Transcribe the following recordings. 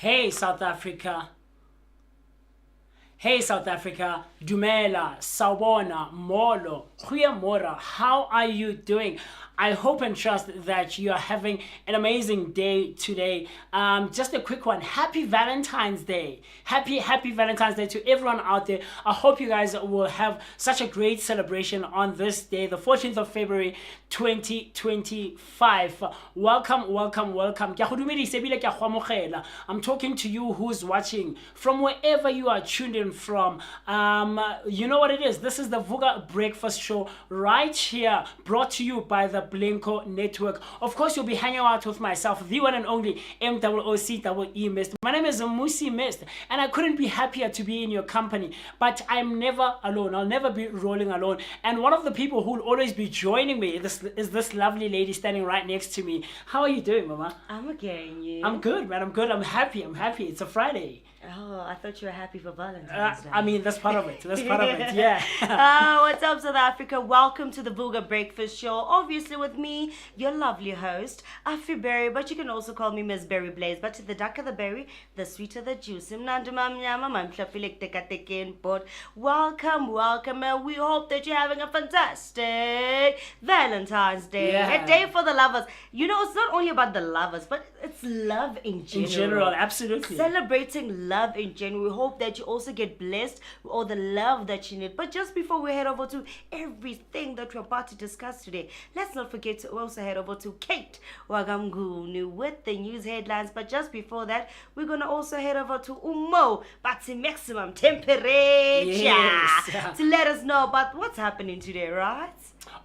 Hey South Africa. Hey South Africa, Dumela, Sawona, Molo, Mora, how are you doing? I hope and trust that you are having an amazing day today. Just a quick one. Happy Valentine's Day. Happy Valentine's Day to everyone out there. I hope you guys will have such a great celebration on this day, the 14th of February, 2025. Welcome. I'm talking to you who's watching from wherever you are tuned in from. You know what it is. This is the Vooka Breakfast Show right here, brought to you by the Blinko Network. Of course, you'll be hanging out with myself, the one and only MOOCEE Mist. My name is Musi Mist, and I couldn't be happier to be in your company. But I'm never alone. I'll never be rolling alone. And one of the people who will always be joining me is this lovely lady standing right next to me. How are you doing, Mama? I'm okay, and you? I'm good, man. I'm good. I'm happy. It's a Friday. Oh, I thought you were happy for Valentine's Day. I mean, that's part of it. Yeah. What's up, South Africa? Welcome to the Vooka Breakfast Show. Obviously with me, your lovely host, Afi Berry, but you can also call me Miss Berry Blaze. But the darker the berry, the sweeter the juice. Welcome, and we hope that you're having a fantastic Valentine's Day. Yeah. A day for the lovers. You know, it's not only about the lovers, but it's love in general. In general, absolutely. Celebrating love in general. We hope that you also get blessed with all the love that you need. But just before we head over to everything that we're about to discuss today, let's not forget to also head over to Kate Wagamgunu with the news headlines. But just before that, we're going to also head over to Umo Batsi Maximum Temperature, Yes. to let us know about what's happening today, right?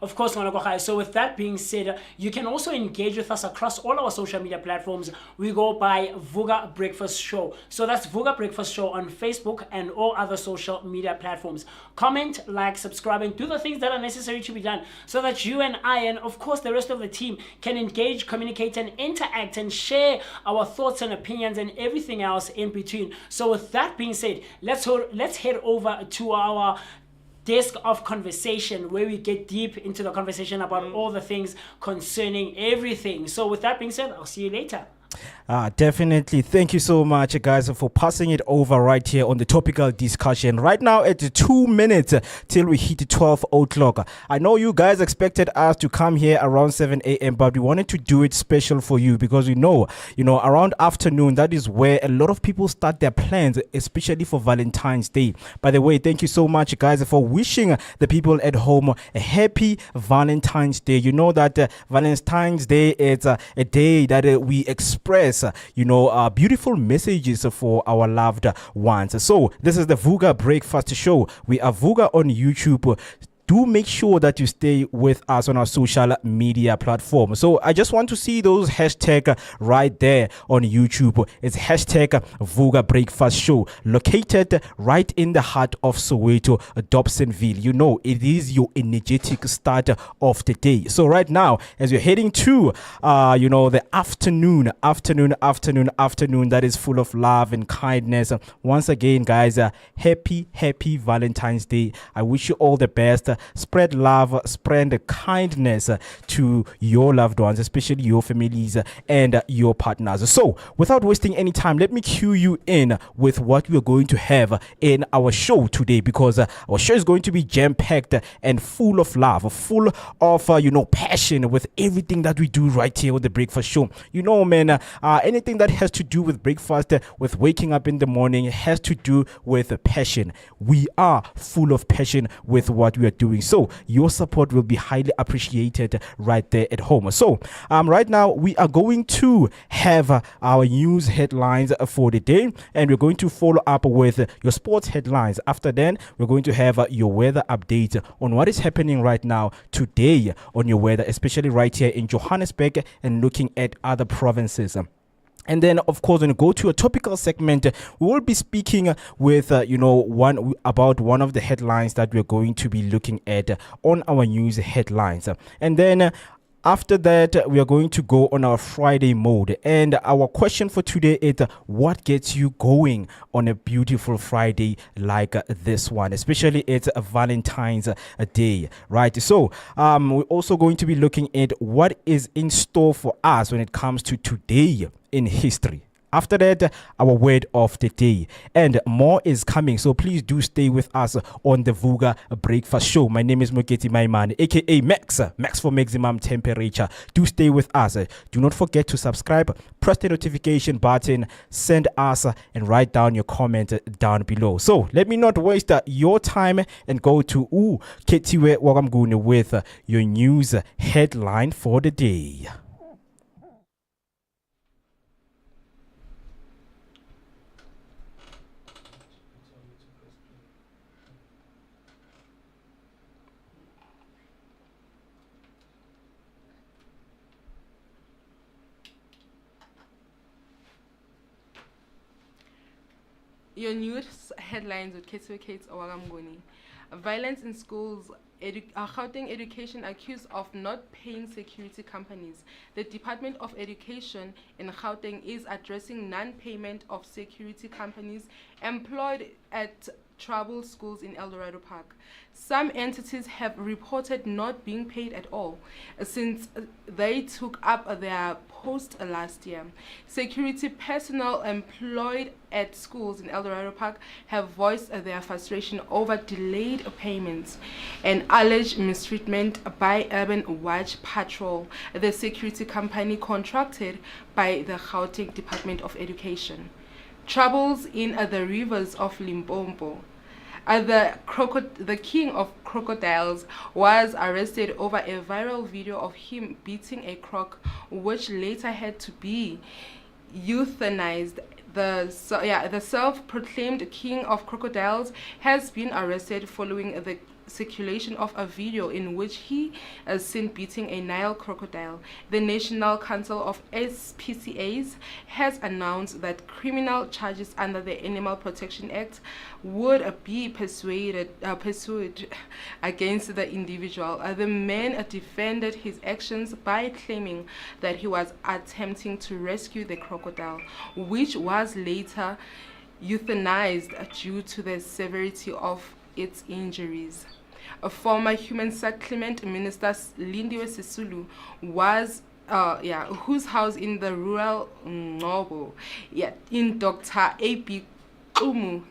Of course, Manakohai. So with that being said, you can also engage with us across all our social media platforms. We go by Vooka Breakfast Show. So that's Vooka Breakfast Show on Facebook and all other social media platforms. Comment, like, subscribe, and do the things that are necessary to be done so that you and I, and of course the rest of the team, can engage, communicate, and interact and share our thoughts and opinions and everything else in between. So with that being said, let's head over to our desk of conversation, where we get deep into the conversation about all the things concerning everything. So with that being said, I'll see you later. Definitely. Thank you so much, guys, for passing it over right here on the topical discussion. Right now, at 2 minutes till we hit 12 o'clock. I know you guys expected us to come here around 7 a.m., but we wanted to do it special for you because we know, around afternoon, that is where a lot of people start their plans, especially for Valentine's Day. By the way, thank you so much, guys, for wishing the people at home a happy Valentine's Day. You know that Valentine's Day is a day that we express beautiful messages for our loved ones. So this is the Vooka Breakfast Show. We are Vooka on YouTube. Do make sure that you stay with us on our social media platform. So I just want to see those hashtag right there on YouTube. It's hashtag Vooka Breakfast Show, located right in the heart of Soweto, Dobsonville. You know, it is your energetic start of the day. So right now, as you're heading to, the afternoon that is full of love and kindness. Once again, guys, happy Valentine's Day. I wish you all the best. Spread love, spread kindness to your loved ones, especially your families and your partners. So without wasting any time, let me cue you in with what we're going to have in our show today, because our show is going to be jam-packed and full of love, full of passion with everything that we do right here with the breakfast show. Anything that has to do with breakfast, with waking up in the morning, has to do with passion. We are full of passion with what we are doing. So your support will be highly appreciated right there at home. So right now we are going to have our news headlines for the day, and we're going to follow up with your sports headlines. After then, we're going to have your weather update on what is happening right now today on your weather, especially right here in Johannesburg and looking at other provinces. And then, of course, when you go to a topical segment, we will be speaking with, about one of the headlines that we're going to be looking at on our news headlines. And then after that, we are going to go on our Friday mode. And our question for today is, what gets you going on a beautiful Friday like this one? Especially it's a Valentine's Day, right? So we're also going to be looking at what is in store for us when it comes to today in history. After that, our word of the day. And more is coming, so please do stay with us on the Vooka Breakfast Show. My name is Moketi Maimane, aka Max for maximum temperature. Do stay with us. Do not forget to subscribe, press the notification button, send us and write down your comment down below. So let me not waste your time and go to Ketiwe Wagamgune with your news headline for the day. Your news headlines with Kate Owagamgoni. Violence in schools. Gauteng education accused of not paying security companies. The Department of Education in Gauteng is addressing non-payment of security companies employed at troubled schools in El Dorado Park. Some entities have reported not being paid at all since they took up their post last year. Security personnel employed at schools in El Dorado Park have voiced their frustration over delayed payments and alleged mistreatment by Urban Watch Patrol, the security company contracted by the Gauteng Department of Education. Troubles in the rivers of Limpopo. The king of crocodiles was arrested over a viral video of him beating a croc, which later had to be euthanized. The self-proclaimed king of crocodiles has been arrested following the circulation of a video in which he is seen beating a Nile crocodile. The National Council of SPCAs has announced that criminal charges under the Animal Protection Act would be pursued against the individual. The man defended his actions by claiming that he was attempting to rescue the crocodile, which was later euthanized due to the severity of its injuries. A former Human Settlement Minister Lindiwe Sisulu was whose house in the rural Ngobo in Dr. A.B. Kumu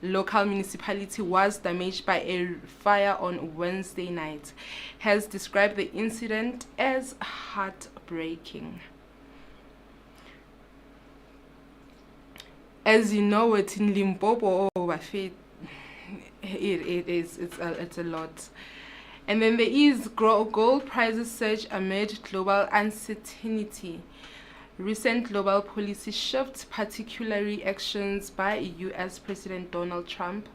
local municipality was damaged by a fire on Wednesday night, has described the incident as heartbreaking. As you know, it in Limpopo it's a lot. And then there is gold prices surge amid global uncertainty. Recent global policy shifts, particularly actions by US President Donald Trump,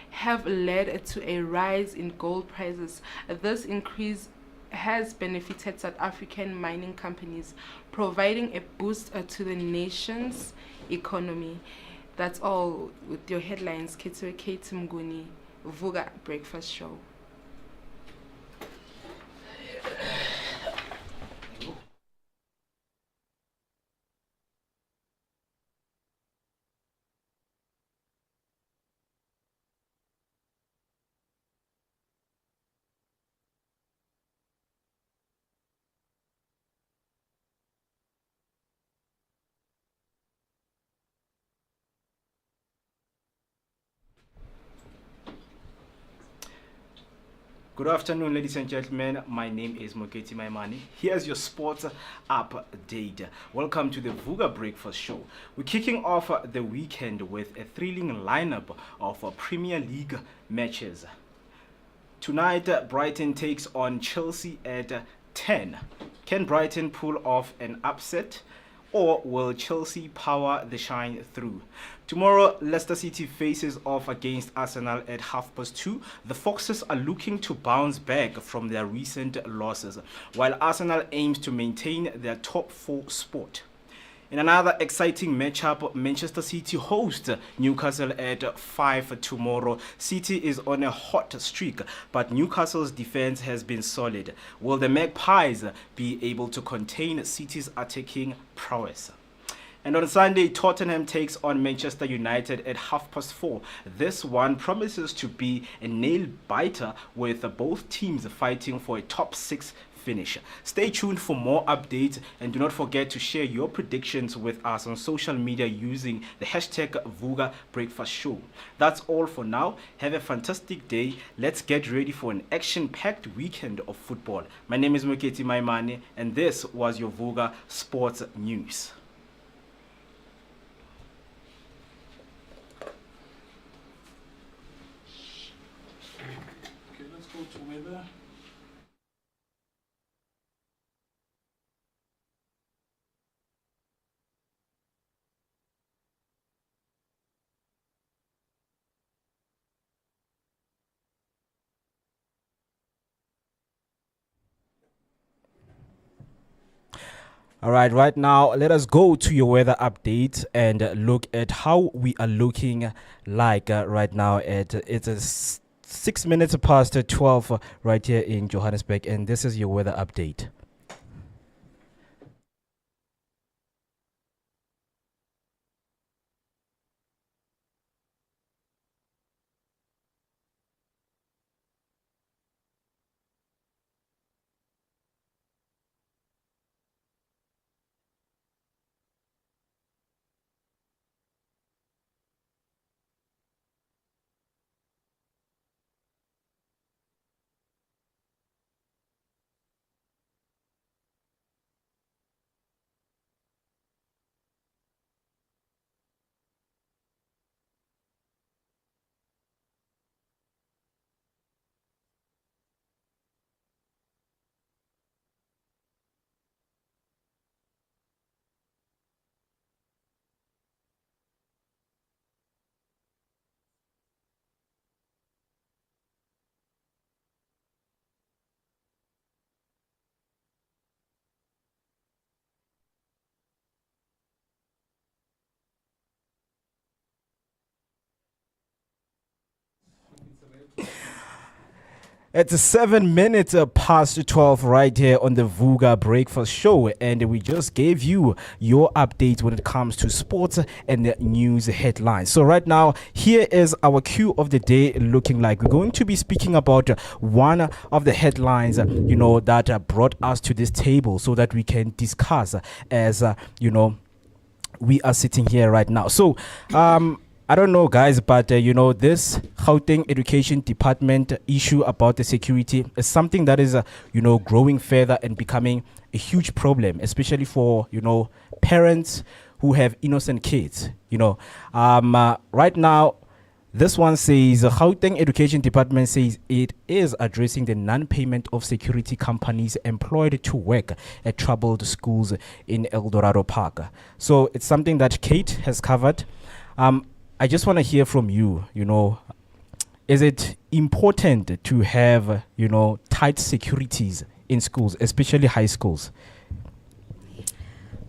have led to a rise in gold prices. This increase has benefited South African mining companies, providing a boost to the nation's economy. That's all with your headlines. Kate Mguni, Vooka Breakfast Show. Good afternoon, ladies and gentlemen. My name is Moketi Maimane. Here's your sports update. Welcome to the Vooka Breakfast Show. We're kicking off the weekend with a thrilling lineup of Premier League matches. Tonight, Brighton takes on Chelsea at 10. Can Brighton pull off an upset, or will Chelsea power the shine through? Tomorrow, Leicester City faces off against Arsenal at 2:30. The Foxes are looking to bounce back from their recent losses, while Arsenal aims to maintain their top 4 spot. In another exciting matchup, Manchester City host Newcastle at 5 tomorrow. City is on a hot streak, but Newcastle's defense has been solid. Will the Magpies be able to contain City's attacking prowess? And on Sunday, Tottenham takes on Manchester United at 4:30. This one promises to be a nail-biter, with both teams fighting for a top 6 finish. Stay tuned for more updates and do not forget to share your predictions with us on social media using the hashtag Vooka Breakfast Show. That's all for now. Have a fantastic day. Let's get ready for an action-packed weekend of football. My name is Moketi Maimane and this was your Vooka Sports News. Okay, let's go to weather. All right now, let us go to your weather update and look at how we are looking like right now. It's 6 minutes past 12 right here in Johannesburg, and this is your weather update. It's 7 minutes past 12 right here on the Vooka Breakfast Show, and we just gave you your updates when it comes to sports and the news headlines. So right now, here is our cue of the day looking like. We're going to be speaking about one of the headlines, that brought us to this table so that we can discuss as, we are sitting here right now. So, I don't know, guys, but this Gauteng Education Department issue about the security is something that is, growing further and becoming a huge problem, especially for parents who have innocent kids. Right now, this one says Gauteng Education Department says it is addressing the non-payment of security companies employed to work at troubled schools in El Dorado Park. So it's something that Kate has covered. I just want to hear from you, is it important to have, tight securities in schools, especially high schools?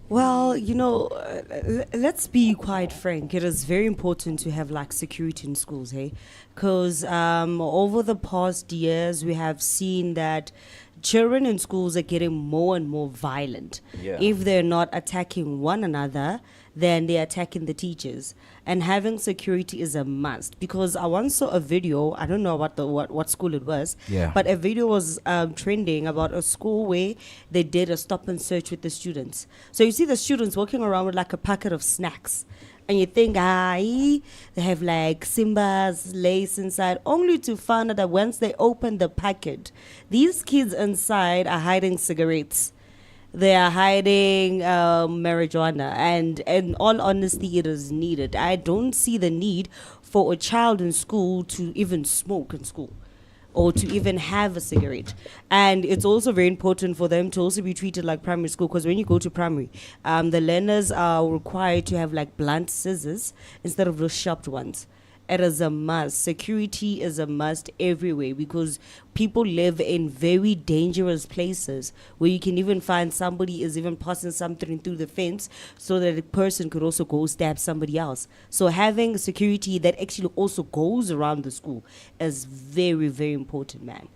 Well, let's be quite frank. It is very important to have security in schools, hey? Because over the past years, we have seen that children in schools are getting more and more violent. Yeah. If they're not attacking one another, then they're attacking the teachers. And having security is a must, because I once saw a video, I don't know what school it was, Yeah. but a video was trending about a school where they did a stop and search with the students. So you see the students walking around with a packet of snacks. And you think, they have Simba's lace inside, only to find out that once they open the packet, these kids inside are hiding cigarettes. They are hiding marijuana, and in all honesty, it is needed. I don't see the need for a child in school to even smoke in school or to even have a cigarette. And it's also very important for them to also be treated like primary school, because when you go to primary, the learners are required to have blunt scissors instead of those sharp ones. It is a must. Security is a must everywhere, because people live in very dangerous places where you can even find somebody is even passing something through the fence so that a person could also go stab somebody else. So having security that actually also goes around the school is very, very important, man.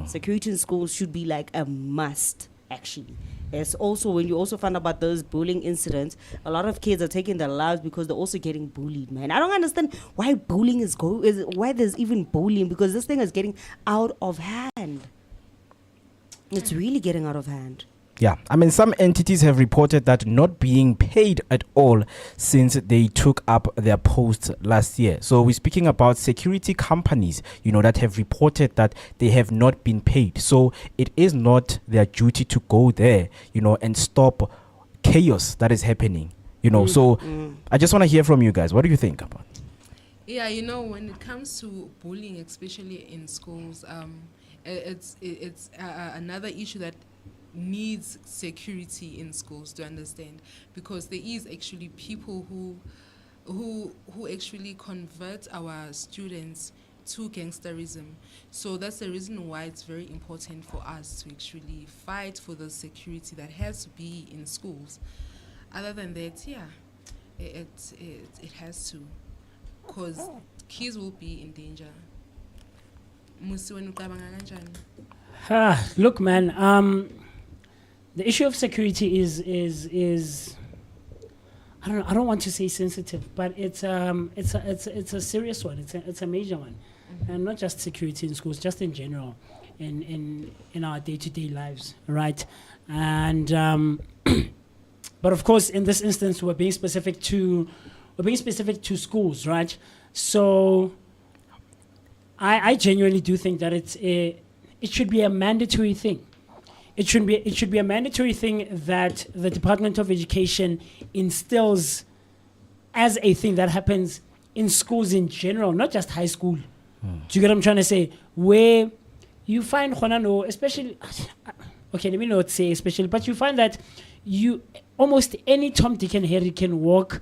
Security in schools should be a must, actually. It's also when you also find about those bullying incidents, a lot of kids are taking their lives because they're also getting bullied, man. I don't understand why bullying is why there's even bullying, because this thing is getting out of hand. It's really getting out of hand. Yeah, I mean, some entities have reported that not being paid at all since they took up their posts last year. So we're speaking about security companies, that have reported that they have not been paid. So it is not their duty to go there, and stop chaos that is happening, So I just want to hear from you guys. What do you think about it? Yeah, when it comes to bullying, especially in schools, it's another issue that needs security in schools to understand, because there is actually people who actually convert our students to gangsterism. So that's the reason why it's very important for us to actually fight for the security that has to be in schools. Other than that, yeah, it has to, because kids will be in danger. Musi, wena ucabanga kanjani? Look, man, the issue of security is I don't want to say sensitive, but it's a serious one. It's a major one, and not just security in schools, just in general, in our day-to-day lives, right? And but of course, in this instance, we're being specific to schools, right? So I genuinely do think that it should be a mandatory thing. It should be a mandatory thing that the Department of Education instills as a thing that happens in schools in general, not just high school. Do you get what I'm trying to say? Where you find especially, okay, let me not say especially, but you find that almost any Tom, Dick, and Harry can walk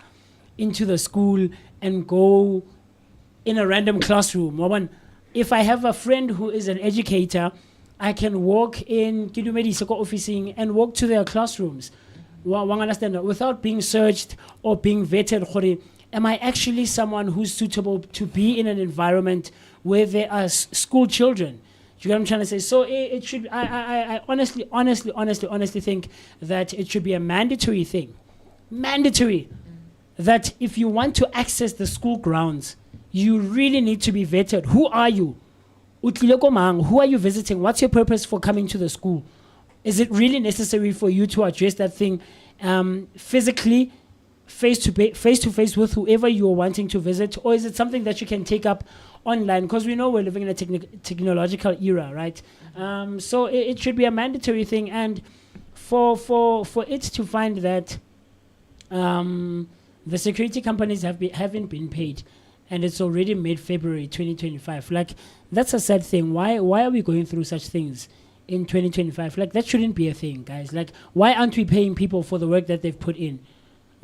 into the school and go in a random classroom. If I have a friend who is an educator, I can walk in officing and walk to their classrooms. Understand that without being searched or being vetted. Am I actually someone who's suitable to be in an environment where there are school children? Do you get what I'm trying to say? So it should. I honestly think that it should be a mandatory thing. Mandatory. That if you want to access the school grounds, you really need to be vetted. Who are you? Who are you visiting? What's your purpose for coming to the school? Is it really necessary for you to address that thing physically, face to face with whoever you're wanting to visit? Or is it something that you can take up online? Because we know we're living in a technological era, right? So it should be a mandatory thing. And for it to find that the security companies haven't been paid, and it's already mid-February 2025. Like, that's a sad thing. Why are we going through such things in 2025? Like, that shouldn't be a thing, guys. Like, why aren't we paying people for the work that they've put in?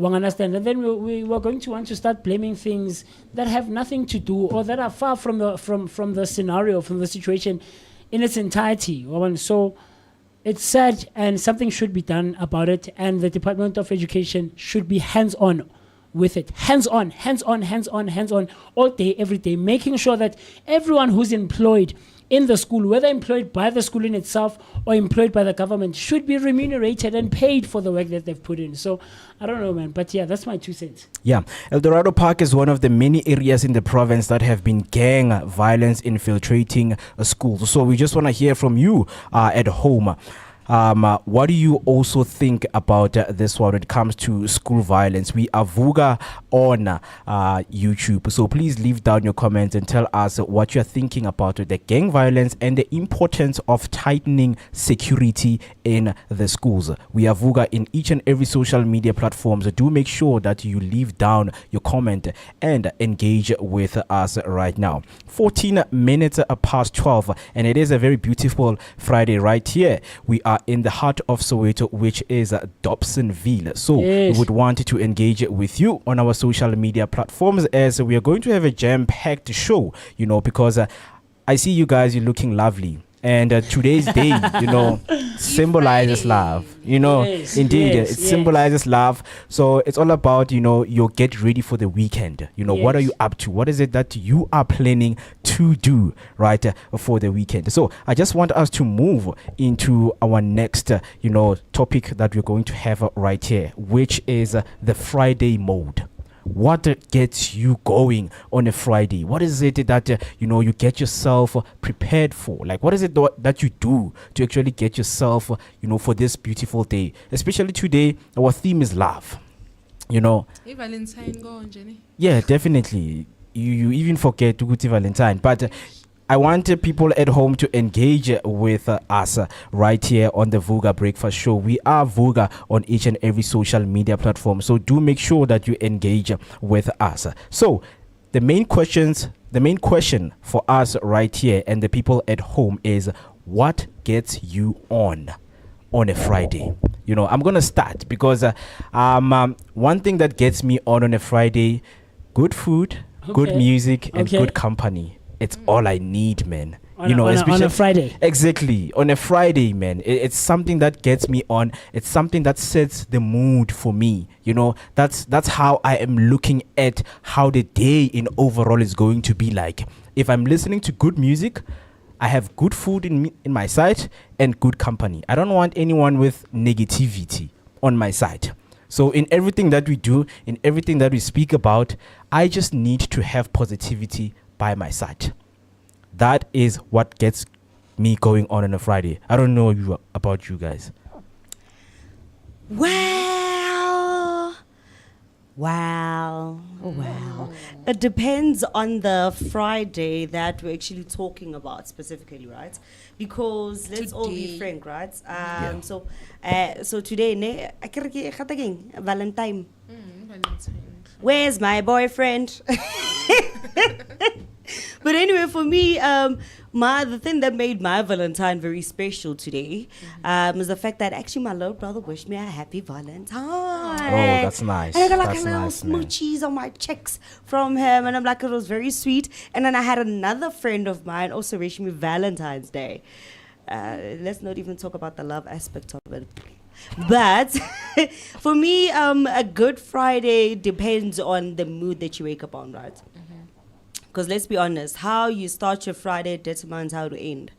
Understand? And then we're going to want to start blaming things that have nothing to do or that are far from the scenario, from the situation in its entirety. So it's sad, and something should be done about it, and the Department of Education should be hands-on with it. Hands-on, all day, every day, making sure that everyone who's employed in the school, whether employed by the school in itself or employed by the government, should be remunerated and paid for the work that they've put in. So, I don't know, man. But yeah, that's my 2 cents. Yeah. El Dorado Park is one of the many areas in the province that have been gang violence infiltrating schools. So we just want to hear from you at home. What do you also think about this one when it comes to school violence? We are Vooka on YouTube, so please leave down your comments and tell us what you're thinking about the gang violence and the importance of tightening security in the schools. We are Vooka in each and every social media platforms. Do make sure that you leave down your comment and engage with us right now. 14 minutes past 12, and it is a very beautiful Friday right here. We are in the heart of Soweto, which is Dobsonville. So we would want to engage with you on our social media platforms, as we are going to have a jam-packed show, because I see you guys, you're looking lovely. And today's day, symbolizes love. Indeed, it symbolizes love. So it's all about, you get ready for the weekend. What are you up to? What is it that you are planning to do, right, for the weekend? So I just want us to move into our next, topic that we're going to have right here, which is the Friday mode. what gets you going on a Friday? What is it that you get yourself prepared for? Like, what is it that you do to actually get yourself for this beautiful day? Especially today, our theme is love. Valentine go on, Jenny. Yeah, definitely. You even forget to go to Valentine, but I want people at home to engage with us right here on the Vooka Breakfast Show. We are Vooka on each and every social media platform, so do make sure that you engage with us. So the main question for us right here and the people at home is, what gets you on a Friday? I'm gonna start because one thing that gets me on a Friday: good food, good music, and good company. It's all I need, man. On a Friday. Exactly. On a Friday, man. It's something that gets me on. It's something that sets the mood for me. That's how I am looking at how the day in overall is going to be like. If I'm listening to good music, I have good food in my side and good company. I don't want anyone with negativity on my side. So in everything that we do, in everything that we speak about, I just need to have positivity by my side. That is what gets me going on a Friday. I don't know about you guys. Wow. It depends on the Friday that we're actually talking about specifically, right? Because let's all be Today. frank, right? So today, Valentine. Valentine. Where's my boyfriend? But anyway, for me, the thing that made my Valentine very special today is the fact that actually my little brother wished me a happy Valentine. Oh, that's nice. And I got like That's a little nice, man. smoochies on my checks from him, and I'm like, it was very sweet. And then I had another friend of mine also wish me Valentine's Day. Let's not even talk about the love aspect of it. But for me, a good Friday depends on the mood that you wake up on, right? Because let's be honest, how you start your Friday determines how to end.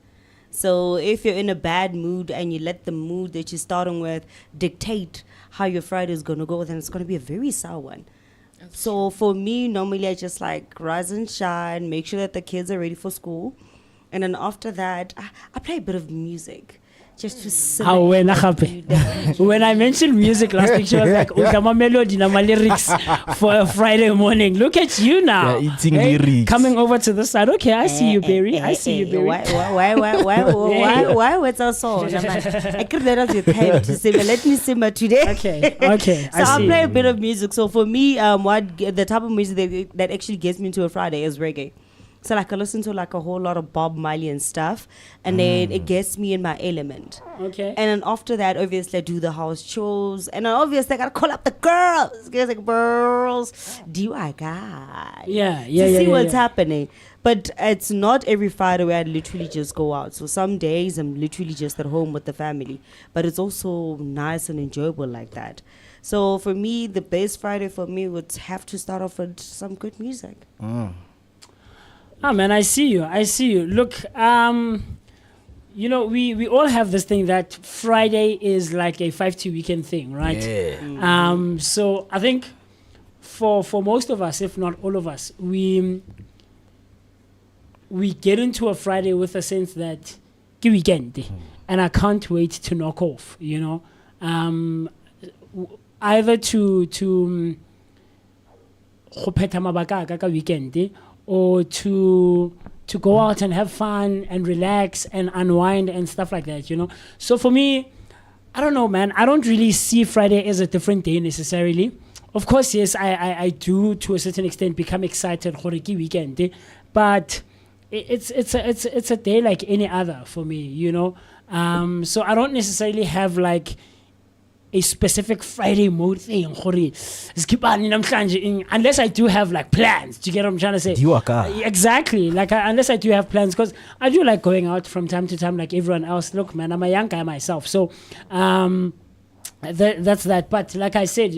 So if you're in a bad mood and you let the mood that you're starting with dictate how your Friday is going to go, then it's going to be a very sour one. So for me, normally I just like rise and shine, make sure that the kids are ready for school. And then after that, I play a bit of music. Just to When I mentioned music last week, she was like, "Utama melody na lyrics for a Friday morning." Look at you now, Yeah, eating lyrics. coming over to the side. Okay, I see you, Barry. I see you, Barry. Why what's our song? I'm like, I could let us your time to simmer. Let me simmer today. Okay. So I'll play a bit of music. So for me, the type of music that actually gets me into a Friday is reggae. So like I listen to like a whole lot of Bob Marley and stuff, and then it gets me in my element. Okay. And then after that, obviously I do the house chores, and then obviously I gotta call up the girls. Girls like, girls, do I got? Yeah. To see what's happening. But it's not every Friday where I literally just go out. So some days I'm literally just at home with the family. But it's also nice and enjoyable like that. So for me, the best Friday for me would have to start off with some good music. Ah, man, I see you. Look, we all have this thing that Friday is like a 5-2 weekend thing, right? Yeah. So I think for most of us, if not all of us, we get into a Friday with a sense that ke weekend, and I can't wait to knock off. Either to go phetha mabaka ka weekend, or to go out and have fun and relax and unwind and stuff like that, So for me, I don't know, man. I don't really see Friday as a different day necessarily. Of course, yes, I do to a certain extent become excited for the weekend, but it's a day like any other for me, So I don't necessarily have like a specific Friday mode thing, unless I do have like plans. Do you get what I'm trying to say? Exactly. Like unless I do have plans, because I do like going out from time to time, like everyone else. Look, man, I'm a young guy myself, so that's that. But like I said,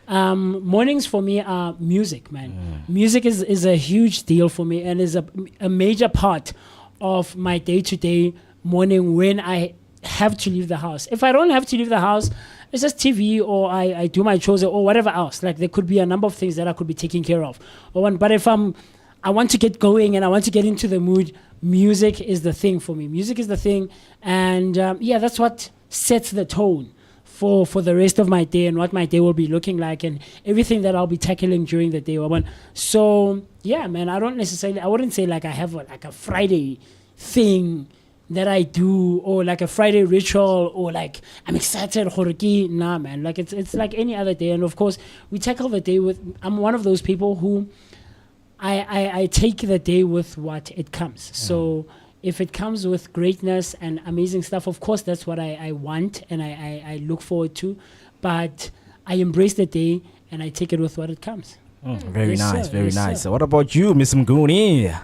mornings for me are music, man. Music is a huge deal for me and is a major part of my day-to-day morning when I have to leave the house. If I don't have to leave the house it's just TV, or I do my chores, or whatever else. Like there could be a number of things that I could be taking care of. But if I want to get going and I want to get into the mood, music is the thing for me. Music is the thing, and that's what sets the tone for the rest of my day and what my day will be looking like and everything that I'll be tackling during the day. So yeah, man, I wouldn't say like I have like a Friday thing that I do, or like a Friday ritual, or like I'm excited. Nah, man, like it's like any other day. And of course, we tackle the day with. I'm one of those people who I take the day with what it comes. So if it comes with greatness and amazing stuff, of course, that's what I want and I look forward to. But I embrace the day and I take it with what it comes. Very Yes, nice, sir. very Yes, nice. sir. So what about you, Miss Mguni?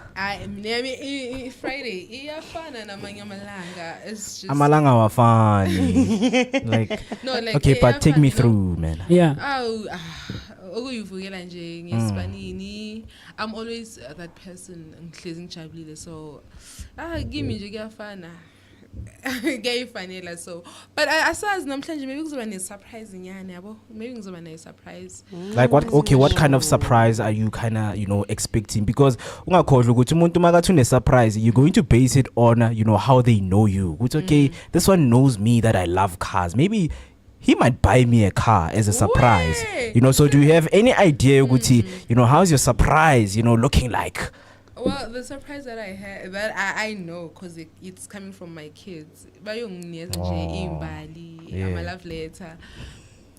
Friday, iyafana namanye amalanga. It's just Amalanga wafani. Like, no, like okay, but take me iyafana, no? through, man. Yeah. Okuyivukela nje ngesipanini. I'm always that person ngihlezi ngijabulile, so kimi nje kuyafana. Kuyayifanela, so but asazi namhlanje maybe kuzoba ne-surprise nyana yabo, maybe ngizoba ne-surprise. Like what kind of surprise are you kind of expecting? Because ungakhohlwa ukuthi umuntu makathi une surprise, you're going to base it on how they know you. It's okay, this one knows me that I love cars. Maybe he might buy me a car as a surprise. Way. So do you have any idea ukuthi how's your surprise looking like? Well, the surprise that I had, that I know, because it's coming from my kids. Bayonginikeza nje imbali, my love letter.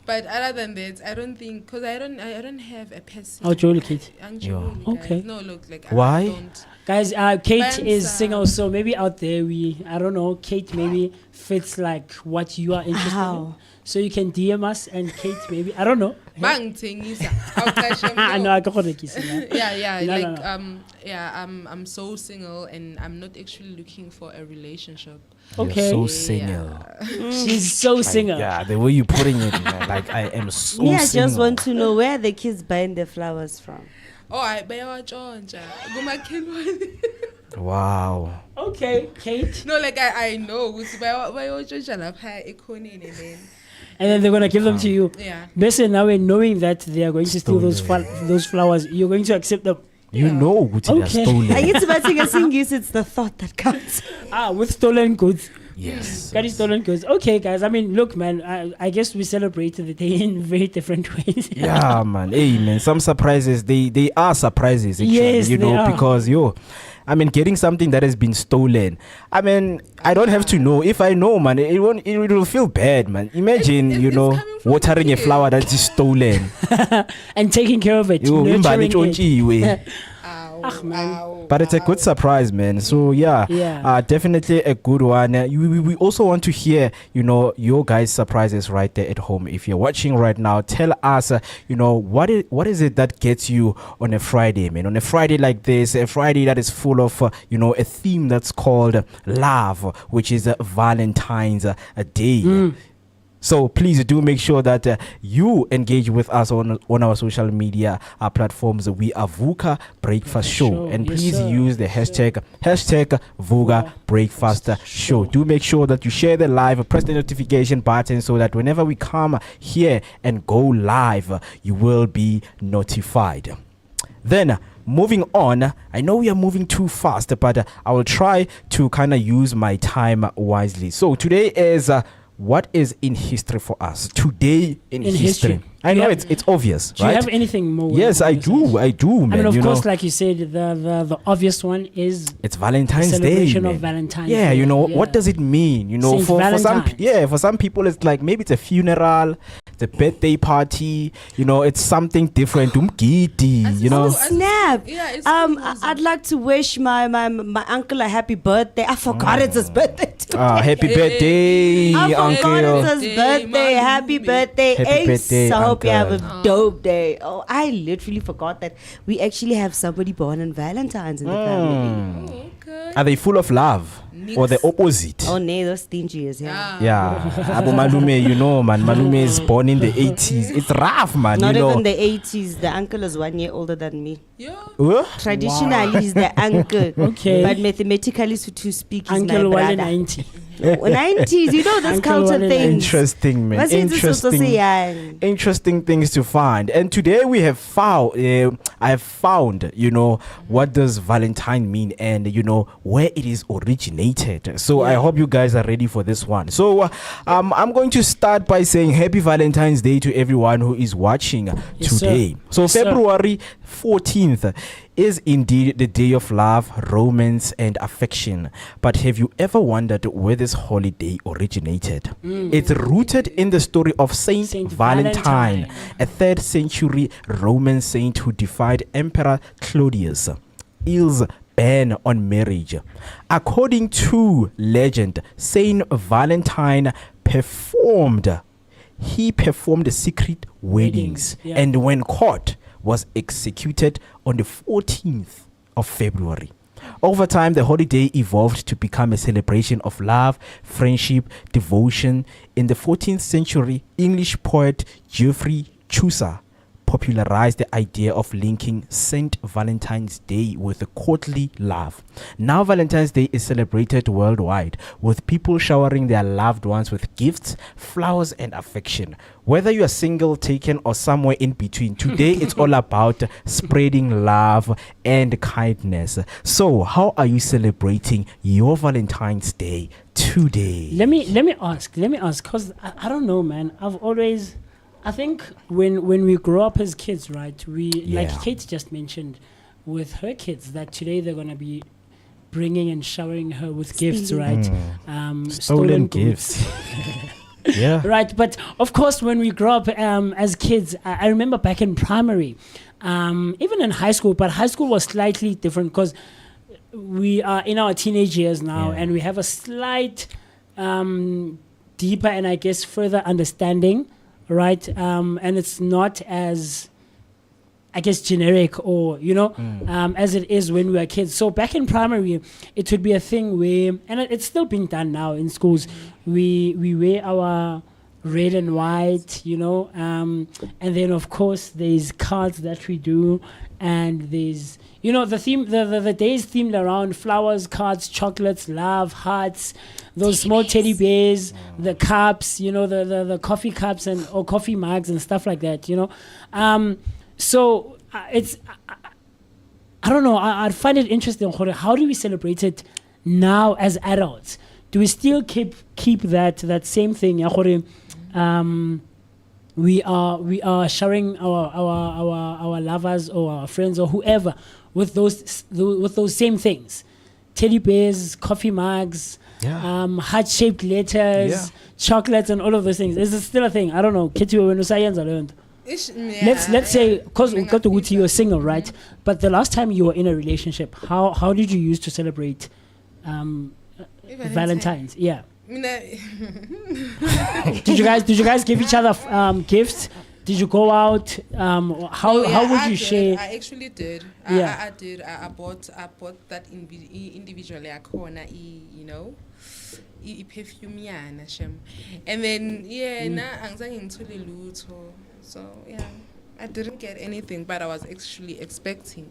But other than that, I don't think, because I don't have a person. Oh, Jolie Kate. Angelo, Okay. No, look, like Why? I don't. Guys, Kate Bansa. is single, so maybe out there I don't know, Kate maybe fits like what you are interested in. How? So you can DM us and Kate maybe, I don't know. Bangithengisa. Awuqashe No, mno. I can't rekisa. Yeah, No, like no. I'm so single and I'm not actually looking for a relationship. Okay. You're so single. She's so single. Yeah, the way you're putting it, man, like I am so Me, I single. just want to know where the kids buying their flowers from. Oh, I bayawatshontsha kumakhelwane. Wow. Okay, Kate. No, like I know ukuthi bayawatshontsha lapha ekhoneni then. And then they're going to give them to you. Yeah. Listen, now knowing that they are going to steal those flowers, you're going to accept them. You know ukuthi they're Okay. stolen. I get to Singis, it's the thought that counts. With stolen goods. Yes. Got it stolen goods. Okay, guys. I mean, look, man. I guess we celebrated the day in very different ways. Yeah, man. Hey, man. Some surprises, they are surprises, actually, Yes, they are. because getting something that has been stolen. I mean, I don't have to know. If I know, man, it will feel bad, man. Imagine, It's coming from watering the a kid. flower that is stolen. And taking care of it. Imbali Nurturing it. ntshontshiwe. Man. But it's a good surprise, man. So Yeah. definitely a good one. We also want to hear, your guys' surprises right there at home. If you're watching right now, tell us, what is it that gets you on a Friday, man? On a Friday like this, a Friday that is full of, a theme that's called love, which is Valentine's Day. So please do make sure that you engage with us on our social media platforms. We are Vooka Breakfast Show. Show. And Yes, please sir. use the hashtag Vooka Breakfast Show. Do make sure that you share the live, press the notification button so that whenever we come here and go live, you will be notified. Then moving on, I know we are moving too fast, but I will try to kind of use my time wisely. So today is what is in history for us today in history? I know it's obvious, Do right? you have anything more? Yes, I do, man. I mean, of course, like you said, the obvious one is it's Valentine's the Day. celebration of man. Valentine's Yeah, Day. what does it mean? Saint For some, Valentine's. for some people, it's like maybe it's a funeral, it's a birthday party. It's something different. Umgidi, Oh, snap. Yeah, it's I'd like to wish my uncle a happy birthday. I forgot it's his birthday today. Happy birthday, I forgot uncle. it's his birthday. Happy birthday, Happy Ace. birthday, I hope you have a uncle. dope day. Oh, I literally forgot that we actually have somebody born on Valentine's in the family. okay. Are they full of love or the opposite? Oh, no, those stingy as hell. Yeah, Abu Malume, man. Malume is born in the 80s. It's rough, man. Not even the 80s. The uncle is 1 year older than me. Yeah. Traditionally, he's the uncle. Okay. But mathematically, so to speak, he's Uncle my Wale brother. 90. 90s, you know, this Uncle culture Wale. things. Interesting, man. What's it to so Interesting. young? Interesting things to find. And today we have found, I have found, what does Valentine mean and, where it is originated. So I hope you guys are ready for this one. So I'm going to start by saying happy Valentine's Day to everyone who is watching Yes, today. sir. So Yes, sir. February 14th is indeed the day of love, romance, and affection. But have you ever wondered where this holiday originated? It's rooted in the story of Saint Valentine, a 3rd century Roman saint who defied Emperor Claudius' ban on marriage. According to legend, Saint Valentine performed secret weddings, yeah. and when caught was executed on the 14th of February. Over time, the holiday evolved to become a celebration of love, friendship, devotion. In the 14th century, English poet Geoffrey Chaucer popularized the idea of linking St. Valentine's Day with a courtly love. Now Valentine's Day is celebrated worldwide, with people showering their loved ones with gifts, flowers, and affection. Whether you are single, taken, or somewhere in between, today it's all about spreading love and kindness. So how are you celebrating your Valentine's Day today? Let me ask, because I don't know, man. I think when we grow up as kids, right, like Kate just mentioned with her kids, that today they're going to be bringing and showering her with gifts, right? Stolen gifts. Yeah. Right, but of course when we grow up as kids, I remember back in primary, even in high school, but high school was slightly different because we are in our teenage years now, and we have a slight deeper and I guess further understanding, right? And it's not as, I guess, generic or, as it is when we were kids. So back in primary, it would be a thing where, and it's still being done now in schools, we wear our red and white, and then of course there's cards that we do, and there's, the theme, the day is themed around flowers, cards, chocolates, love, hearts, those small teddy bears, the cups, the coffee cups or coffee mugs and stuff like that, So it's, I don't know, I'd find it interesting. How do we celebrate it now as adults? Do we still keep that same thing? We are sharing our lovers or our friends or whoever with those same things, teddy bears, coffee mugs, heart-shaped letters, chocolates, and all of those things. Is it still a thing? I don't know. Kitty, when science learned. Let's say, because we got to go to you're single, right? But the last time you were in a relationship, how did you use to celebrate Valentine's? Yeah. Did you guys give each other gifts? Did you go out? How would you share? I actually did. Yeah. I did. I bought that individually. I corner, perfume yana shem, and then na angizange ngithole lutho. So yeah, I didn't get anything, but I was actually expecting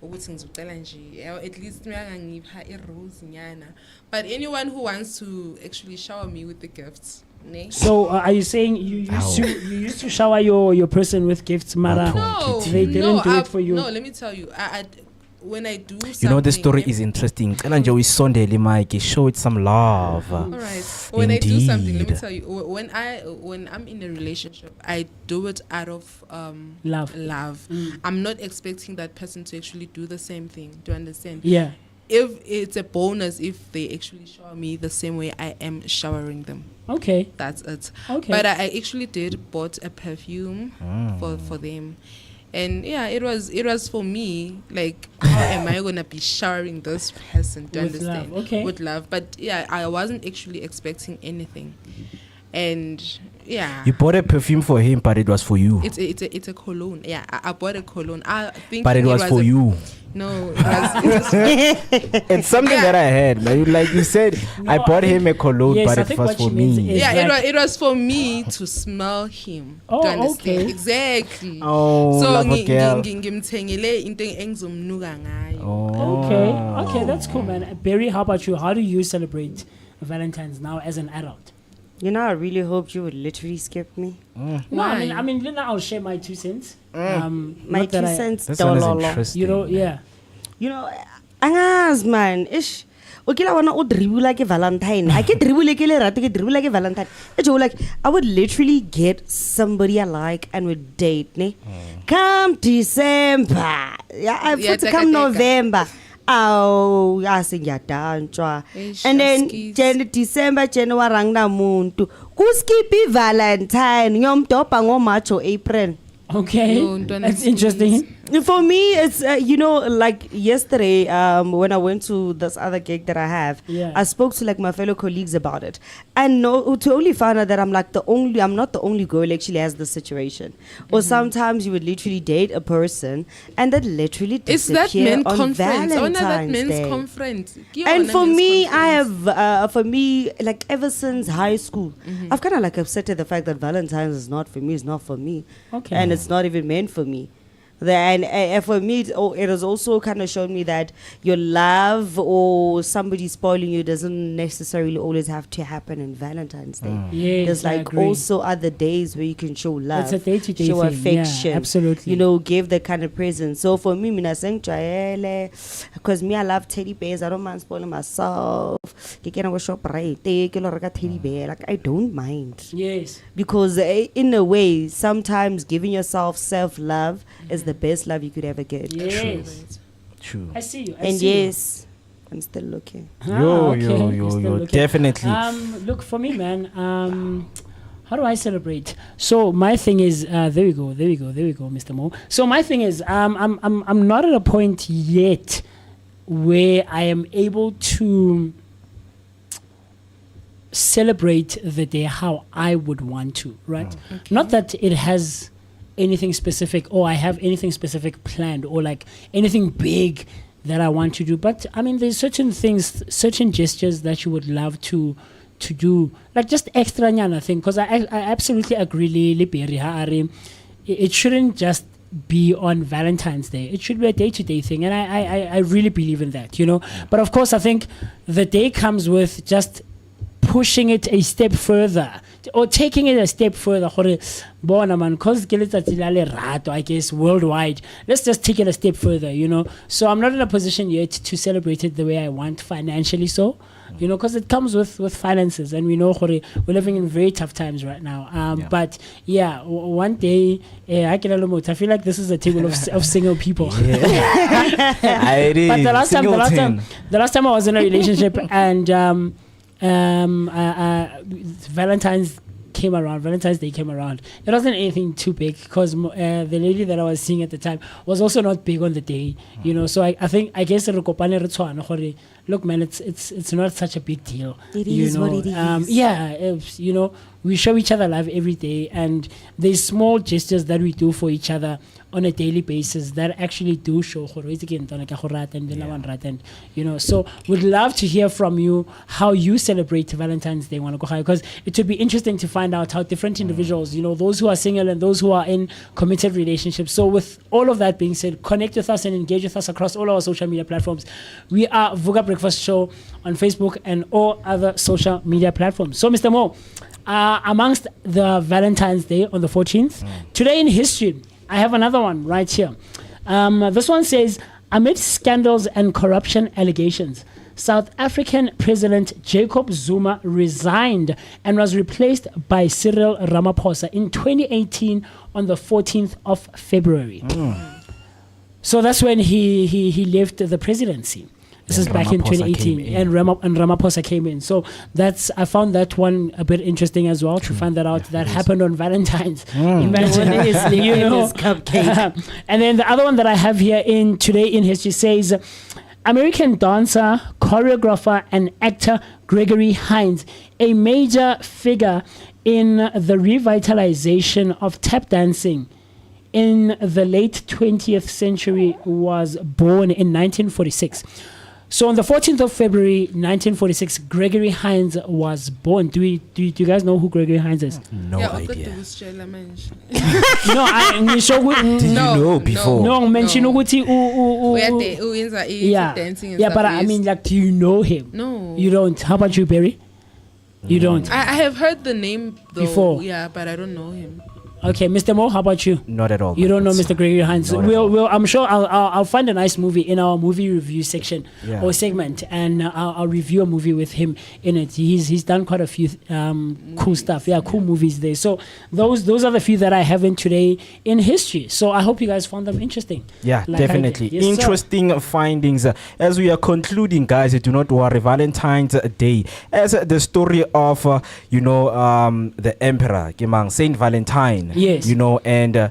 ukuthi ngizocela nje, at least ngangipha irose nyana. But anyone who wants to actually shower me with the gifts. So are you saying you used to shower your person with gifts, Mara? No, they didn't do it for you. No, let me tell you. When I do something, the story is interesting. Show it some love. All right. When Indeed. I do something, let me tell you. When I'm in a relationship, I do it out of love. I'm not expecting that person to actually do the same thing. Do you understand? Yeah. If it's a bonus if they actually shower me the same way I am showering them. Okay. That's it. Okay. But I actually bought a perfume for them. And yeah, it was for me, like, how am I gonna be showering this person? Do you With understand? love, okay. With love. But yeah, I wasn't actually expecting anything. And yeah. You bought a perfume for him, but it was for you. It's a cologne. Yeah, I bought a cologne. I think But it was for you. No, it was It's something that I had. Like you said, I bought him a cologne, yes, but I it think was what for she means me. is- yeah, it was for me to smell him. Oh, Do you understand? okay. Exactly. Oh, so love a girl. ngimthengele into engizomnuka ngayo. Oh. Okay, that's cool, man. Barry, how about you? How do you celebrate Valentine's now as an adult? You know, I really hoped you would literally skip me. No, I mean, then I'll share my 2 cents. My not that 2 I- cents. This one is dollar. interesting. You know, yeah. You know, angas man, ish. Okay, I wanna dribble like a Valentine. I get dribble like a dribble like a Valentine. It's all like I would literally get somebody I like and would date. Ne? Come December, yeah, come November. Oh, I sing ya danchwa. And then December, January, rangna muntu. Kuskipi Valentine, yom topa ngo March or April. Okay, No, don't that's explain. interesting. For me, it's you know, like yesterday, when I went to this other gig that I have, Yeah. I spoke to like my fellow colleagues about it, and to only find out that I'm not the only girl actually has this situation. Or sometimes you would literally date a person and then literally It's that disappear men on conference. Oh, no, that Valentine's men's Day. conference. And for me, I have, for me, like ever since high school, I've kind of like accepted the fact that Valentine's is not for me, it's not for me. Okay. And it's not even meant for me. And for me, it has also kind of shown me that your love or somebody spoiling you doesn't necessarily always have to happen in Valentine's Day. Yes, There's I like agree. also other days where you can show love, It's a day-to-day show thing. Yeah, affection, absolutely. you know, give that kind of present. So for me, because me, I love teddy bears. I don't mind spoiling myself. Ke kena go shop right, ke lo reka teddy bear. Like I don't mind. Yes. Because in a way, sometimes giving yourself self-love is the best love you could ever get. Yes. True. I see you. I And see you. yes, I'm still looking. Yo, You're still looking. definitely. Look, for me, man, how do I celebrate? So my thing is, there we go, Mr. Mo. So my thing is, I'm not at a point yet where I am able to celebrate the day how I would want to, right? Not that it has anything specific or I have anything specific planned or like anything big that I want to do, but I mean there's certain things, certain gestures that you would love to do, like just extra nyana thing, because I absolutely agree it shouldn't just be on Valentine's Day. It should be a day-to-day thing, and I really believe in that, you know. But of course I think the day comes with just pushing it a step further or taking it a step further. Because I guess worldwide, let's just take it a step further, you know. So I'm not in a position yet to celebrate it the way I want financially, so you know, because it comes with finances, and we know we're living in very tough times right now. But yeah, one day I feel like this is a table of single people. It is. But the last time I was in a relationship and Valentine's Day came around. It wasn't anything too big because the lady that I was seeing at the time was also not big on the day, you know. So I guess look, man, it's not such a big deal. It is what it is. You know, we show each other love every day, and there's small gestures that we do for each other on a daily basis that actually do show and you know. So we'd love to hear from you how you celebrate Valentine's Day, because it would be interesting to find out how different individuals, you know, those who are single and those who are in committed relationships. So with all of that being said, connect with us and engage with us across all our social media platforms. We are Vooka Breakfast Show on Facebook and all other social media platforms. So Mr. Mo, amongst the Valentine's Day on the 14th, today in history, I have another one right here. This one says, amid scandals and corruption allegations, South African President Jacob Zuma resigned and was replaced by Cyril Ramaphosa in 2018 on the 14th of February. So that's when he left the presidency. This is back in 2018, and Ramaphosa came in. So I found that one a bit interesting as well, to find that out. That happened on Valentine's. Imagine, you know. Cupcake. And then the other one that I have here in Today in History says, American dancer, choreographer, and actor Gregory Hines, a major figure in the revitalization of tap dancing in the late 20th century, was born in 1946. So on the 14th of February 1946, Gregory Hines was born. Do you guys know who Gregory Hines is? No idea. No, Did you know before? No, mention dancing and yeah, stuff, but I yes. mean, like, do you know him? No. You don't. How about you, Barry? You don't. I have heard the name though. Before. Yeah, but I don't know him. Okay, Mr. Mo, how about you? Not at all. You don't know That's- Mr. Gregory Hines. Not at all. I'm sure I'll find a nice movie in our movie review section Yeah. or segment, and I'll review a movie with him in it. He's done quite a few cool stuff. Yeah, cool movies there. So those are the few that I have in today in history. So I hope you guys found them interesting. Yeah, Like I definitely. did. Yes, sir. Interesting findings. As we are concluding, guys, do not worry. Valentine's Day. As the story of, the emperor, Kimang, Saint Valentine. Yes. And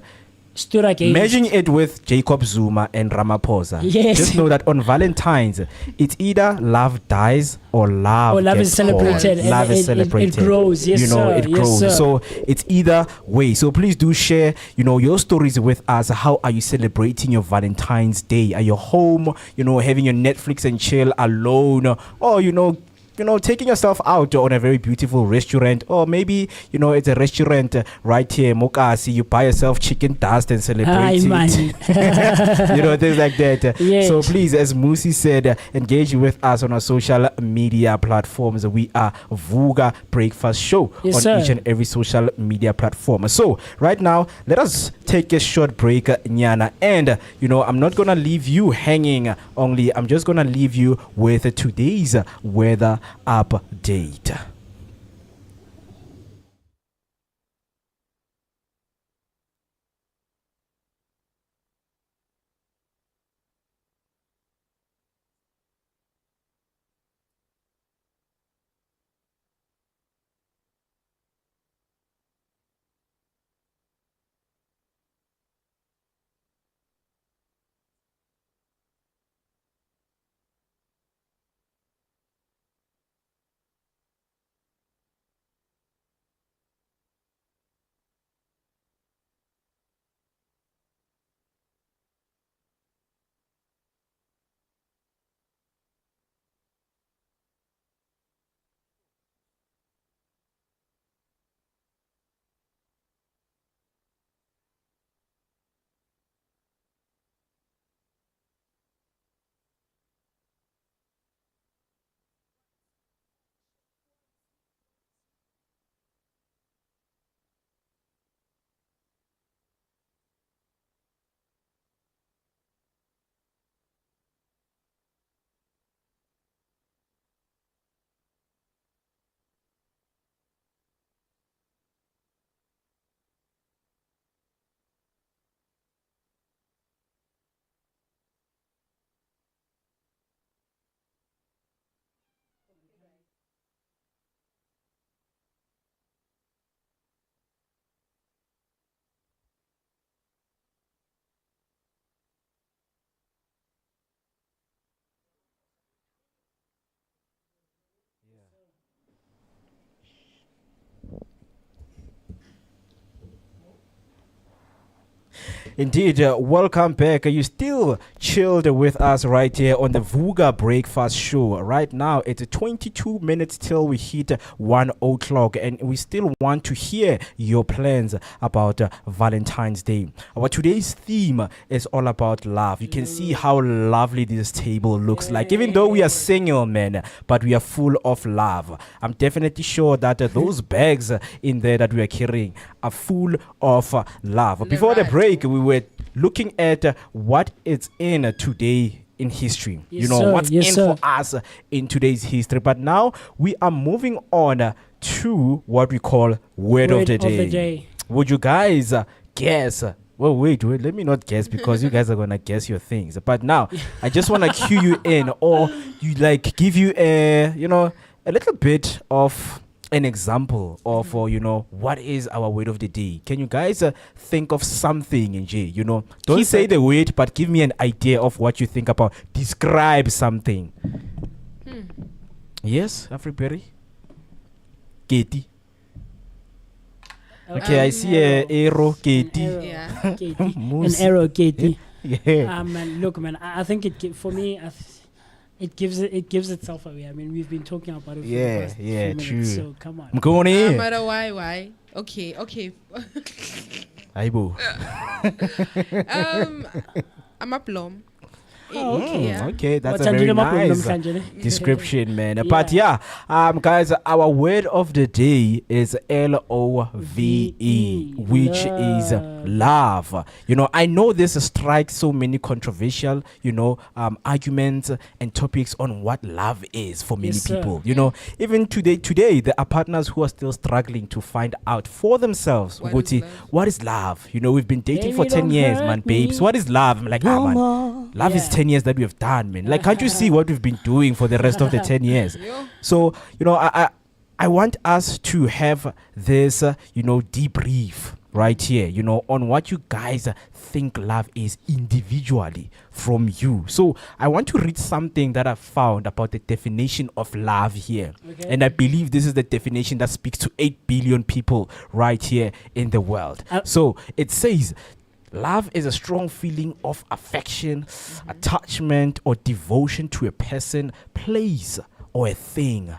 Stood against. merging it with Jacob Zuma and Ramaphosa. Yes. Just know that on Valentine's, it's either love dies or love Or love gets is celebrated. born. Love is It celebrated. grows. Yes, sir. It Yes, grows. sir. So it's either way. So please do share, your stories with us. How are you celebrating your Valentine's Day? Are you home, having your Netflix and chill alone? Or, taking yourself out on a very beautiful restaurant, or maybe it's a restaurant right here, Mokasi. You buy yourself chicken dust and celebrate Hi, it. man. Things like that. Yes. So please, as Musi said, engage with us on our social media platforms. We are Vooka Breakfast Show Yes, on sir. each and every social media platform. So right now, let us take a short break, Nyana, and I'm not gonna leave you hanging. Only I'm just gonna leave you with today's weather update. Indeed, welcome back. You still chilled with us right here on the Vooka Breakfast Show. Right now, it's 22 minutes till we hit 1 o'clock, and we still want to hear your plans about Valentine's Day. Our today's theme is all about love. You can see how lovely this table looks like, even though we are single, men, but we are full of love. I'm definitely sure that those bags in there that we are carrying are full of love. Before the break, we were looking at what is in today in history. Yes, sir. What's Yes, in sir. for us in today's history. But now we are moving on to what we call word of the day. Would you guys guess? Well, wait, let me not guess, because you guys are going to guess your things. But now, I just want to cue you in, or give you a little bit of an example of, what is our word of the day. Can you guys think of something, don't Keep say it. the word, but give me an idea of what you think about. Describe something. Yes, Afriberry? Katie. Okay, I see a arrow, Katie. Yeah. Katie. An Moose. arrow, Katie. Yeah. Man, look, man. I think for me, it gives itself away. I mean, we've been talking about it for the past few minutes, true. so come on. Mkoni. Matter why? Okay. Aibo. I'm a plum. Oh, okay. Yeah. Okay, that's a What's very under the nice namhlanje? description, man. But yeah, guys, our word of the day is LOVE, which is love. You know, I know this strikes so many controversial, arguments and topics on what love is for many Yes, sir. people. You know, even today, there are partners who are still struggling to find out for themselves What Uguti, is love? what is love. You know, we've been dating Baby, for 10 don't years, hurt man, babes. me What is love? I'm like, no man, more. love is Yeah. 10 years that we have done, man. Like, can't you see what we've been doing for the rest of the 10 years? Yeah. So, I want us to have this, debrief right here, on what you guys think love is individually from you. So I want to read something that I found about the definition of love here. Okay. And I believe this is the definition that speaks to 8 billion people right here in the world. So it says, love is a strong feeling of affection, attachment, or devotion to a person, place, or a thing.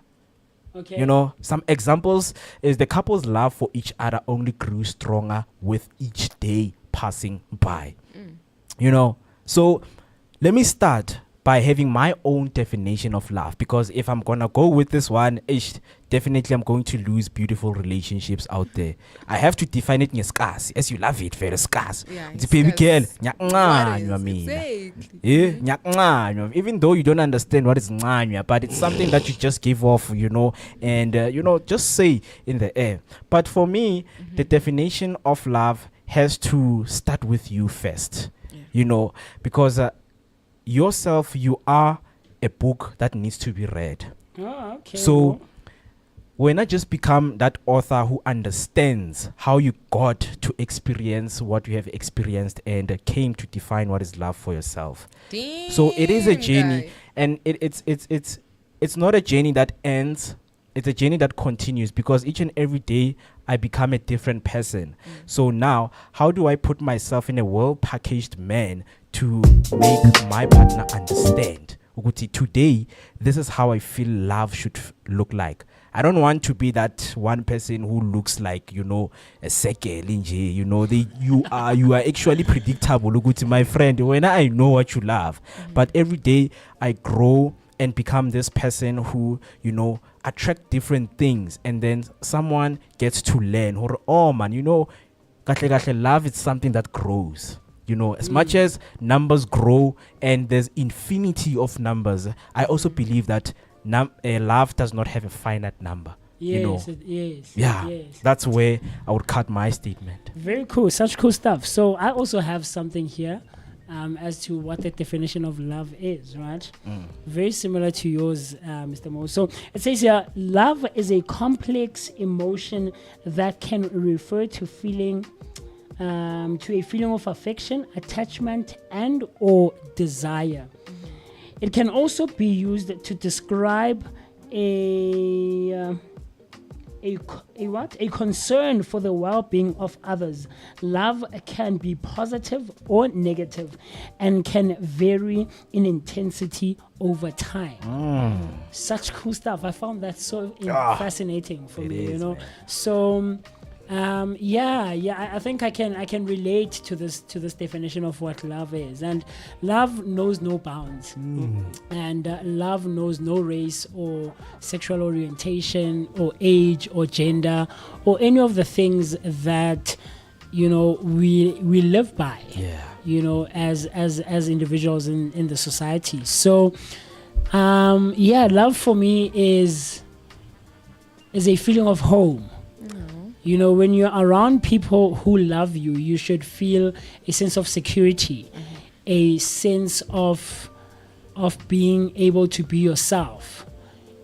Okay. Some examples is the couple's love for each other only grew stronger with each day passing by. So let me start by having my own definition of love, because if I'm gonna go with this one, definitely I'm going to lose beautiful relationships out there. I have to define it scarce, as you love it, very scarce. Yeah, It's baby girl, What nyakuncanywa is? mina. Exactly. Yeah, nyakuncanywa. Even though you don't understand what is ncanywa, but it's something that you just give off, and just say in the air. But for me, the definition of love has to start with you first. Because yourself, you are a book that needs to be read. Oh, okay. So when I just become that author who understands how you got to experience what you have experienced and came to define what is love for yourself. So it is a Damn, journey, guy. and it's not a journey that ends. It's a journey that continues, because each and every day I become a different person. So now, how do I put myself in a well-packaged man to make my partner understand? Uguti, today, this is how I feel love should look like. I don't want to be that one person who looks like, a second, you are actually predictable. Uguti, my friend, when I know what you love, but every day I grow and become this person who, attract different things, and then someone gets to learn, oh man, kahle love is something that grows. As much as numbers grow and there's infinity of numbers, I also believe that love does not have a finite number. Yes. Yes. That's where I would cut my statement. Very cool. Such cool stuff. So I also have something here as to what the definition of love is, right? Very similar to yours, Mr. Mo. So it says here, love is a complex emotion that can refer to a feeling of affection, attachment, and or desire. It can also be used to describe a concern for the well-being of others. Love can be positive or negative and can vary in intensity over time. Such cool stuff. I found that so fascinating for me, man. So I think I can relate to this definition of what love is. And love knows no bounds, and love knows no race or sexual orientation or age or gender or any of the things that we live by. As individuals in the society. So love for me is a feeling of home. When you're around people who love you, you should feel a sense of security, a sense of being able to be yourself,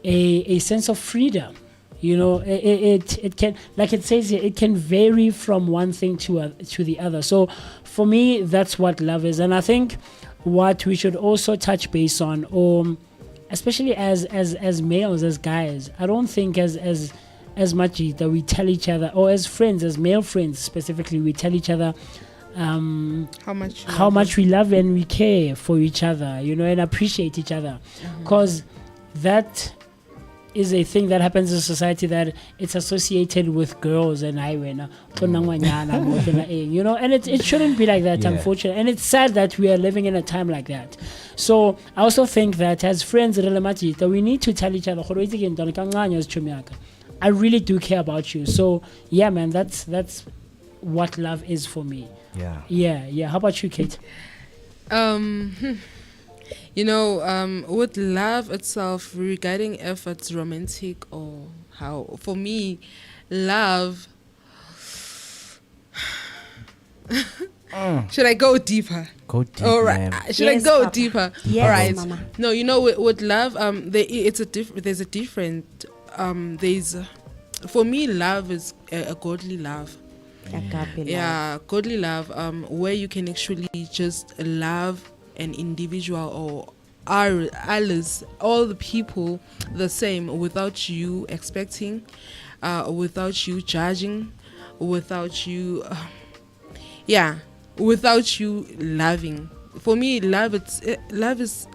a sense of freedom. It can, like it says here, it can vary from one thing to the other. So for me, that's what love is. And I think what we should also touch base on, or especially as males, as guys, I don't think as much that we tell each other, or as friends, as male friends specifically, we tell each other how much we love and we care for each other, and appreciate each other, because that is a thing that happens in society that it's associated with girls and you know, and it shouldn't be like that, unfortunately. And it's sad that we are living in a time like that. So I also think that as friends, that we need to tell each other, I really do care about you. So yeah, man, that's what love is for me. Yeah. How about you, Kate? You know, with love itself, regarding if it's romantic or how, for me, love. Should I go deeper? Go deep. All right. Should I go deeper? Yes, all right. Mama. No, you know, with love, there's a different. For me, love is a godly love. Yeah, godly love. Where you can actually just love an individual or others, all the people the same, without you expecting, without you judging, without you without you loving. For me, love is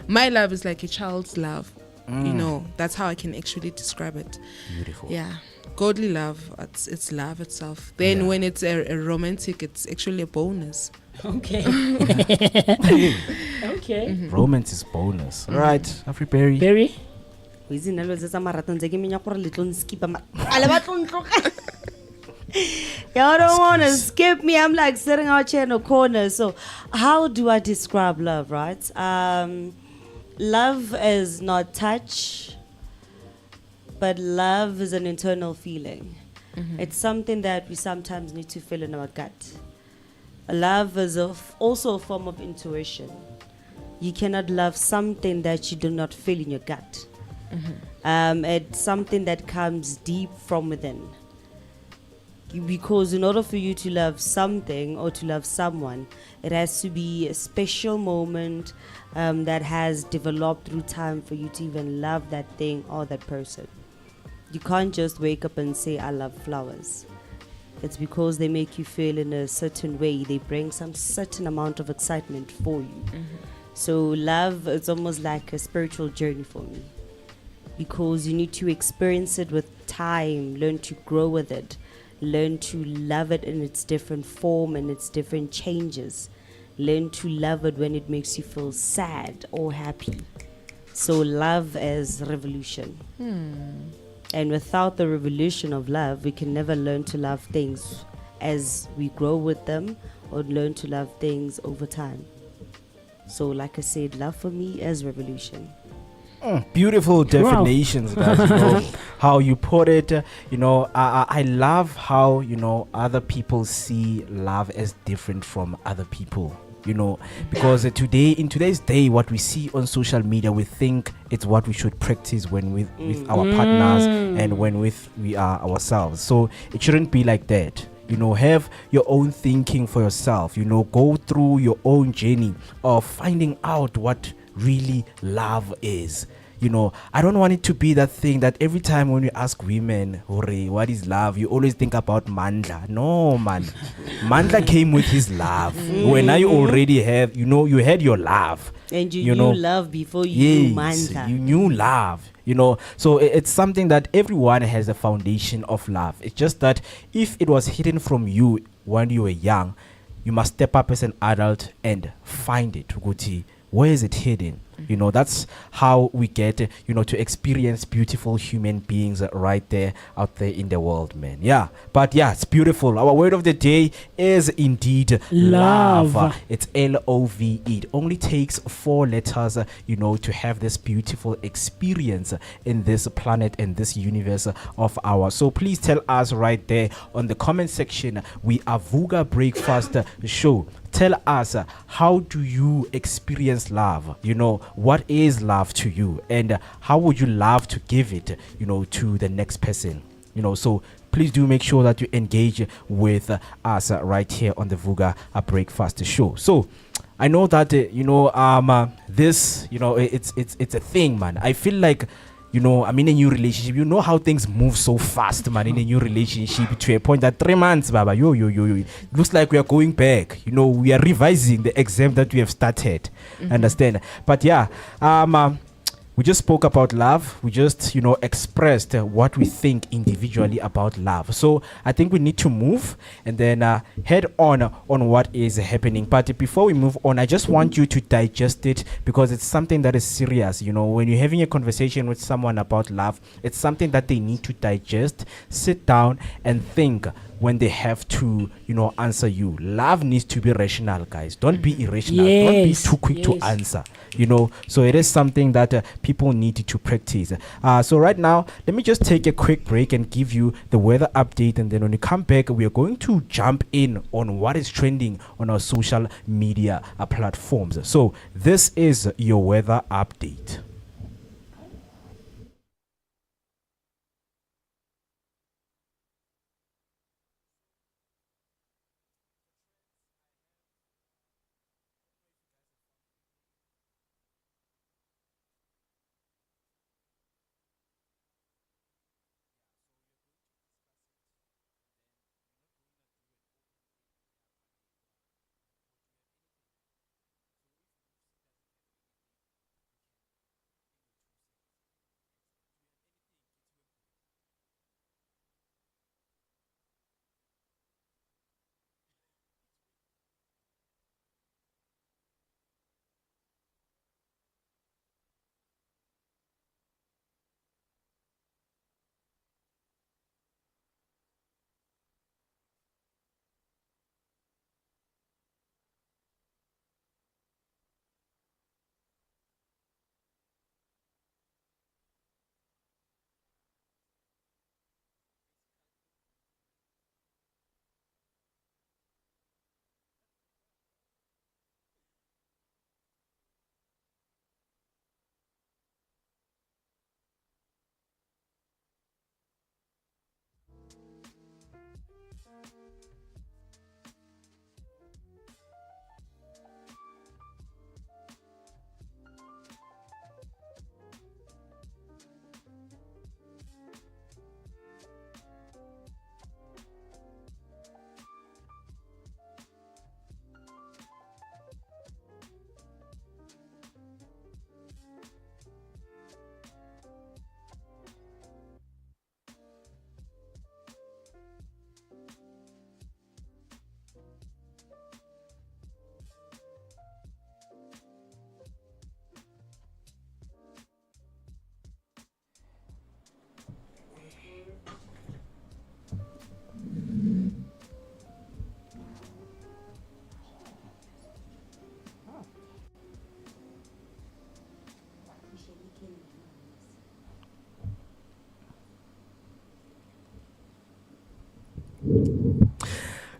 my love is like a child's love. You know, that's how I can actually describe it. Beautiful. Yeah, godly love, it's love itself. Then when it's a romantic, it's actually a bonus. Okay. Okay. Romance is bonus. Right, Afri Berry. Berry? Y'all don't want to skip me. I'm like sitting out here in a corner. So how do I describe love, right? Love is not touch, but love is an internal feeling. It's something that we sometimes need to feel in our gut. Love is also a form of intuition. You cannot love something that you do not feel in your gut. It's something that comes deep from within. Because in order for you to love something or to love someone, it has to be a special moment that has developed through time for you to even love that thing or that person. You can't just wake up and say, I love flowers. It's because they make you feel in a certain way. They bring some certain amount of excitement for you. So love is almost like a spiritual journey for me. Because you need to experience it with time, learn to grow with it, learn to love it in its different form and its different changes. Learn to love it when it makes you feel sad or happy. So love is revolution. And without the revolution of love, we can never learn to love things as we grow with them or learn to love things over time. So like I said, love for me is revolution. Beautiful definitions, guys. You know, how you put it. You know, I love how, you know, other people see love as different from other people. You know, because in today's day, what we see on social media, we think it's what we should practice when with our partners and when we are ourselves. So it shouldn't be like that. You know, have your own thinking for yourself. You know, go through your own journey of finding out what really love is. You know, I don't want it to be that thing that every time when you ask women, Hore, what is love? You always think about Mandla. No, man. Mandla came with his love. When now you already have, you know, you had your love. And you knew love before you knew Mandla. You knew love. You know, so it's something that everyone has a foundation of love. It's just that if it was hidden from you when you were young, you must step up as an adult and find it. Guti, where is it hidden? You know, that's how we get, you know, to experience beautiful human beings right there, out there in the world, man. Yeah, but yeah, it's beautiful. Our word of the day is indeed love. It's Love. It only takes 4 letters, you know, to have this beautiful experience in this planet and this universe of ours. So please tell us right there on the comment section. We are Vooka Breakfast Show. Tell us, how do you experience love? You know, what is love to you? And how would you love to give it, you know, to the next person? You know, so please do make sure that you engage with us right here on the Vooka Breakfast Show. So I know that, you know, this, you know, it's a thing, man. I feel like, you know, I'm in a new relationship. You know how things move so fast, man, in a new relationship to a point that 3 months, Baba, yo. It looks like we are going back. You know, we are revising the exam that we have started. Understand? But yeah, we just spoke about love. We just, expressed what we think individually about love. So I think we need to move and then head on what is happening. But before we move on, I just want you to digest it because it's something that is serious. When you're having a conversation with someone about love, it's something that they need to digest, sit down and think when they have to, answer you. Love needs to be rational, guys. Don't be irrational. Don't be too quick to answer. So it is something that people need to practice. So right now, let me just take a quick break and give you the weather update. And then when we come back, we are going to jump in on what is trending on our social media platforms. So this is your weather update.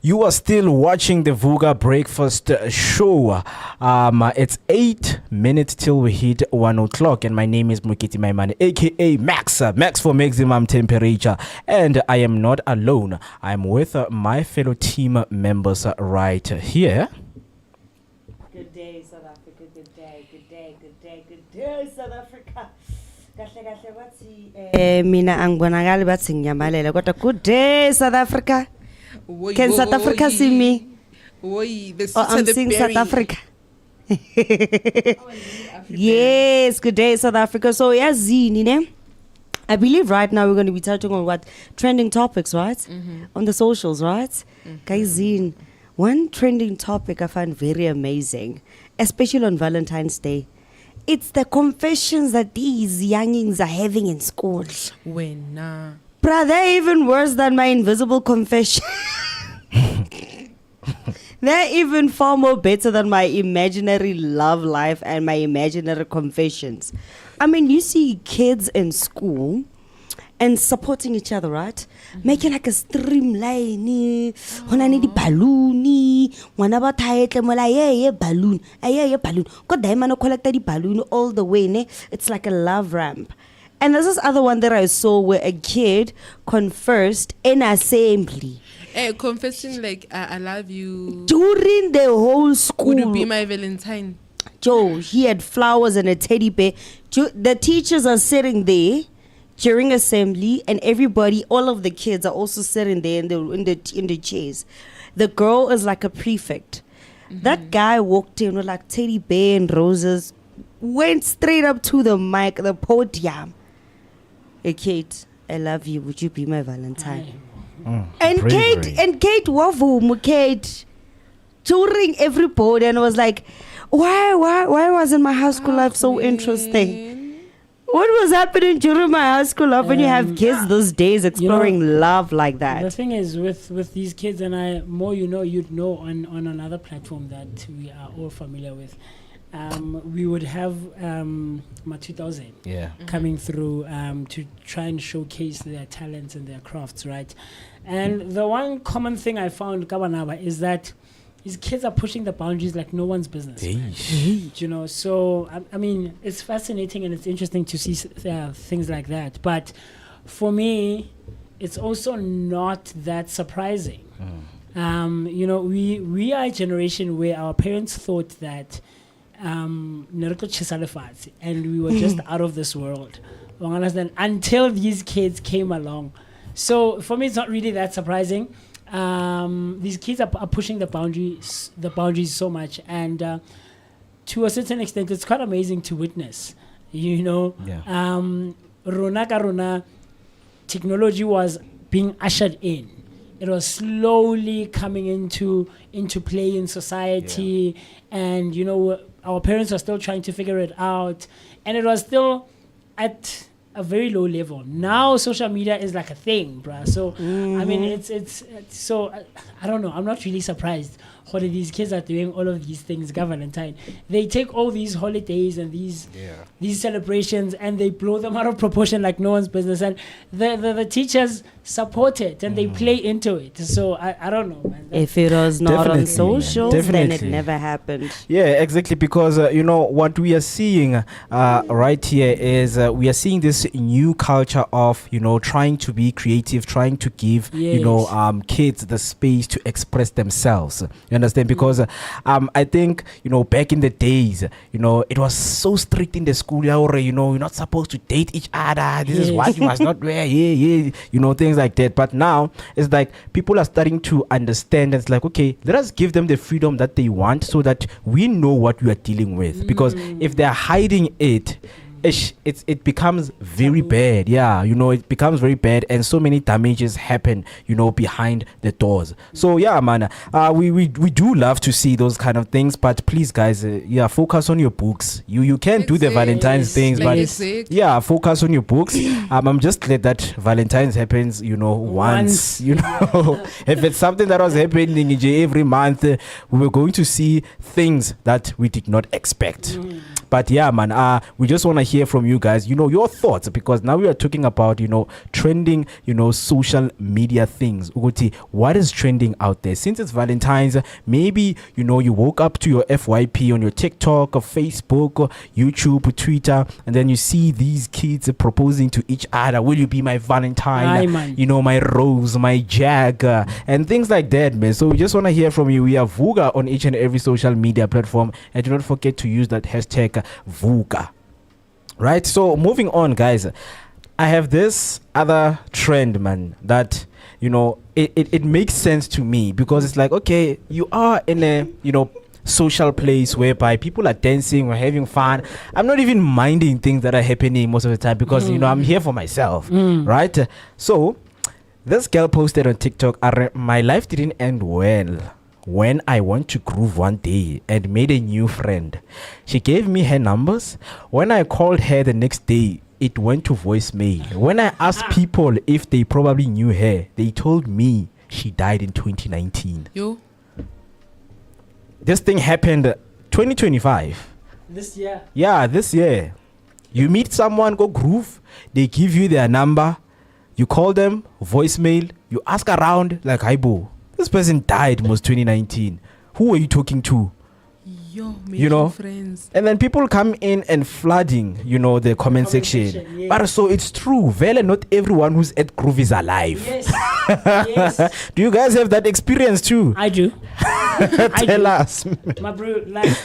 You are still watching the Vooka Breakfast Show. It's 8 minutes till we hit 1 o'clock, and my name is Mukiti Maimane, aka Max. Max for maximum temperature. And I am not alone. I'm with my fellow team members right here. Good day, South Africa. Good day, good day, good day, good day, South Africa. Kahle kahle bathi mina angibonakali bathi ngiyamalela kodwa good day, South Africa. Can South Africa see me? I'm seeing South Africa. Yes, good day, South Africa. So, yes, I believe right now we're going to be touching on what trending topics, right? Mm-hmm. On the socials, right? Mm-hmm. Guys, one trending topic I find very amazing, especially on Valentine's Day. It's the confessions that these youngins are having in school. When Bruh, they're even worse than my invisible confession. They're even far more better than my imaginary love life and my imaginary confessions. I mean, you see kids in school and supporting each other, right? Mm-hmm. Making like a streamline. When I need balloon, when about balloon, balloon. God damn, I collect the balloon all the way. Ne? It's like a love ramp. And there's this other one that I saw where a kid confessed in assembly. Confessing like I love you during the whole school. Would you be my Valentine? Joe, he had flowers and a teddy bear. The teachers are sitting there during assembly, and everybody, all of the kids are also sitting there in the chairs. The girl is like a prefect. Mm-hmm. That guy walked in with like teddy bear and roses. went straight up to the mic, the podium. Hey, Kate, I love you. Would you be my Valentine? And bravery. Kate wavum, Kate touring every board and was like, why wasn't my high school life so interesting? What was happening during my high school life when you have kids these days exploring love like that? The thing is with these kids, and more you'd know on another platform that we are all familiar with. We would have my 2000 coming through to try and showcase their talents and their crafts, right? And the one common thing I found, Kabanaba, is that these kids are pushing the boundaries like no one's business. You know, so I mean, it's fascinating and it's interesting to see things like that. But for me, it's also not that surprising. You know, we are a generation where our parents thought that and we were just out of this world. Until these kids came along. So for me, it's not really that surprising. These kids are pushing the boundaries so much, and to a certain extent, it's quite amazing to witness. You know, Rona technology was being ushered in. It was slowly coming into play in society, and you know, our parents are still trying to figure it out, and it was still at a very low level. Now social media is like a thing, bruh. So I mean, it's so I don't know. I'm not really surprised what these kids are doing all of these things. Valentine, they take all these holidays and these celebrations and they blow them out of proportion like no one's business. And the teachers support it and they play into it. So I don't know, man. If it was not on socials, then Definitely. it never happened. Yeah, exactly. Because you know what we are seeing right here is we are seeing this new culture of trying to be creative, trying to give kids the space to express themselves. You understand? Because I think back in the days, it was so strict in the school. You're not supposed to date each other. This is what you must not wear. Things like that. But now it's like people are starting to understand. It's like, okay, let us give them the freedom that they want, so that we know what we are dealing with. Because if they're hiding it, it becomes very bad. It becomes very bad, and so many damages happen behind the doors. So man, we do love to see those kind of things, but please guys, focus on your books. You can do the Valentine's things, but focus on your books. I'm just glad that Valentine's happens once. If it's something that was happening every month, we were going to see things that we did not expect. But man, we just want to hear from you guys, your thoughts, because now we are talking about, trending, social media things. Uguti, what is trending out there? Since it's Valentine's, maybe, you woke up to your FYP on your TikTok or Facebook or YouTube, Twitter, and then you see these kids proposing to each other. Will you be my Valentine? My rose, my jag, and things like that, man. So we just want to hear from you. We are Vooka on each and every social media platform, and do not forget to use that hashtag Vooka. Right, so moving on, guys, I have this other trend, man, that it makes sense to me, because it's like, okay, you are in a social place whereby people are dancing or having fun. I'm not even minding things that are happening most of the time, because I'm here for myself, right? So this girl posted on TikTok, my life didn't end well when I went to groove one day and made a new friend. She gave me her numbers. When I called her the next day, it went to voicemail. When I asked people if they probably knew her, they told me she died in 2019. Yo. This thing happened 2025. This year. Yeah, this year. You meet someone, go groove, they give you their number, you call them, voicemail, you ask around, like, hi boo, this person died most 2019. Who are you talking to? Yo, making friends. And then people come in and flooding, the comment section. Yeah. But so it's true. Vele, not everyone who's at groove is alive. Yes. Yes. Do you guys have that experience too? I do. Tell us. My bro, like,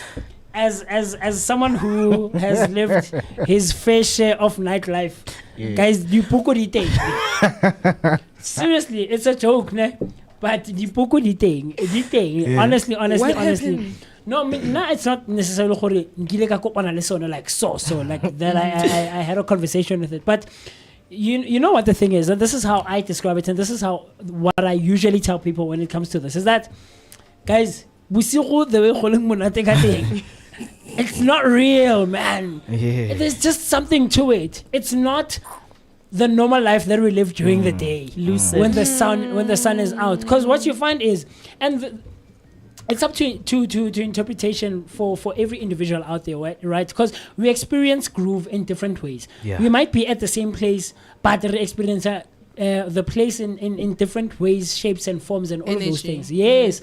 as someone who has lived his fair share of nightlife, guys, the poko di seriously, it's a joke, ne? But the poko di thing, honestly. No, no, it's not necessarily gore nkile ka kopana le sone like so like that. I had a conversation with it, but you know what the thing is, and this is how I describe it, and this is how what I usually tell people when it comes to this is that, guys, bosigo the way goleng monate ka teng. It's not real, man. Yeah. There's just something to it. It's not the normal life that we live during the day when the sun is out. Because what you find is, it's up to interpretation for every individual out there, right? Because we experience groove in different ways. Yeah. We might be at the same place, but we experience the place in different ways, shapes and forms and all of those things. Yes.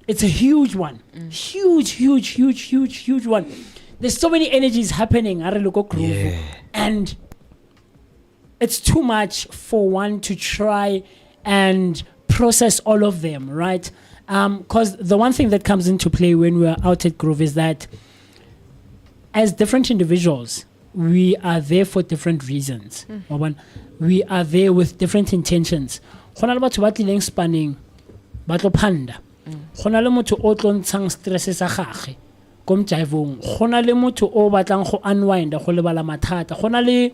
It's a huge one. Huge one. There's so many energies happening. Yeah. And it's too much for one to try and process all of them, right? Because the one thing that comes into play when we're out at Groove is that as different individuals, we are there for different reasons. We are there with different intentions. Go na le batho ba tlileng spanning ba tlo phanda. Go na le motho o tlo ntshang stress sa gagwe ko mjaivong. Go na le motho o batlang go unwind go lebala mathata. Go na le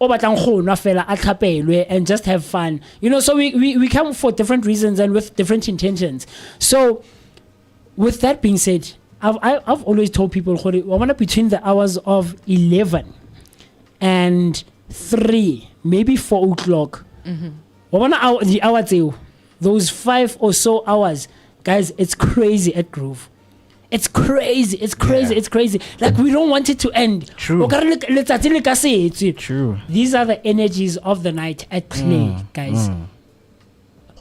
o batlang go nwa fela a tlhapelwe and just have fun. You know, so we come for different reasons and with different intentions. So with that being said, I've always told people between the hours of 11 and 3, maybe 4 o'clock. The hour those 5 or so hours, guys, it's crazy at Groove. It's crazy. Like, we don't want it to end. True. True. These are the energies of the night at play, guys.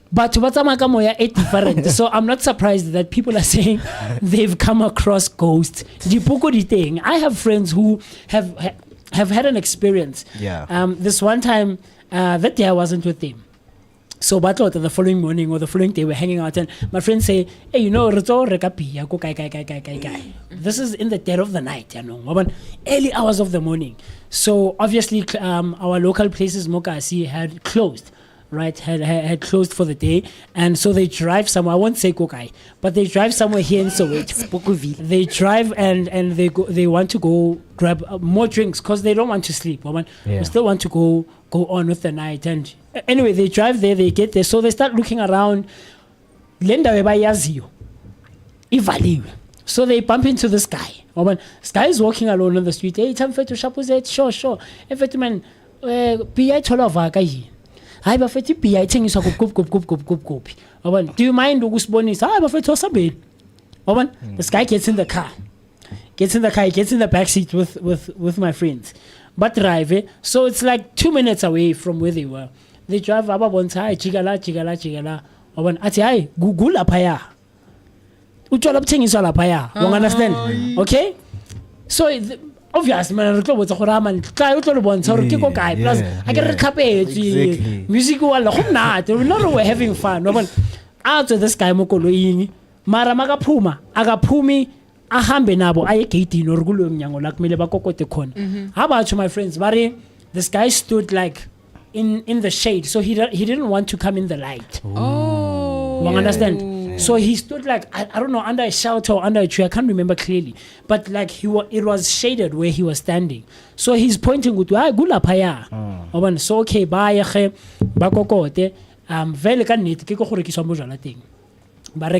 But Moya is different. So I'm not surprised that people are saying they've come across ghosts. I have friends who have had an experience. Yeah. This one time, that day I wasn't with them. So but the following morning or the following day we're hanging out and my friends say, hey, you know, this is in the dead of the night, you know, early hours of the morning. So obviously our local places Mokasi had closed, right? Had closed for the day, and so they drive somewhere. I won't say Kokai, but they drive somewhere here in Soweto. They drive and they want to go grab more drinks because they don't want to sleep. They still want to go on with the night. And anyway, they drive there, they get there, so they start looking around. So they bump into this guy. This guy is walking alone on the street. Hey, time for to shapuzet. Sure. In fact, man, PI Cholovaka. Hi, Buffett, PI thing is a good. Do you mind Ugusbonis? Hi, Buffett, Tosabil. This guy gets in the car. Gets in the back seat with my friends. But drive, so it's like 2 minutes away from where they were. They drive up one side, chigala. Ati ay, Google apaya. Uchola thing is all apaya. You understand? Okay? So obvious man, what's a horaman? Try to one sorry, Kiko guy. Plus, I get a cape. Music wall, not. We're having fun. Out of this guy Mokoloini, Maramaga Puma, Agapumi. Ahambe nabo ayegate norgulo emnyango la kumele bakokote khona. How about you, my friends? Bari, this guy stood like in the shade, so he didn't want to come in the light. You understand? So he stood like I don't know, under a shelter or under a tree. I can't remember clearly, but like it was shaded where he was standing. So he's pointing with gula paya. So okay, bye bakokote. Vele ka nnete ke go gore ke swamo jala teng. And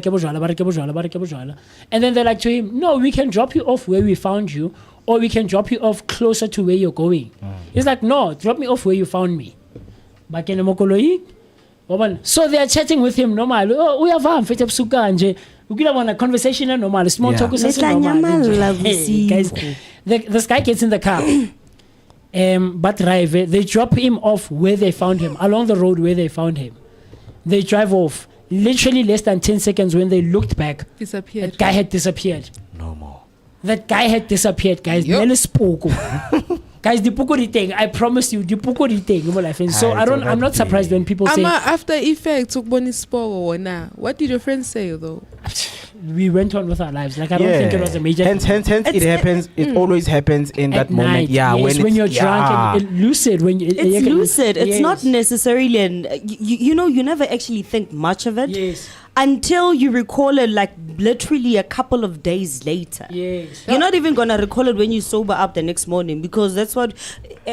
then they're like to him, no, we can drop you off where we found you, or we can drop you off closer to where you're going. He's like, no, drop me off where you found me. So they are chatting with him normal. Oh, we have we want a conversation normal, small talk is normal. Hey, guys, this guy gets in the car. But drive, they drop him off where they found him, along the road where they found him. They drive off. Literally less than 10 seconds when they looked back, disappeared. That guy had disappeared. No more. That guy had disappeared, guys. Guys, the pukuri thing, I promise you, the pukuri thing. So I'm not surprised when people say after effects, what did your friends say though? We went on with our lives. Like I don't think it was a major. Hence, it happens. It always happens in that moment. Night, yeah, yes, when you're drunk and lucid. It's lucid. It's not necessarily, you know, you never actually think much of it. Yes. until you recall it like literally a couple of days later. Yes. You're not even gonna recall it when you sober up the next morning, because that's what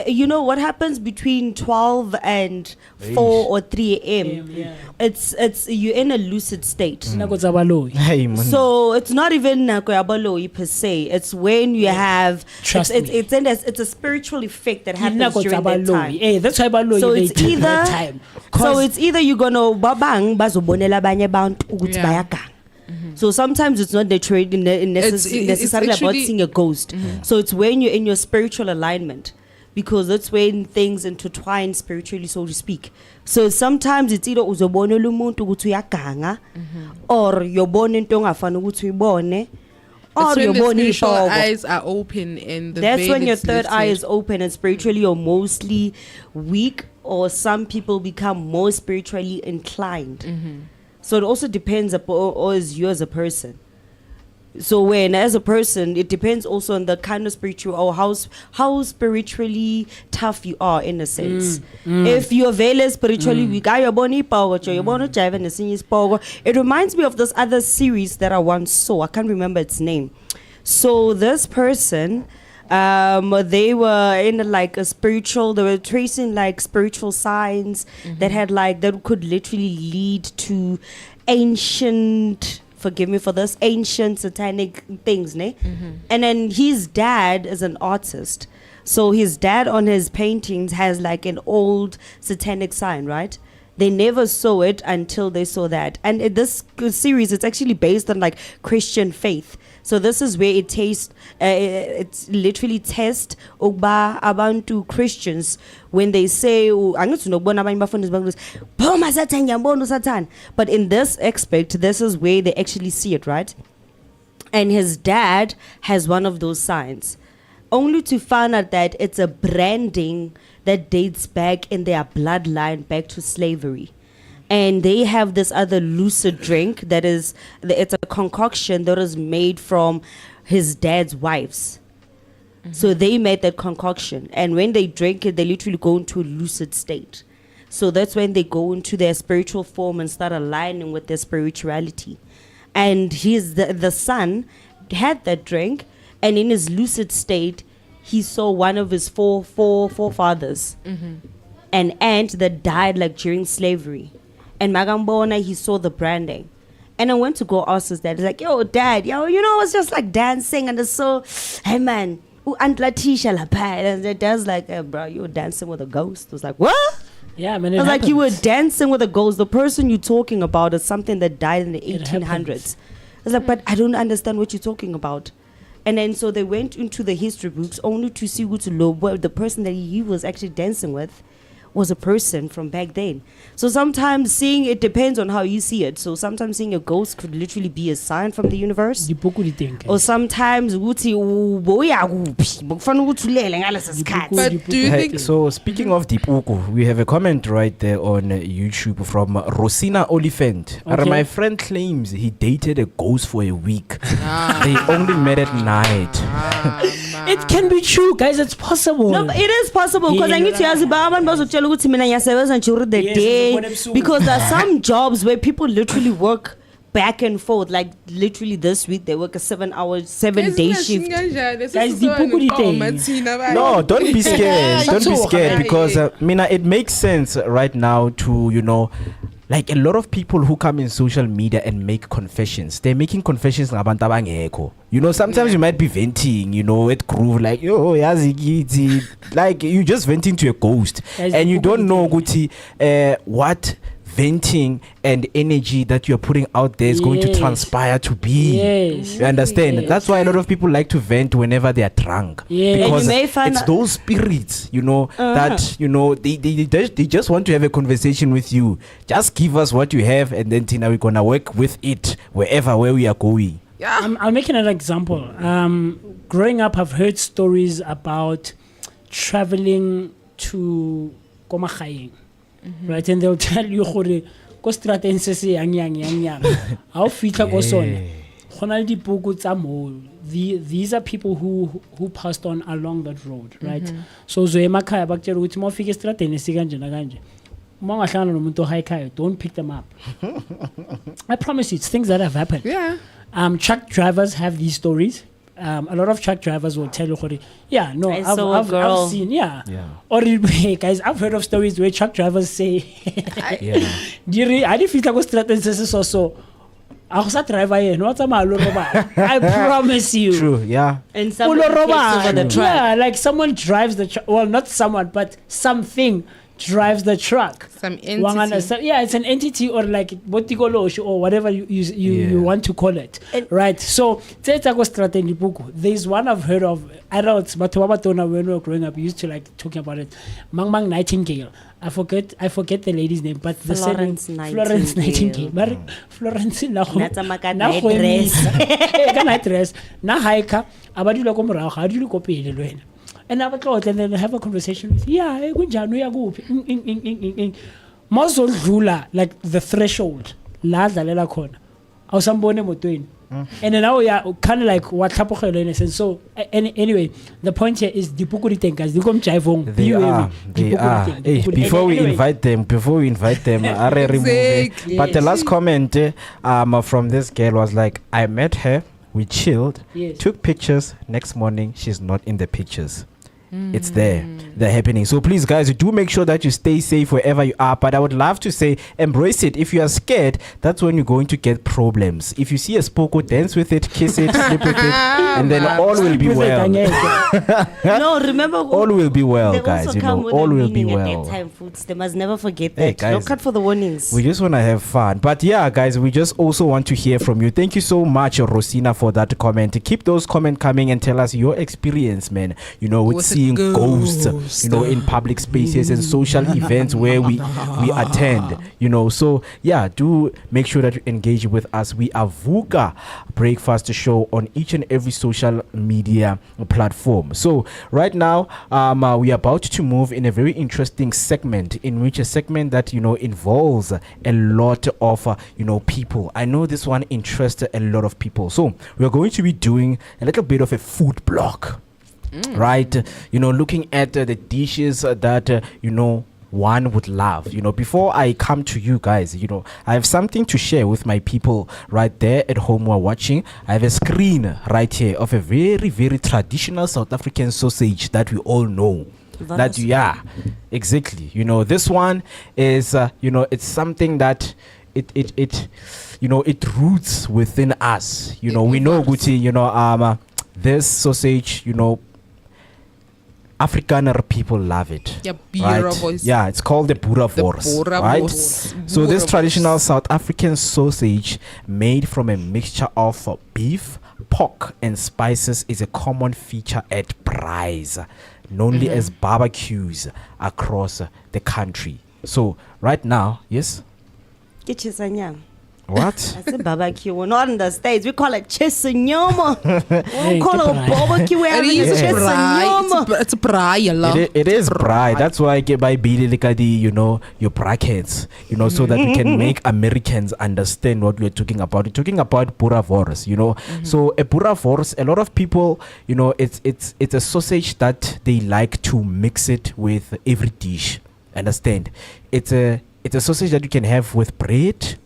you know what happens between 12 and 4 or 3 a.m. Yeah. It's you're in a lucid state. Nako tsa baloyi. Hey, man. So it's not even nako ya baloyi per se. It's when you have Trust it's, me. it's a spiritual effect that happens Nako during tsa that baloyi. time. Eh, that's why baloyi So they it's take that either time. so 'Cause it's either you're gonna babang bazobonela abanye abantu ukuthi Yeah. bayaganga. So sometimes it's not necessarily necessarily about actually- seeing a ghost. So it's when you're in your spiritual alignment, because that's when things intertwine spiritually, so to speak. So sometimes it's either uzobonela umuntu ukuthi uyaganga, or yobona into ongafani ukuthi uyibone, or That's when the yobona spiritual ipogo. eyes are open and the That's veil when your is third eye lifted. is open, and spiritually you're mostly weak, or some people become more spiritually inclined. So it also depends upon as you as a person. So when as a person, it depends also on the kind of spiritual or how spiritually tough you are, in a sense. If you're very spiritually weak, your body power, your body jive and the power. It reminds me of this other series that I once saw. I can't remember its name. So this person, they were in like a spiritual, they were tracing like spiritual signs that had like, that could literally lead to ancient, forgive me for this, ancient satanic things, ne? And then his dad is an artist. So his dad on his paintings has like an old satanic sign, right? They never saw it until they saw that. And this series, it's actually based on like Christian faith. So this is where it's literally test uba abantu Christians when they say, but in this aspect, this is where they actually see it, right? And his dad has one of those signs, only to find out that it's a branding that dates back in their bloodline back to slavery. And they have this other lucid drink that is, it's a concoction that is made from his dad's wives. So they made that concoction, and when they drink it, they literally go into a lucid state. So that's when they go into their spiritual form and start aligning with their spirituality. And the son had that drink, and in his lucid state, he saw one of his forefathers, an aunt that died like during slavery. And Magambona, he saw the branding. And I went to go ask his dad. He's like, yo, dad, yo, you know, it's just like dancing. And it's so, hey, man, Aunt Latisha la pa. And the dad's like, hey, bro, you were dancing with a ghost. I was like, what? Yeah, man. I was like, you were dancing with a ghost. The person you're talking about is something that died in the 1800s. I was like, but I don't understand what you're talking about. And then so they went into the history books only to see who to know where the person that he was actually dancing with was a person from back then. So sometimes seeing it depends on how you see it. So sometimes seeing a ghost could literally be a sign from the universe. Or sometimes But do you Hey, think so speaking of Dipuku, we have a comment right there on YouTube from Rosina Oliphant. Okay. My friend claims he dated a ghost for a week. They only met at night. It can be true, guys. It's possible. no, but it is possible because I need to ask the day, because there are some jobs where people literally work back and forth. Like literally this week they work a 7-day shift. Guys, No, don't be scared. Don't be scared, because Mina, it makes sense right now to, you know, like a lot of people who come in social media and make confessions. They're making confessions ngabantu abangekho. You know, sometimes you might be venting, you know, at groove, like, yo, yazi, like you just venting to a ghost, and you don't know Guti, what venting and energy that you're putting out there is going to Yes. transpire to be. Yes. You understand? Yes. That's why a lot of people like to vent whenever they are drunk. Yes. Because And you may find it's out- those spirits, you know, that, you know, they just want to have a conversation with you. Just give us what you have, and then Tina, we're gonna work with it where we are going. I'll make another example. Growing up, I've heard stories about traveling to Komachayeng, right? And they'll tell you, ko strateng se se yang. Ha o fitla ko sona, go na le dipuku tsa mo. These are people who passed on along that road, right? So zo emakhaya bakutshela ukuthi mawufika estrateni sikanjena kanje, Mongahlangana nomuntu ohayikayo, don't pick them up. I promise you, it's things that have happened. Yeah. Truck drivers have these stories. A lot of truck drivers will tell you, yeah, no, I saw a girl. I've seen, or hey, guys, I've heard of stories where truck drivers say, I didn't feel like I was threatened so. I promise you. True, yeah. And someone takes over the truck. Yeah, like someone drives the truck. Well, not someone, but something drives the truck. Some entity. Yeah, it's an entity or like or whatever you want to call it. Right. So there's one I've heard of adults, but when we were growing up, we used to like talking about it. Mang Nightingale. I forget the lady's name, but the Florence Nightingale. Florence dress. Na haika abadula ko morago ga dilo ko pele le wena. And I would and then have a conversation with like the threshold la dalela khona awusambone emotweni and then now kind of like what tlhapogelo in a sense. So anyway, the point here is dipukuri guys di kom jaivong they are hey, before we invite them are removing. But the last comment from this girl was like, I met her, we chilled, took pictures, next morning she's not in the pictures. It's there, they're happening. So please guys, do make sure that you stay safe wherever you are. But I would love to say embrace it. If you are scared, that's when you're going to get problems. If you see a spoko, dance with it, kiss it, sleep with it, and then all will be well. No, remember, all will be well, guys. You know, all will be well. Time foods, they must never forget that. Hey, guys, don't cut for the warnings. We just want to have fun. But yeah, guys, we just also want to hear from you. Thank you so much, Rosina, for that comment. Keep those comments coming and tell us your experience, man. You know, with seeing ghosts, you know, in public spaces and social events where we attend, you know. So yeah, do make sure that you engage with us. We are Vooka Breakfast Show on each and every social media platform. So right now, we are about to move in a very interesting segment, in which a segment that, you know, involves a lot of you know, people. I know this one interests a lot of people. So we are going to be doing a little bit of a food blog. Right, you know, looking at the dishes that you know, one would love. You know, before I come to you guys, you know, I have something to share with my people right there at home who are watching. I have a screen right here of a very, very traditional South African sausage that we all know. Exactly. You know, this one is you know, it's something that it you know, it roots within us. You know, we know Guti, you know, this sausage, you know, Afrikaner people love it. Right? Yeah, it's called the boerewors, right? So this traditional South African sausage made from a mixture of beef, pork and spices is a common feature at braais, known as barbecues across the country. So right now, yes? What? I said barbecue. We're not in the States. We call it chisanyama. We call it barbecue. It's a braai. It is braai. That's why I get by Billy, you know, your brackets, you know, so that we can make Americans understand what we're talking about. We're talking about boerewors, you know. So a boerewors, a lot of people, you know, it's a sausage that they like to mix it with every dish. Understand? It's a sausage that you can have with bread,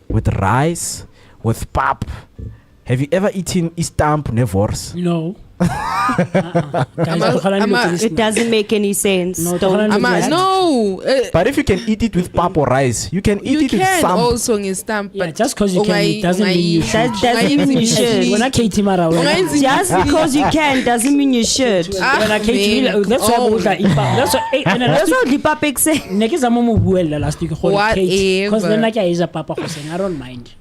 with rice, with pap. Have you ever eaten istamp nevors? No. It doesn't make any sense. No. But if you can eat it with pap or rice, you can eat it with some. Also in stamp. Yeah, just because you can, it doesn't mean you should. That doesn't mean you should. Just because you can doesn't mean you should. That's why that's what the papa say. Last week, because then I don't mind.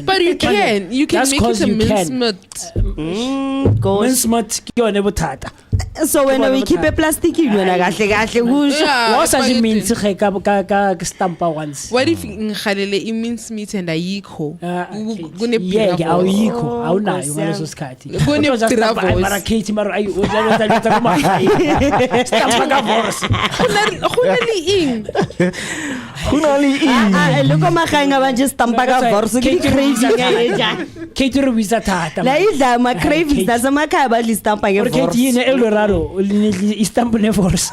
But you can make it a mincemeat. So when we keep a plastic, you know, what does it mean to stampa once? What if it means meat and a yiko? Look at my kind of just tampaga verse craving. Kate re buisa thata. La idla ma cravings that's a maca ba li stampang Or Kate yene Eldorado Istanbul force.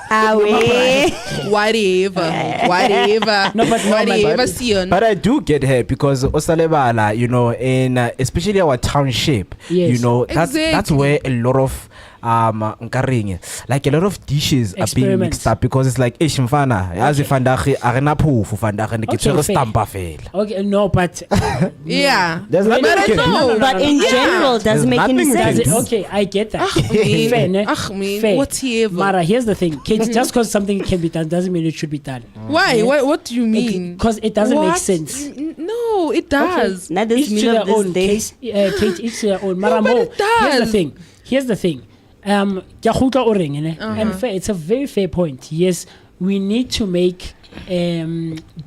Whatever. No, but Whatever, Sion. But I do get her because Osalebala, you know, in especially our township, Yes. you know, that's Exactly. where a lot of nkaring, like a lot of dishes are being Experiments. mixed up because it's like mfana yazi fandachi arena phofu fandachi ne ke Okay, tshwere fair. stampa fela. Okay, no, but Yeah. There's nothing But I you can- know. But in general, There's doesn't make any nothing we can sense. do. okay, I get that. man. Fair, ne? Man. Fair. Whatever. Mara, here's the thing. Kate, just because something can be done doesn't mean it should be done. Why? What do you mean? Because it doesn't make What? sense. No, it does. Not this Each to meal their of this own. day. Kate, each to their own. Mara, but Mo, it does. Here's the thing. Ke a kgutla o reng, ne? And fair, it's a very fair point. Yes, we need to make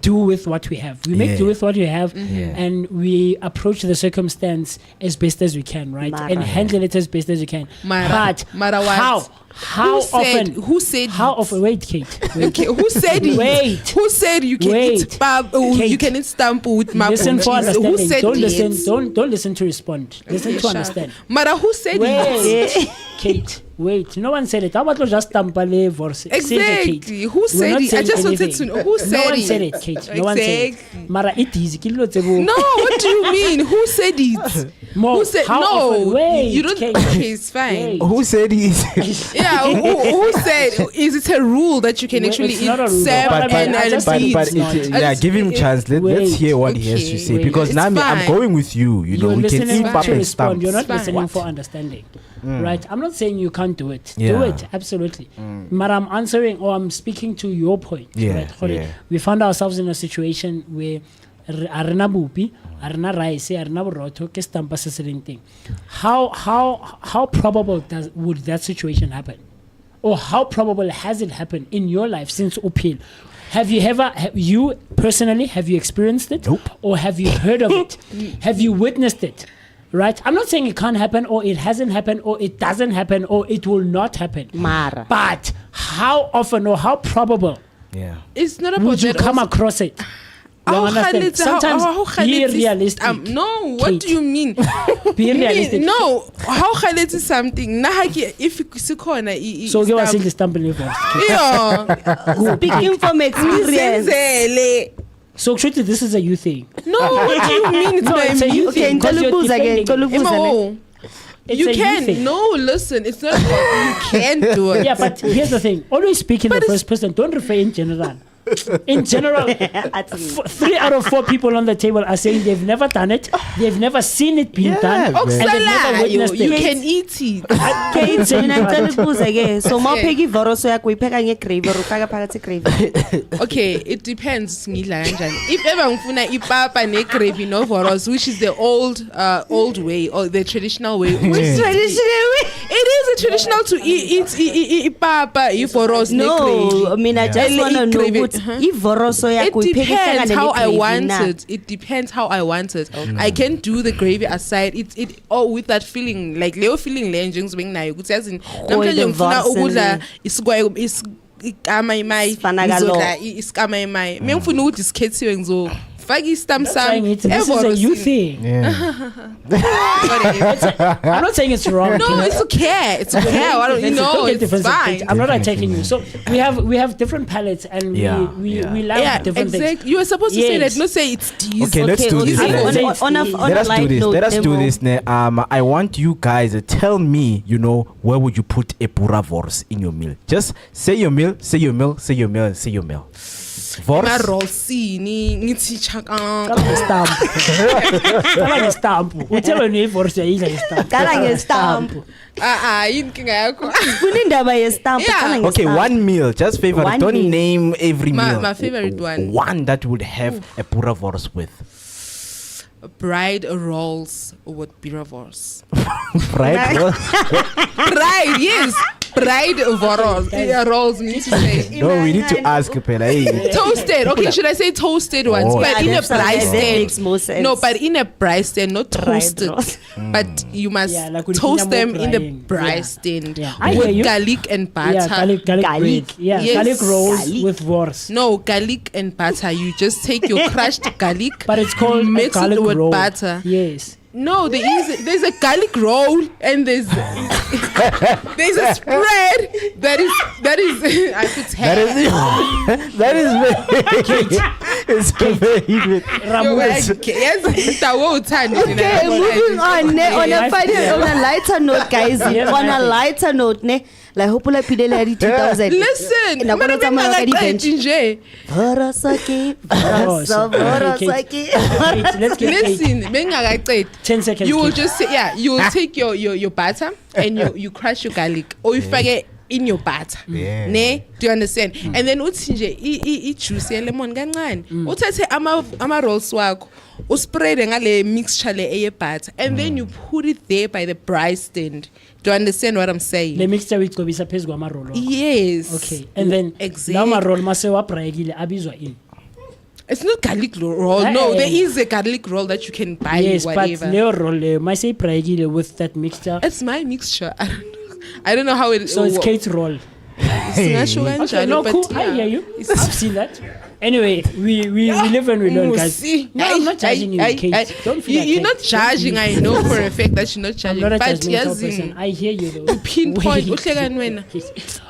do with what we have. We make Yeah. do with what we have, Yeah. and we approach the circumstance as best as we can, right? Mara. And handle it as best as we can. Mara. But Mara what? how often? Who said? How often? Wait, Kate. Wait. Okay, who said it? Wait. Who said you can Wait. eat pap? You Kate. can eat stamp with my Listen for Who understanding. said Don't it? listen. Don't listen to respond. Listen to Sure. understand. Mara, who said it? Wait, Kate. Wait. No one said it. How about you just tampale verse? Exactly. Who We're said not it? I saying just wanted anything. to know who said No one it. said it, Kate. No one said it. Exactly. Mara, it is. Kilo tsebo. No, what do you mean? Who said it? Mo, Who said how no? often? Wait, you don't. Kate. Okay, it's fine. Wait. Who said it? Yeah, who said? Is it a rule that you can Wait, actually it's eat not a rule. sap But- and I just said beets? it's not. Yeah, give him chance. Let's Wait. hear what he has to Okay, say wait. because It's Nami, I'm fine. going with you. You know, You're we can listening eat pap to and respond. stamps. You're not It's fine. listening for understanding. Right? I'm not saying you can't do it. Do Yeah. it, absolutely. But I'm answering or I'm speaking to your point. Yeah, Right? Hore, yeah. We found ourselves in a situation where arena bupi, arena rice, arena borotho, ke stampa se se leng teng. How probable would that situation happen? Or how probable has it happened in your life since Upil? Have you personally, have you experienced it? Nope. Or have you heard of it? Have you witnessed it? Right? I'm not saying it can't happen or it hasn't happened or it doesn't happen or it will not happen. Mara. But how often or how probable Yeah. It's not about would you that come also. across it? You How understand? Khalid- Sometimes how be Khalid is- realistic. No, what Kate. do you mean? Be realistic. No, how Khalid is something. Nahaki, if sikhona So give us the stamp in first. Yeah. Speaking from experience. Zenzele. So actually this is a you thing. No, what do you mean? It's No, my it's a you music. thing. Okay, Because you're Ntolubuza again, defending- Ntolubuza. Emo, It's you a can. thing. No, listen, it's not about you can do it. Yeah, but here's the thing. Always speak in the first person. Don't refer in general. In general, 3 out of 4 people on the table are saying they've never done it, they've never seen it being Yeah, done, man. and they've never Oksala, witnessed you it. can eat it. Kate, saying mina that. ngicela ukubuza ke. So mawupheka ivoroso yakho uyipheka ngegravy or ufaka phakathi gravy. Okay, it depends ngidla kanjani. If ever ngifuna ipapa negravy novoros, which is the old way or the traditional way. Which Traditionally. it is a traditional to eat ipapa, ivoros, No, I negravy. mean I just Yeah. want to know Gravy, what uh-huh. ivoroso It yakho uyipheka depends ihlangane how I negravy want na. it. It depends how I want it. I can do the gravy aside. It with that feeling like Leo feeling le njengoba nginayo ukuthi yazi namhlanje ngifuna ukudla isikwayo isikama imai Sifana kalo. ngizodla isikama imai. Mina ngifuna ukuthi isikhethiwe ngizofaka istamp I'm saying sami. this is a you thing. Yeah. I'm not saying it's wrong. No, it's okay. It's okay. I don't, you know, Don't get it's defensive, Kate. fine. I'm not attacking you. So we have different palettes and Yeah, we yeah. like Yeah, different things. exactly. You were supposed to say Yes. that, not say it's this. Okay, let's do this. okay. Let's- On a Let us do light this. note, Let us do Demo. this. Ne. I want you guys to tell me, you know, where would you put a pura vors in your meal? Just say your meal, say your meal, say your meal, say your meal. Vors. Marolsini, ngithi chaka. Kala ngestamp. Kala ngestamp. Uthe wena ivorce yidla ngestamp. Kala ngestamp. Inkinga yakho. Kunindaba yestamp. Yeah. kala Okay, ngestamp. one meal, just favorite. One Don't meal. name every My- meal. my favorite one. One that would have a pura vors with. Bride rolls with biravors. Right? Bride, yes. bride rolls need to say. No, we need to ask Pela. Hey. Toasted. Okay, should I say toasted ones? Oh. But in a bride that makes stand. more sense. No, but in a bride stand, not Bride toasted. rolls. But you must Yeah, like when toast you them in the frying. bride Yeah. stand Yeah. I hear with you. garlic and butter. Yeah, garlic Garlic. bread. Yeah, Yes. garlic rolls Garlic. with wors. No, garlic and butter. You just take your crushed garlic, But it's called a mix garlic it with roll. butter. Yes. No, there's a garlic roll and there's a spread that is I could tell. That is it's very Yes, that will turn it. Okay, moving on. Ne, on Yeah, a final, yeah. on a lighter note, guys. Yeah, On a right. lighter note, ne. Like hopefully pidele di 2000. Listen, Ina kona tsamaya ka di-bench. nje. Vorosaki, Oh, so- vorosaki. Kate, let's get Kate. Listen, bengakaqedi. 10 seconds. You will Kate. just say, yeah, you will take your butter and you crush your garlic or you fake in your butter. Yeah. Ne? Do you understand? And then uthi nje I juice ye lemon kancane. Uthathe ama rolls wakho uspread ngale mixture le eye butter and then you put it there by the bride stand. Do you understand what I'm saying? Le mixture with gobisa phezu kwamarolo. Yes. Okay. And then Exactly. lawo marolo mase wabrayekile abizwa ini. It's not garlic roll. No, there is a garlic roll that you can buy. Yes, whatever. but leo roll le mase brayekile with that mixture. It's my mixture. I don't know how it. So it's Kate's roll. Singasho Okay, kanjalo, no, but cool. I yeah. hear you. I've seen that. Anyway, we live and we learn, guys. See? No, I'm not judging you, Kate. Don't feel like You're that. not judging. I know for a fact that you're not I'm judging. not a But judgmental yes, person. I hear you though. pinpoint. Wait. Uhlekani wena?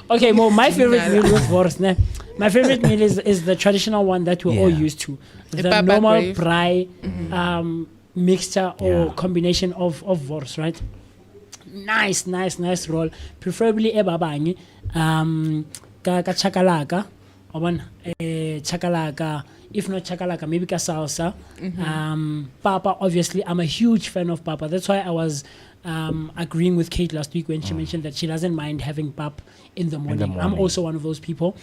Okay, Mo, my favorite Nah. meal with wors, ne? My favorite meal is the traditional one that we're all Yeah. used to. The baba normal grave. braai mixture or Yeah. combination of wors, right? Nice roll. Preferably ebabangi. Ka chakalaka. Chakalaka. If not chakalaka, maybe ka salsa. Papa, obviously, I'm a huge fan of papa. That's why I was agreeing with Kate last week when she mentioned that she doesn't mind having pap in the morning. I'm morning. also one of those people.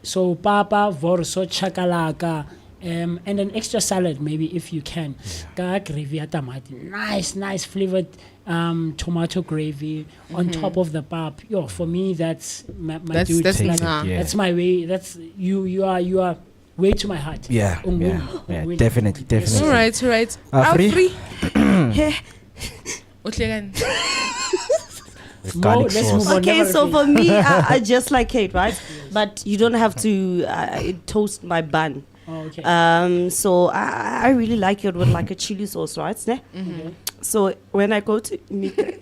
So papa, vorso, chakalaka, and an extra salad maybe if you can. Ka gravy ya tamati. Nice flavored tomato gravy on top of the pap. Yo, for me that's my That's- dude. that's Like, nah. Yeah. that's my way. That's you are way to my heart. Yeah, definitely. All right. Afri? Afri. Uhlekani? Mo, let's move on. Okay, Never so repeat. for me, I just like Kate, right? But you don't have to toast my bun. Oh, okay. So I really like it with like a chili sauce, right? Ne? So when I go to Midrand,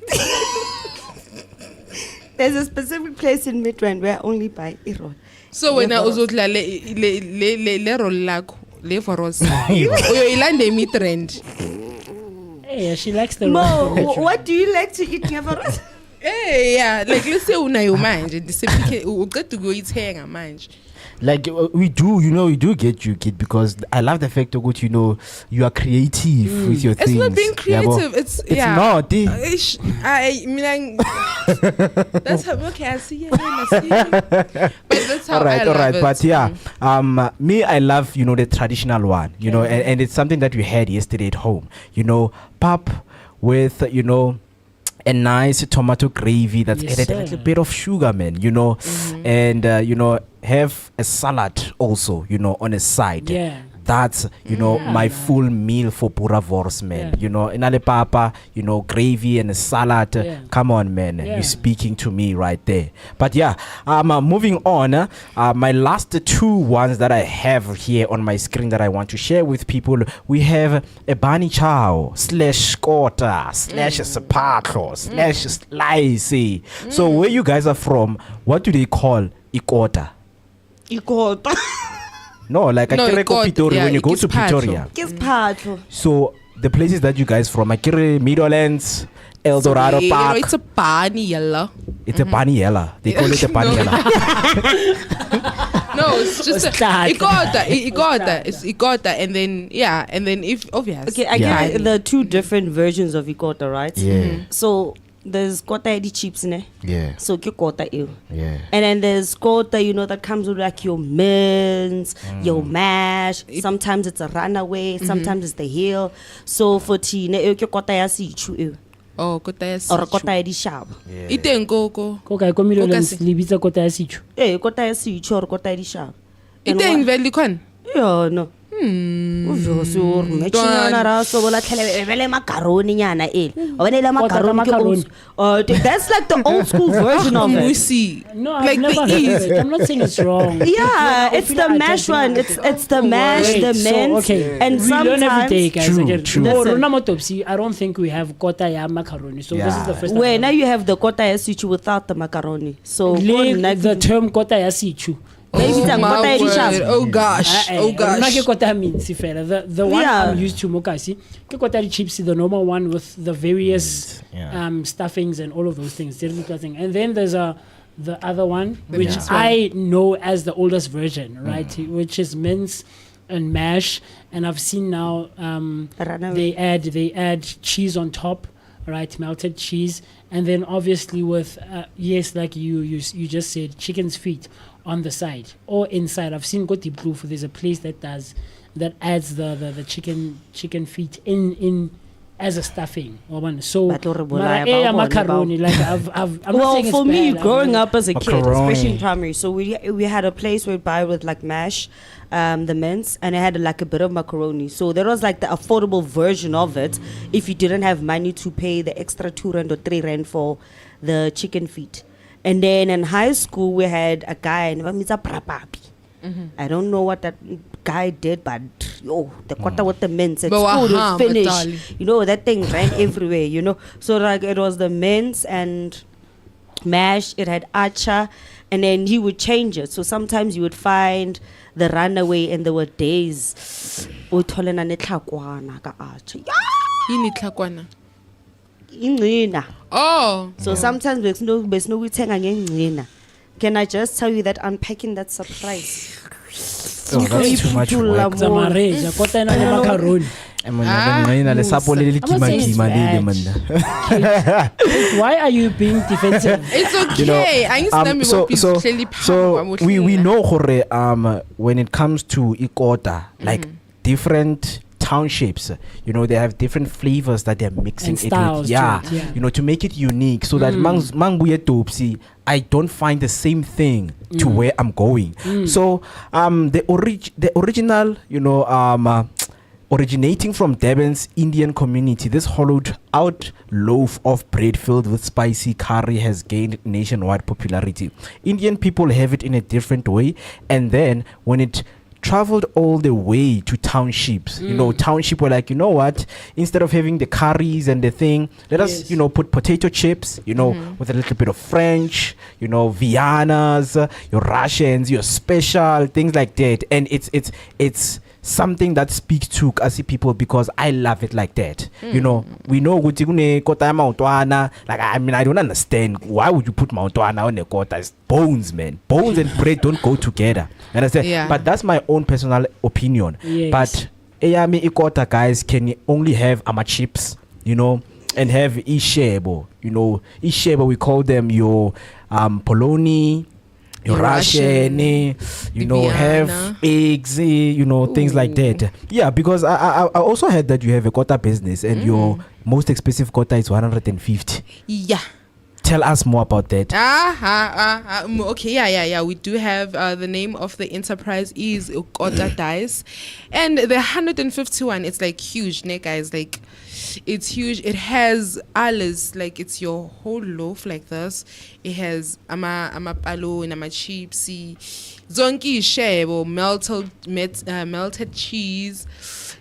there's a specific place in Midrand where I only buy Iron. So when I uzodla le roll lakho le voros. Uyoyilanda emitrend. Hey, she likes the Mo, roll from Metro. what do you like to eat, Nevaros? Eh yeah, like let's say unayo manje disepike uqeda ukuyithenga manje. Like we do get you, kid, because I love the fact that you are creative with your It's things. not being creative. It's yeah. not. I mean, that's how okay. I see you. But that's how All right. I love it. But yeah, me, I love the traditional one. And it's something that we had yesterday at home. Pap with a nice tomato gravy that's Yes, added a sir. little bit of sugar, man. And have a salad also, on a side. Yeah. That's my full meal for pura vors, man. Yeah. Inale papa, gravy and a salad. Yeah. Come on, man. Yeah. You're speaking to me right there. But yeah, moving on. My last two ones that I have here on my screen that I want to share with people. We have a bani chow / kota / sepatlo / slice. So where you guys are from, what do they call ikota? Ikota. No, like No, Akire ikota, Pretoria, yeah, when you go to ikiphatlo. Pretoria. Kiss patlo. So the places that you guys from, Akire, Meadowlands, El Dorado Yeah, Park. it's a bunny yellow. It's a paniela. They call it a paniela. No, it's just Ostata. ikota. It's ikota, and then if obvious. Okay, I Yeah. get the two different versions of Ikota, right? Yeah. So there's kota di chips, ne? Yeah. So ke kota ew. Yeah. And then there's kota, that comes with like your mince, your mash. Sometimes it's a runaway, sometimes it's the heel. So for tea, ne ke kota ya sichu ew. Oh, kota ya or setso. kota ya dishabo. E teng koko. Ko kae ko Meadowlands se- le bitsa kota ya setso. Kota ya setso or kota ya dishabo. E teng vele khona. Yona. Uzoso matchingana ra so bola tlhele vele macaroni nyana ele. O bene le macaroni ke macaroni. old. That's like the old school version of it. Musi. No, I've Like never the heard ease. of it. I'm not saying it's wrong. Yeah, I it's feel the like mash I'm one. judging It's the mash, Wait, the so, mince, okay. and We learn every day, sometimes. guys. True, Again. true. Oh, Listen. Rona Motopsi, I don't think we have kota ya macaroni. So this is the first time. Where now you have the kota ya setso without the macaroni. So Leave the term kota ya setso. maybe it's a My kota ya word. dishabo. Oh gosh. Oh Rona ke gosh. kota means fela. The one Yeah. I'm used to mokasi, ke kota di chips, the normal one with the various yeah. stuffings and all of those things. And then there's the other one, which mince I know as the oldest version, right? Which is mince and mash. And I've seen now Runaway. they add cheese on top, right? Melted cheese, and then obviously with yes, like you just said, chicken's feet on the side or inside. I've seen Goti Proof. There's a place that adds the chicken feet in as a stuffing. So Batlo re mara bolaya e ba ya bona macaroni, like I'm not Well, saying it's for me, bad, growing I'm- up as a kid, Macaroni. especially in primary, so we had a place where we buy with like mash, the mince, and it had like a bit of macaroni. So there was like the affordable version of it if you didn't have money to pay the extra 2 rand or 3 rand for the chicken feet. And then in high school, we had a guy, and I don't know what that guy did, but the kota with the mince, it's But food, wahamba, it's finished. darling. You know, that thing ran everywhere, you know. So like it was the mince and mash, it had acha, and then he would change it. So sometimes you would find the runaway, and there were days utholena netlhakwana ka acha. Yini tlhakwana? Ingcina. Oh. So sometimes besinokuyithenga ngengcina. Can I just tell you that unpacking that surprise? Oh, that's too much work. It's a marriage. Kota ena le macaroni. Le sapo le le I'm not saying it's kima le bad. man. Why are you being defensive? It's okay. You know, we know gore when it comes to ikota, like different townships, you know, they have different flavors that they're mixing And it styles with. to Yeah, it, yeah. you know, to make it unique, so that manguye topsi, I don't find the same thing to where I'm going. So the original, you know, originating from Durban's Indian community, this hollowed out loaf of bread filled with spicy curry has gained nationwide popularity. Indian people have it in a different way, and then when it traveled all the way to townships, you know, township were like, you know what, instead of having the curries and the thing, let us, you know, put potato chips, you know, with a little bit of French, you know, Viennas, your Russians, your special things like that. And it's something that speaks to Kasi people, because I love it like that. You know, we know ukuthi kune kota ya maotwana. Like, I mean, I don't understand why would you put maotwana on a kota. It's bones, man. Bones and bread don't go together. You understand? Yeah. But that's my own personal opinion. Yes. But eyami ikota, guys, can only have ama chips, you know, and have ishebo. You know, ishebo, we call them your poloni, your Russian, you know, have Vienna. eggs, you know, things like that. Yeah, because I also heard that you have a quota business, and your most expensive quota is 150. Yeah. Tell us more about that. Okay, yeah. We do have the name of the enterprise is Ukota Dice, and the 151. It's like huge, ne, guys. Like, it's huge. It has alles, like it's your whole loaf like this. It has ama palo and ama chipsy, zonki shebo, melted cheese.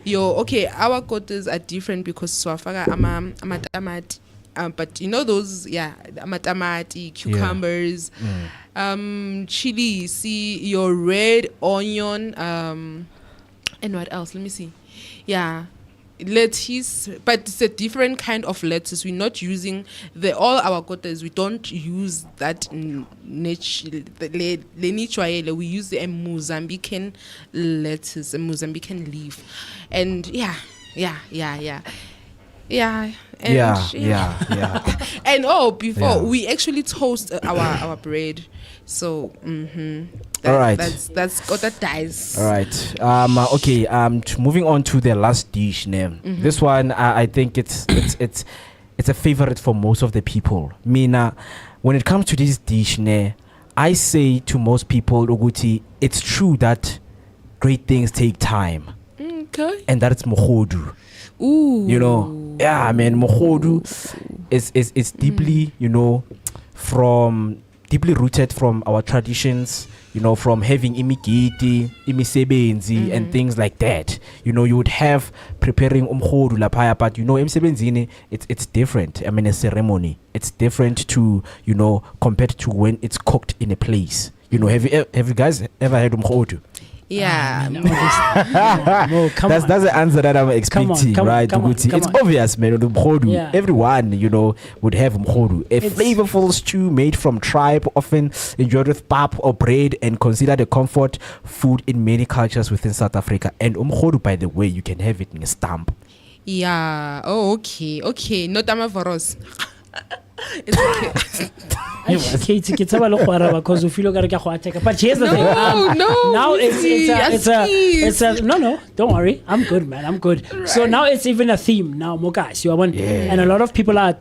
Okay, our kotas are different because swafaga ama tamati. But you know those, amatamati, cucumbers, chili, see your red onion, and what else? Let me see. Yeah, lettuce, but it's a different kind of lettuce. We're not using all our kotas. We don't use that lenichwaele. We use the Mozambican lettuce, a Mozambican leaf, and yeah. And and before we actually toast our bread, so all right, that's got that dice. All right. Moving on to the last dish name. This one, I think it's it's a favorite for most of the people. Mina, when it comes to this dish, I say to most people, Uguti, it's true that great things take time. Okay. And that's mohodu. Ooh. You know, yeah, man, mohodu is deeply, you know, deeply rooted from our traditions, you know, from having imigidi, imisebenzi, and things like that. You know, you would have preparing umhodu lapaya, but you know, imsebenzini, it's different. I mean, a ceremony. It's different to, you know, compared to when it's cooked in a place. You know, have you guys ever had umhodu? Yeah. That's the answer that I'm expecting, right? It's obvious, man. Yeah. Everyone, you know, would have umhodu. A flavorful stew made from tripe, often enjoyed with pap or bread, and considered a comfort food in many cultures within South Africa. And umhodu, by the way, you can have it in a stamp. Yeah. Oh, okay. Okay. Not amavoros. It's okay. Because you feel like but here's the thing. Now it's a no. Don't worry. I'm good, man. I'm good. Right. So now it's even a theme now, guys. You are one, and a lot of people are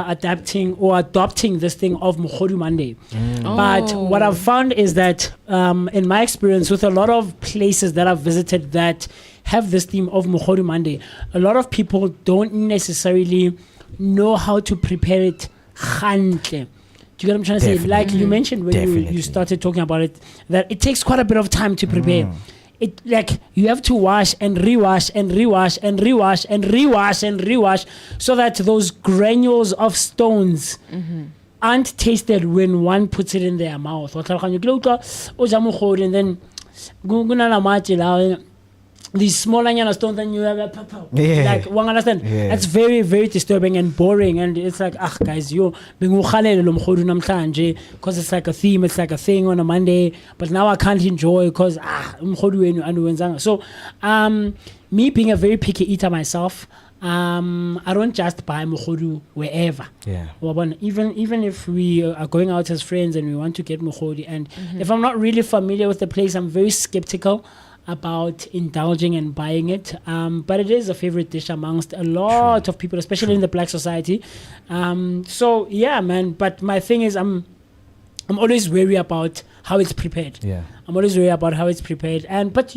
adapting or adopting this thing of Mogodu Monday. But what I've found is that, in my experience, with a lot of places that I've visited that have this theme of Mogodu Monday, a lot of people don't necessarily know how to prepare it. Do you get what I'm trying to say? Like you mentioned when you started talking about it, that it takes quite a bit of time to prepare. It like you have to wash and rewash and rewash and rewash and rewash and rewash so that those granules of stones aren't tasted when one puts it in their mouth. And then these small onion stones and you have like one understand. It's very, very disturbing and boring, and it's like guys, you because it's like a theme, it's like a thing on a Monday, but now I can't enjoy because so me being a very picky eater myself, I don't just buy mogodu wherever. Even if we are going out as friends and we want to get mogodu, and if I'm not really familiar with the place, I'm very skeptical about indulging and buying it, but it is a favorite dish amongst a lot of people, especially in the black society. So yeah, man. But my thing is, I'm always wary about how it's prepared. I'm always wary about how it's prepared. But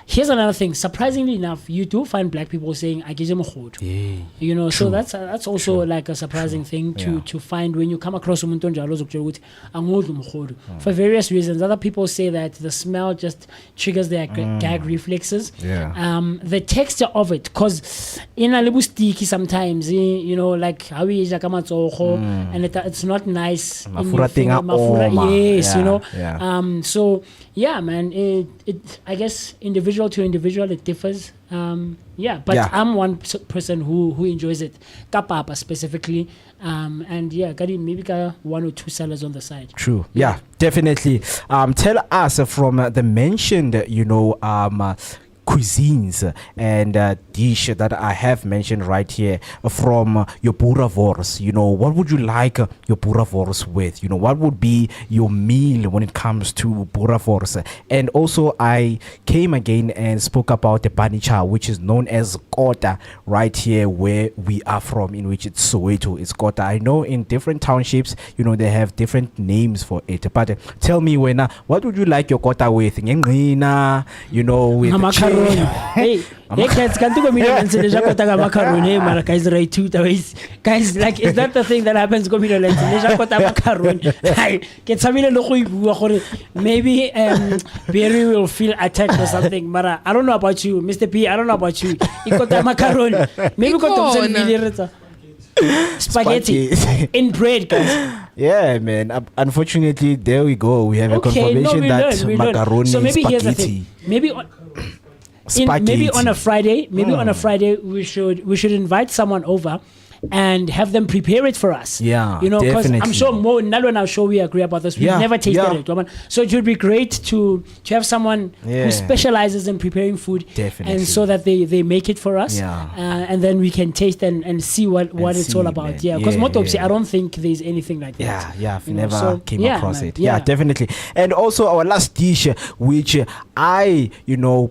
here's another thing. Surprisingly enough, you do find black people saying "agije mogodu." You know, so that's also like a surprising thing to find when you come across umuntu onjalo zokutshela ukuthi angodli mogodu for various reasons. Other people say that the smell just triggers their gag reflexes. The texture of it, because in a little sticky sometimes, you know, like how we and it's not nice. Yes, you know. So yeah, man. It I guess individual to individual it differs. But I'm one person who enjoys it. Kapapa specifically. And maybe got one or two salads on the side. True. Yeah, definitely. Tell us from the mentioned, you know, cuisines and dish that I have mentioned right here from your boerewors. You know, what would you like your boerewors with? You know, what would be your meal when it comes to boerewors? And also I came again and spoke about the banicha, which is known as kota right here where we are from, in which it's Soweto. It's kota. I know in different townships, you know, they have different names for it, but tell me, Wena, what would you like your kota with? You know, with hey guys, can't you macaroni? Guys, right? Two guys, like, is that the thing that happens? Maybe Barry will feel attacked or something. Mara, I don't know about you, Mr. P. I don't know about you. Macaroni. Maybe spaghetti in bread, guys. Yeah, man. Unfortunately, there we go. We have a confirmation that macaroni so maybe spaghetti. Here's the thing. Maybe on a Friday, we should invite someone over and have them prepare it for us. Yeah, you know, because I'm sure Mo Nalo and I'm sure we agree about this. We've never tasted it, so it would be great to have someone who specializes in preparing food, and so that they make it for us, and then we can taste and see what it's all about. Man. Because Motopsi, I don't think there's anything like that. I've never came across it. Yeah, definitely. And also our last dish, which I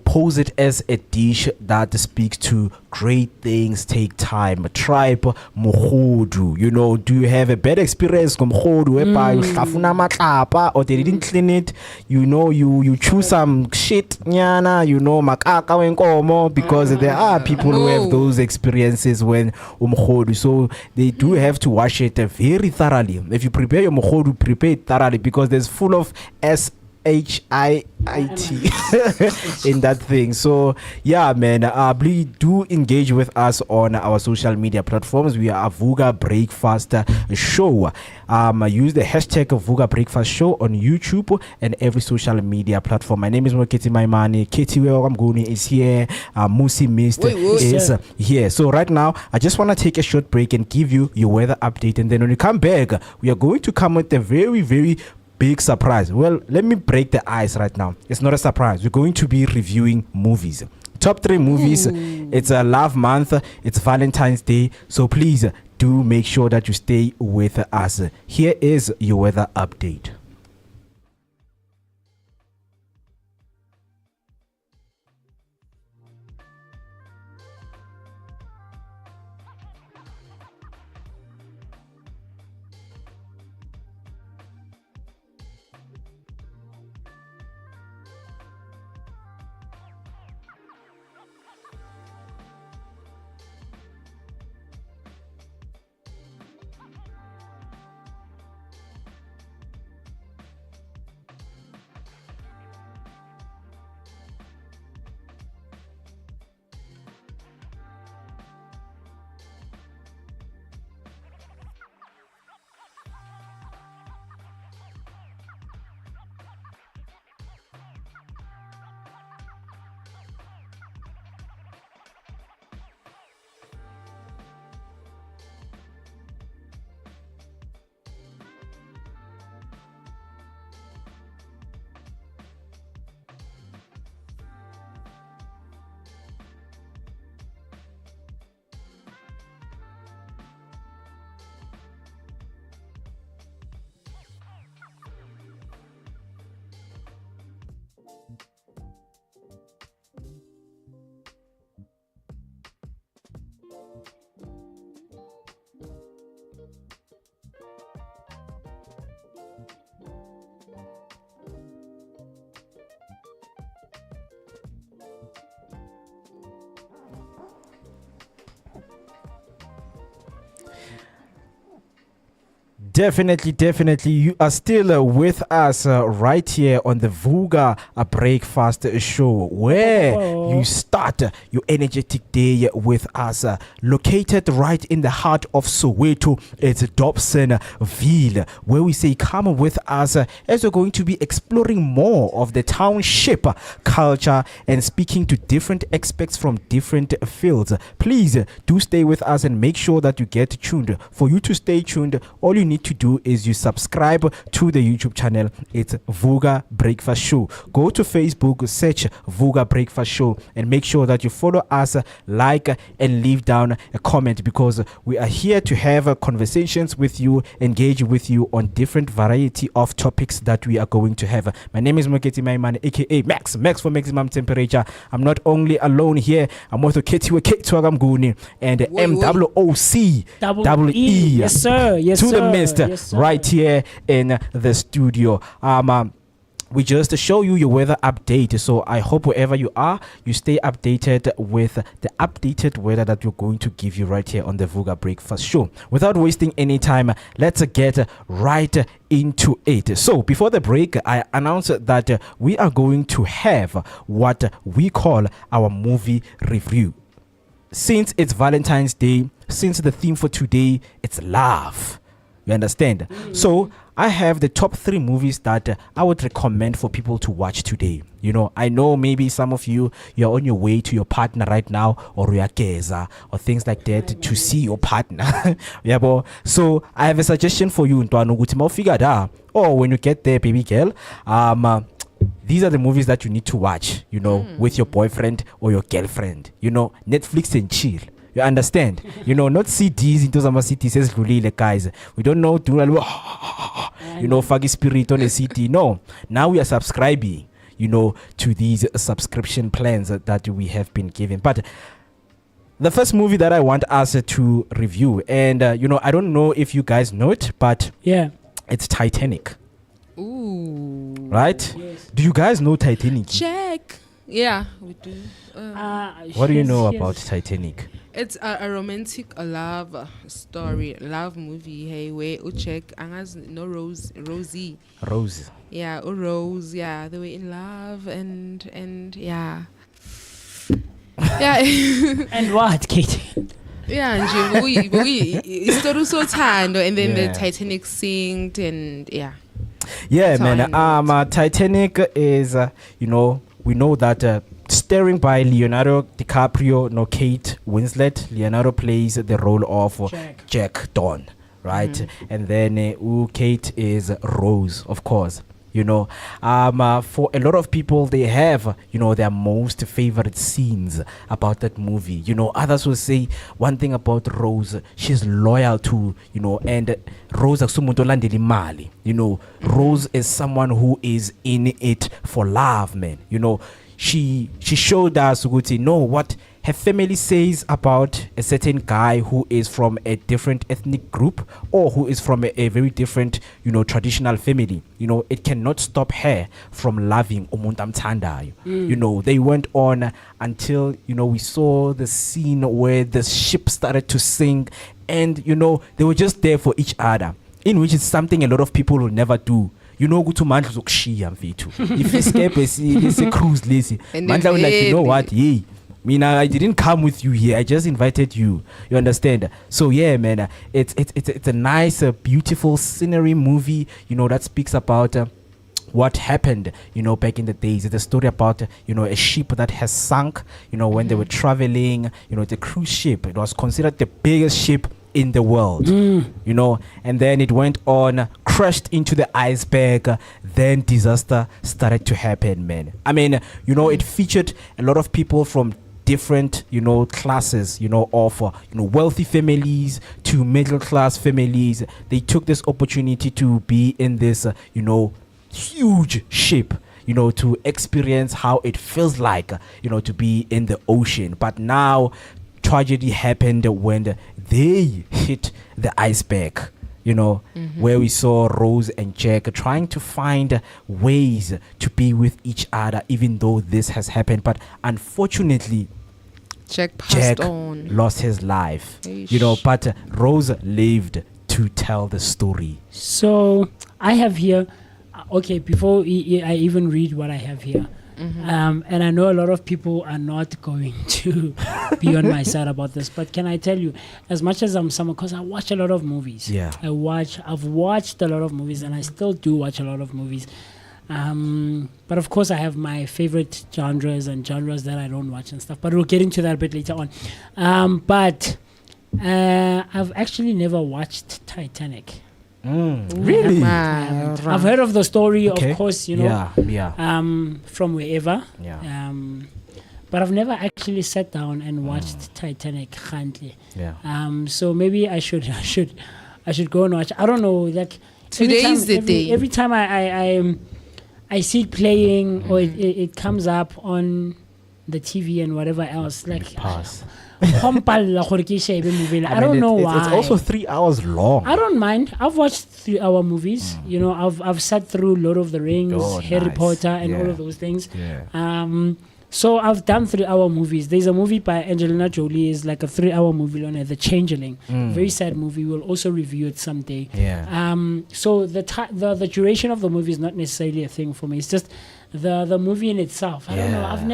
pose it as a dish that speaks to great things take time. Tribe mogodu. You know, do you have a bad experience ngomgodu whereby uhlafuna matlapa or they didn't clean it? You know, you chew some shit nyana, you know, makaka wenkomo, because there are people who have those experiences when umgodu. So they do have to wash it very thoroughly. If you prepare your mogodu, prepare it thoroughly, because there's full of SHIIT in that thing. So yeah, man, please do engage with us on our social media platforms. We are a Vooka Breakfast Show. Use the hashtag Vooka Breakfast Show on YouTube and every social media platform. My name is Moketi Maimani. Katie Weogamguni is here. Musi Mist is here. So right now, I just want to take a short break and give you your weather update, and then when we come back, we are going to come with a very, very big surprise. Well, let me break the ice right now. It's not a surprise. We're going to be reviewing movies. Top 3 movies. It's a love month. It's Valentine's Day. So please do make sure that you stay with us. Here is your weather update. Definitely. You are still with us right here on the Vooka Breakfast Show, where you start your energetic day with us. Located right in the heart of Soweto, it's Dobsonville, where we say come with us as we're going to be exploring more of the township culture and speaking to different experts from different fields. Please do stay with us and make sure that you get tuned. For you to stay tuned, all you need to do is you subscribe to the YouTube channel. It's Vooka Breakfast Show. Go to Facebook, search Vooka Breakfast Show, and make sure that you follow us, like, and leave down a comment, because we are here to have conversations with you, engage with you on different variety of topics that we are going to have. My name is Moketi Maimane, aka Max for maximum temperature. I'm not only alone here, I'm also Ketiwe Ketwagamguni and MWOC double E. Yes sir. To the mist. Yes, sir. Right here in the studio. We just show you your weather update. So I hope wherever you are, you stay updated with the updated weather that we're going to give you right here on the Vooka Breakfast Show. Without wasting any time, let's get right into it. So before the break, I announced that we are going to have what we call our movie review. Since it's Valentine's Day, since the theme for today, it's love. You understand? So I have the top 3 movies that I would recommend for people to watch today. You know, I know maybe some of you're on your way to your partner right now, or uyageza, or things like that, to see your partner. Yeah, but so I have a suggestion for you. Or when you get there, baby girl, these are the movies that you need to watch, you know, with your boyfriend or your girlfriend. You know, Netflix and chill. You understand? You know, not CDs into some CDs as Lulile, guys. We don't know to you know, faggy spirit on a CD. No. Now we are subscribing, you know, to these subscription plans that we have been given. But the first movie that I want us to review, and I don't know if you guys know it, but Yeah. it's Titanic, Ooh. right? Yes. Do you guys know Titanic? Check. Yeah, we do. What do you yes, know yes. about Titanic? It's a romantic love story, love movie. Hey, where check angas no Rosie. Rose. Yeah, Rose. Yeah, they were in love and yeah. Yeah. And what, Kate? Yeah, nje story so tando, and then Yeah. the Titanic sinked, and yeah. Yeah, That's how man. I know Titanic is, we know that starring by Leonardo DiCaprio, no Kate Winslet. Leonardo plays the role of Jack Dawn, right? And then Kate is Rose, of course. For a lot of people, they have, their most favorite scenes about that movie. Others will say one thing about Rose, she's loyal to, and Rose mali. Rose is someone who is in it for love, man. She showed us what her family says about a certain guy who is from a different ethnic group or who is from a very different, traditional family. It cannot stop her from loving umuntu amthandayo. They went on until, we saw the scene where the ship started to sink and, they were just there for each other, in which is something a lot of people will never do. Ukuthi mandla uzokushiya mfethu if iskebe si cruise lesi And mandla will like, you know very- what, hey, I didn't come with you here, I just invited you understand? So yeah, man, it's a nice beautiful scenery movie that speaks about what happened back in the days. It's a story about a ship that has sunk when they were traveling, the cruise ship. It was considered the biggest ship in the world, and then it went on, crashed into the iceberg, then disaster started to happen, man. It featured a lot of people from different classes of wealthy families to middle class families. They took this opportunity to be in this huge ship to experience how it feels like to be in the ocean. But now tragedy happened when they hit the iceberg, where we saw Rose and Jack trying to find ways to be with each other, even though this has happened. But unfortunately, Jack passed Jack on. lost his life, Eish. but Rose lived to tell the story. So I have here, okay, before I even read what I have here, and I know a lot of people are not going to be on my side about this, but can I tell you, as much as I'm someone, because I watch a lot of movies. Yeah. I've watched a lot of movies, and I still do watch a lot of movies. But of course, I have my favorite genres and genres that I don't watch and stuff. But we'll get into that a bit later on. But I've actually never watched Titanic. Really? I've heard of the story, Okay. of course, Yeah. from wherever. Yeah. But I've never actually sat down and watched Titanic. Currently. Yeah. So maybe I should go and watch. I don't know. Like Today is the day. Every time I see it playing or it comes up on the TV and whatever else, like Pass. I don't know why. It's also 3 hours long. I don't mind. I've watched 3-hour movies. I've sat through Lord of the Rings, Oh, Harry nice. Potter, and all Yeah. of those things. Yeah. So I've done 3-hour movies. There's a movie by Angelina Jolie, is like a 3-hour movie on it, The Changeling. Very sad movie. We'll also review it someday. Yeah. So the duration of the movie is not necessarily a thing for me. It's just the movie in itself. I don't know. I've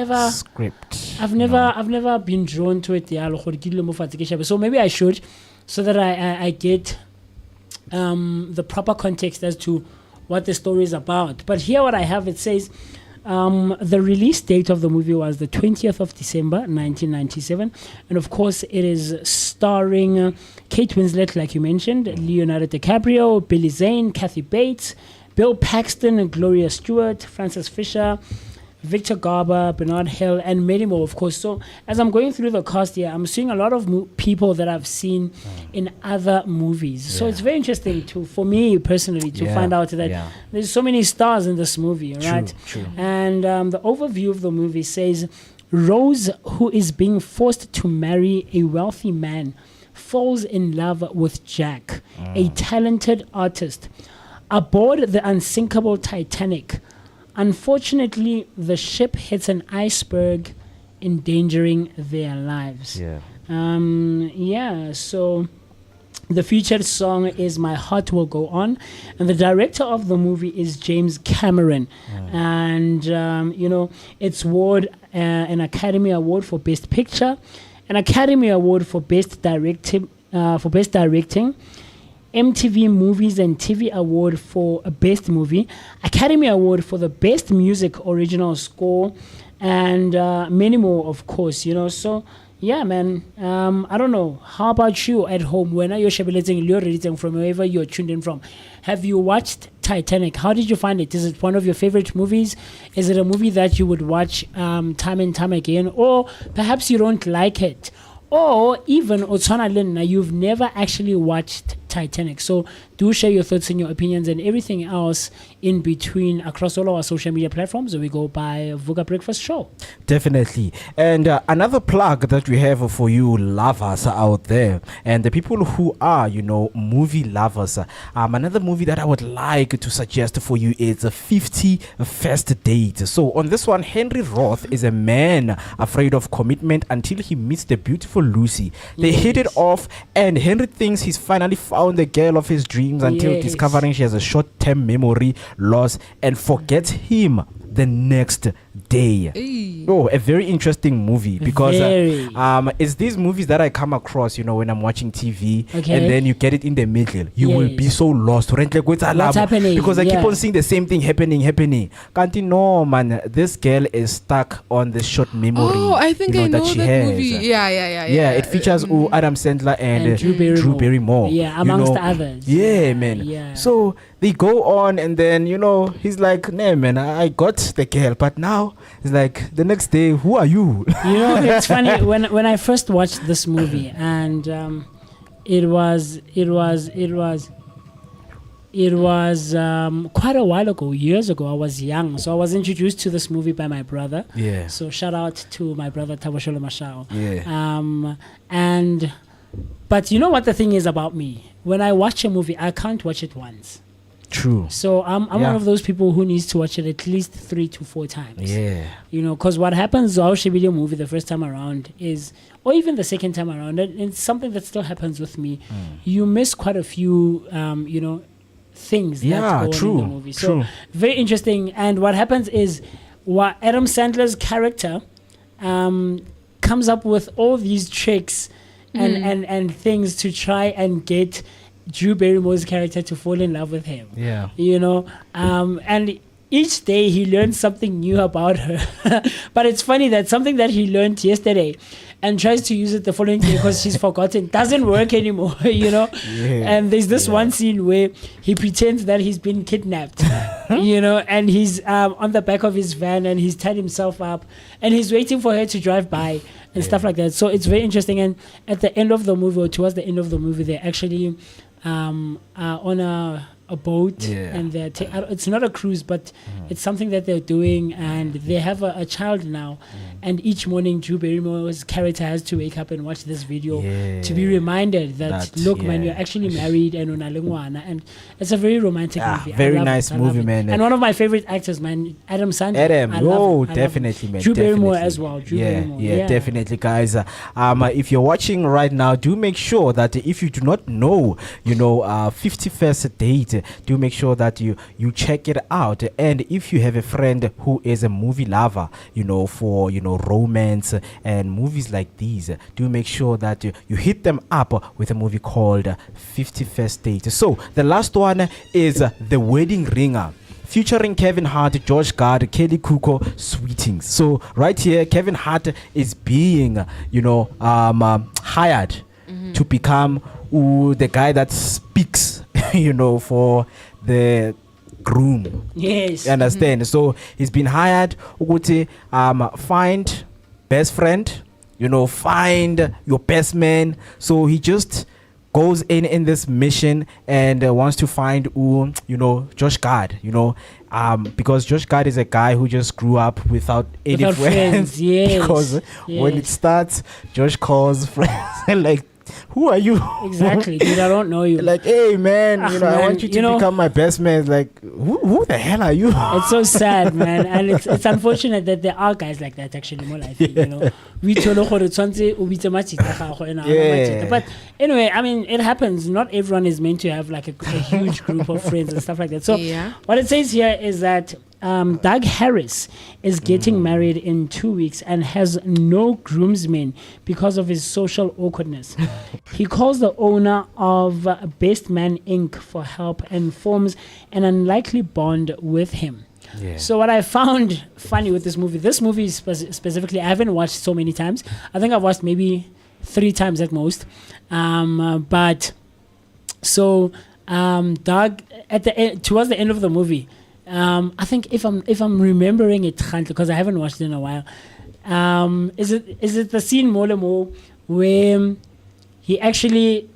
never been drawn to it. So maybe I should, so that I get the proper context as to what the story is about. But here what I have, it says the release date of the movie was the 20th of December 1997, and of course it is starring Kate Winslet, like you mentioned, Leonardo DiCaprio, Billy Zane, Kathy Bates, Bill Paxton, Gloria Stewart, Frances Fisher, Victor Garber, Bernard Hill, and many more, of course. So as I'm going through the cast here, I'm seeing a lot of people that I've seen in other movies. So it's very interesting for me personally to find out that there's so many stars in this movie, right? True. And the overview of the movie says, Rose, who is being forced to marry a wealthy man, falls in love with Jack, a talented artist. Aboard the unsinkable Titanic, unfortunately, the ship hits an iceberg, endangering their lives. So the featured song is My Heart Will Go On, and the director of the movie is James Cameron. And it's won an Academy Award for Best Picture, an Academy Award for Best Directing, MTV Movies and TV Award for Best Movie, Academy Award for the Best Music Original Score, and many more, of course. So yeah, man. I don't know. How about you at home? When are you reading from wherever you're tuned in from? Have you watched Titanic? How did you find it? Is it one of your favorite movies? Is it a movie that you would watch time and time again? Or perhaps you don't like it? Or even Otsana Lena, you've never actually watched Titanic. So do share your thoughts and your opinions and everything else in between across all our social media platforms. We go by Vooka Breakfast Show. Definitely. And another plug that we have for you lovers out there and the people who are, movie lovers. Another movie that I would like to suggest for you is 50 First Date. So on this one, Henry Roth is a man afraid of commitment until he meets the beautiful Lucy. They hit it off, and Henry thinks he's finally found the girl of his dreams until discovering she has a short-term memory loss and forgets him the next day. Oh, a very interesting movie because it's these movies that I come across, when I'm watching TV, and then you get it in the middle. You will be so lost. What's happening? Because I keep on seeing the same thing happening. Kanti, no, man, this girl is stuck on the short memory. Oh, I think I know that movie. Yeah. It features Adam Sandler and Drew Barrymore. Yeah, amongst others. Yeah, man. Yeah. So they go on, and then he's like, nah, man, I got the girl, but now it's like the next day, who are you? It's funny when I first watched this movie, and it was quite a while ago, years ago. I was young, so I was introduced to this movie by my brother. Yeah. So shout out to my brother Tabosholo Mashao. Yeah. But you know what the thing is about me? When I watch a movie, I can't watch it once. True. So I'm one of those people who needs to watch it at least 3 to 4 times. Yeah. Because what happens to our Shibili movie the first time around is, or even the second time around, and it's something that still happens with me. You miss quite a few, things that go on in the movie. So very interesting. And what happens is, what Adam Sandler's character comes up with all these tricks and things to try and get Drew Barrymore's character to fall in love with him. Yeah. And each day he learns something new about her. But it's funny that something that he learned yesterday and tries to use it the following day because she's forgotten doesn't work anymore, And there's this one scene where he pretends that he's been kidnapped, and he's on the back of his van and he's tied himself up and he's waiting for her to drive by and stuff like that. So it's very interesting. And at the end of the movie, or towards the end of the movie, they're actually on a boat, and they're it's not a cruise, but it's something that they're doing, and they have a child now. And each morning Drew Barrymore's character has to wake up and watch this video to be reminded that look, man, you're actually married and unalingwana. And it's a very romantic movie. Very nice movie, man. And one of my favorite actors, man, Adam Sandler. Definitely, man. Drew Barrymore as well. Definitely, guys. If you're watching right now, do make sure that if you do not know 50 First Date, do make sure that you check it out. And if you have a friend who is a movie lover, for romance and movies like these, do make sure that you hit them up with a movie called 50 First Date. So the last one is The Wedding Ringer, featuring Kevin Hart, George Gard, Kelly Kuko, Sweetings. So right here, Kevin Hart is being hired to become the guy that speaks for the groom. Yes. You understand? So he's been hired to find best friend, find your best man. So he just goes in this mission and wants to find Josh Gad, because Josh Gad is a guy who just grew up without any Without friends, yes, because when it starts, Josh calls friends and like, who are you? Exactly, dude, I don't know you. Like, hey man, man, I want you to become my best man. Like, who the hell are you? It's so sad, man, and it's unfortunate that there are guys like that actually more like we but anyway, I mean, it happens. Not everyone is meant to have like a huge group of friends and stuff like that. So what it says here is that Doug Harris is getting married in 2 weeks and has no groomsmen because of his social awkwardness. He calls the owner of Best Man Inc. for help and forms an unlikely bond with him. Yeah. So what I found funny with this movie specifically, I haven't watched so many times. I think I've watched maybe 3 times at most. But so Doug towards the end of the movie, I think if I'm remembering it because I haven't watched it in a while, is it the scene more where he actually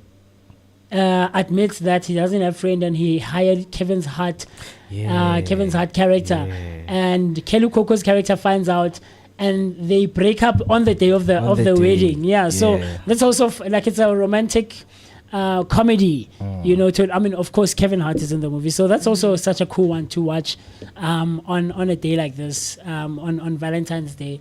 admits that he doesn't have friend and he hired Kevin's Hart character, and Kelly Coco's character finds out and they break up on the day of the wedding. So that's also like it's a romantic comedy, of course Kevin Hart is in the movie, so that's also such a cool one to watch on a day like this, on Valentine's Day,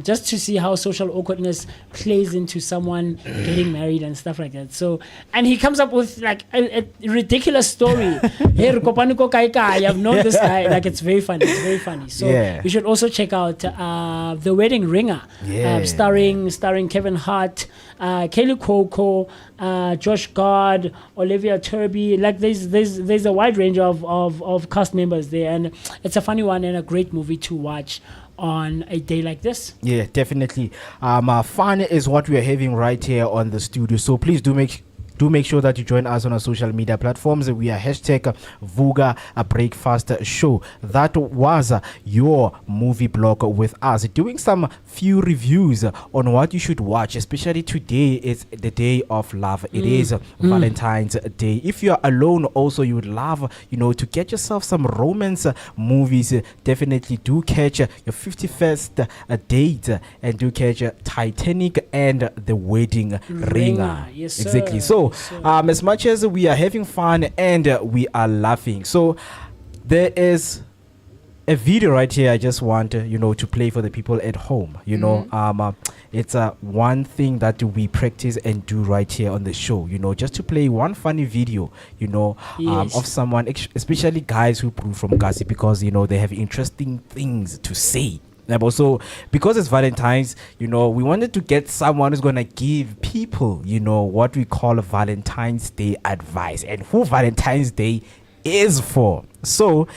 just to see how social awkwardness plays into someone getting married and stuff like that. So, and he comes up with like a ridiculous story. Hey, I've known this guy. Like, it's very funny. So you should also check out The Wedding Ringer, starring Kevin Hart, Kelly Coco, Josh Gad, Olivia Turby. Like, there's a wide range of cast members there, and it's a funny one and a great movie to watch on a day like this. Yeah, definitely. Fun is what we are having right here on the studio, so please do make sure that you join us on our social media platforms. We are hashtag Vooka a Breakfast Show. That was your movie blog with us, doing some few reviews on what you should watch, especially today is the day of love. It is Valentine's Day. If you're alone also, you would love to get yourself some romance movies. Definitely do catch your 51st date, and do catch Titanic and The Wedding Ringer. Yes, sir. Exactly. So as much as we are having fun and we are laughing, so there is a video right here I just want to play for the people at home. It's one thing that we practice and do right here on the show, just to play one funny video of someone, especially guys who prove from Kasi, because they have interesting things to say. Also, because it's Valentine's, we wanted to get someone who's gonna give people, what we call a Valentine's Day advice, and who Valentine's Day is for. So,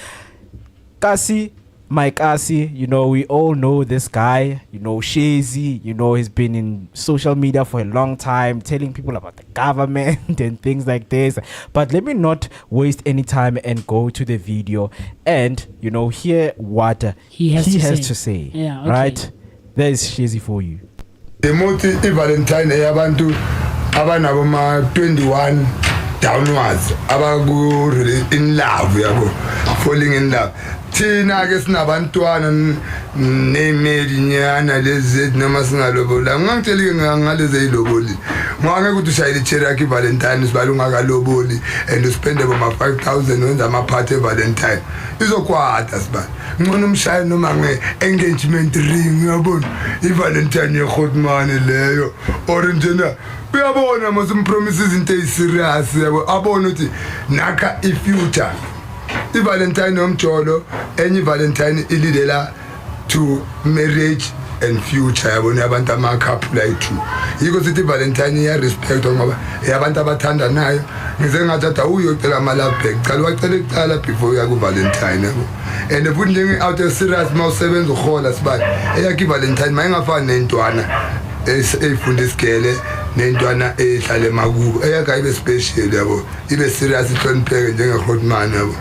Kasi, Mike Kasi, we all know this guy, Shazy, he's been in social media for a long time, telling people about the government and things like this. But let me not waste any time and go to the video and, hear what he has to say. Yeah, okay. Right? There is Shazy for you. The multi Valentine abantu abanaboma 21 downwards abagu in love yabo, falling in love. Thina ke sinabantwana nemedinyana lezi noma singalobola ngangitshela ke ngalezi iloboli ngake ukuthi ushayile cherry yakhe Valentine sibalunga kaloboli and uspende boma 5,000 wenza ama party Valentine izokwata siba ngcono umshaye noma engagement ring uyabona iValentine yekhotmane leyo or njena uyabona mase promises into serious yabo abona ukuthi nakha ifuture iValentine omjolo enye Valentine ilidela to marriage and future yabona abantu ama couple like two yiko sithi Valentine ya respect ngoba yabantu abathanda nayo ngize ngathatha uyocela malaphe cala wacela icala before ya ku Valentine yabo and futhi njenge out of serious mawusebenza uhola sibani eyakhe Valentine mayingafani nentwana efunde isikele nentwana ehlale makubo eyakhe ibe special yabo ibe serious ihlonipheke njenge hotman yabo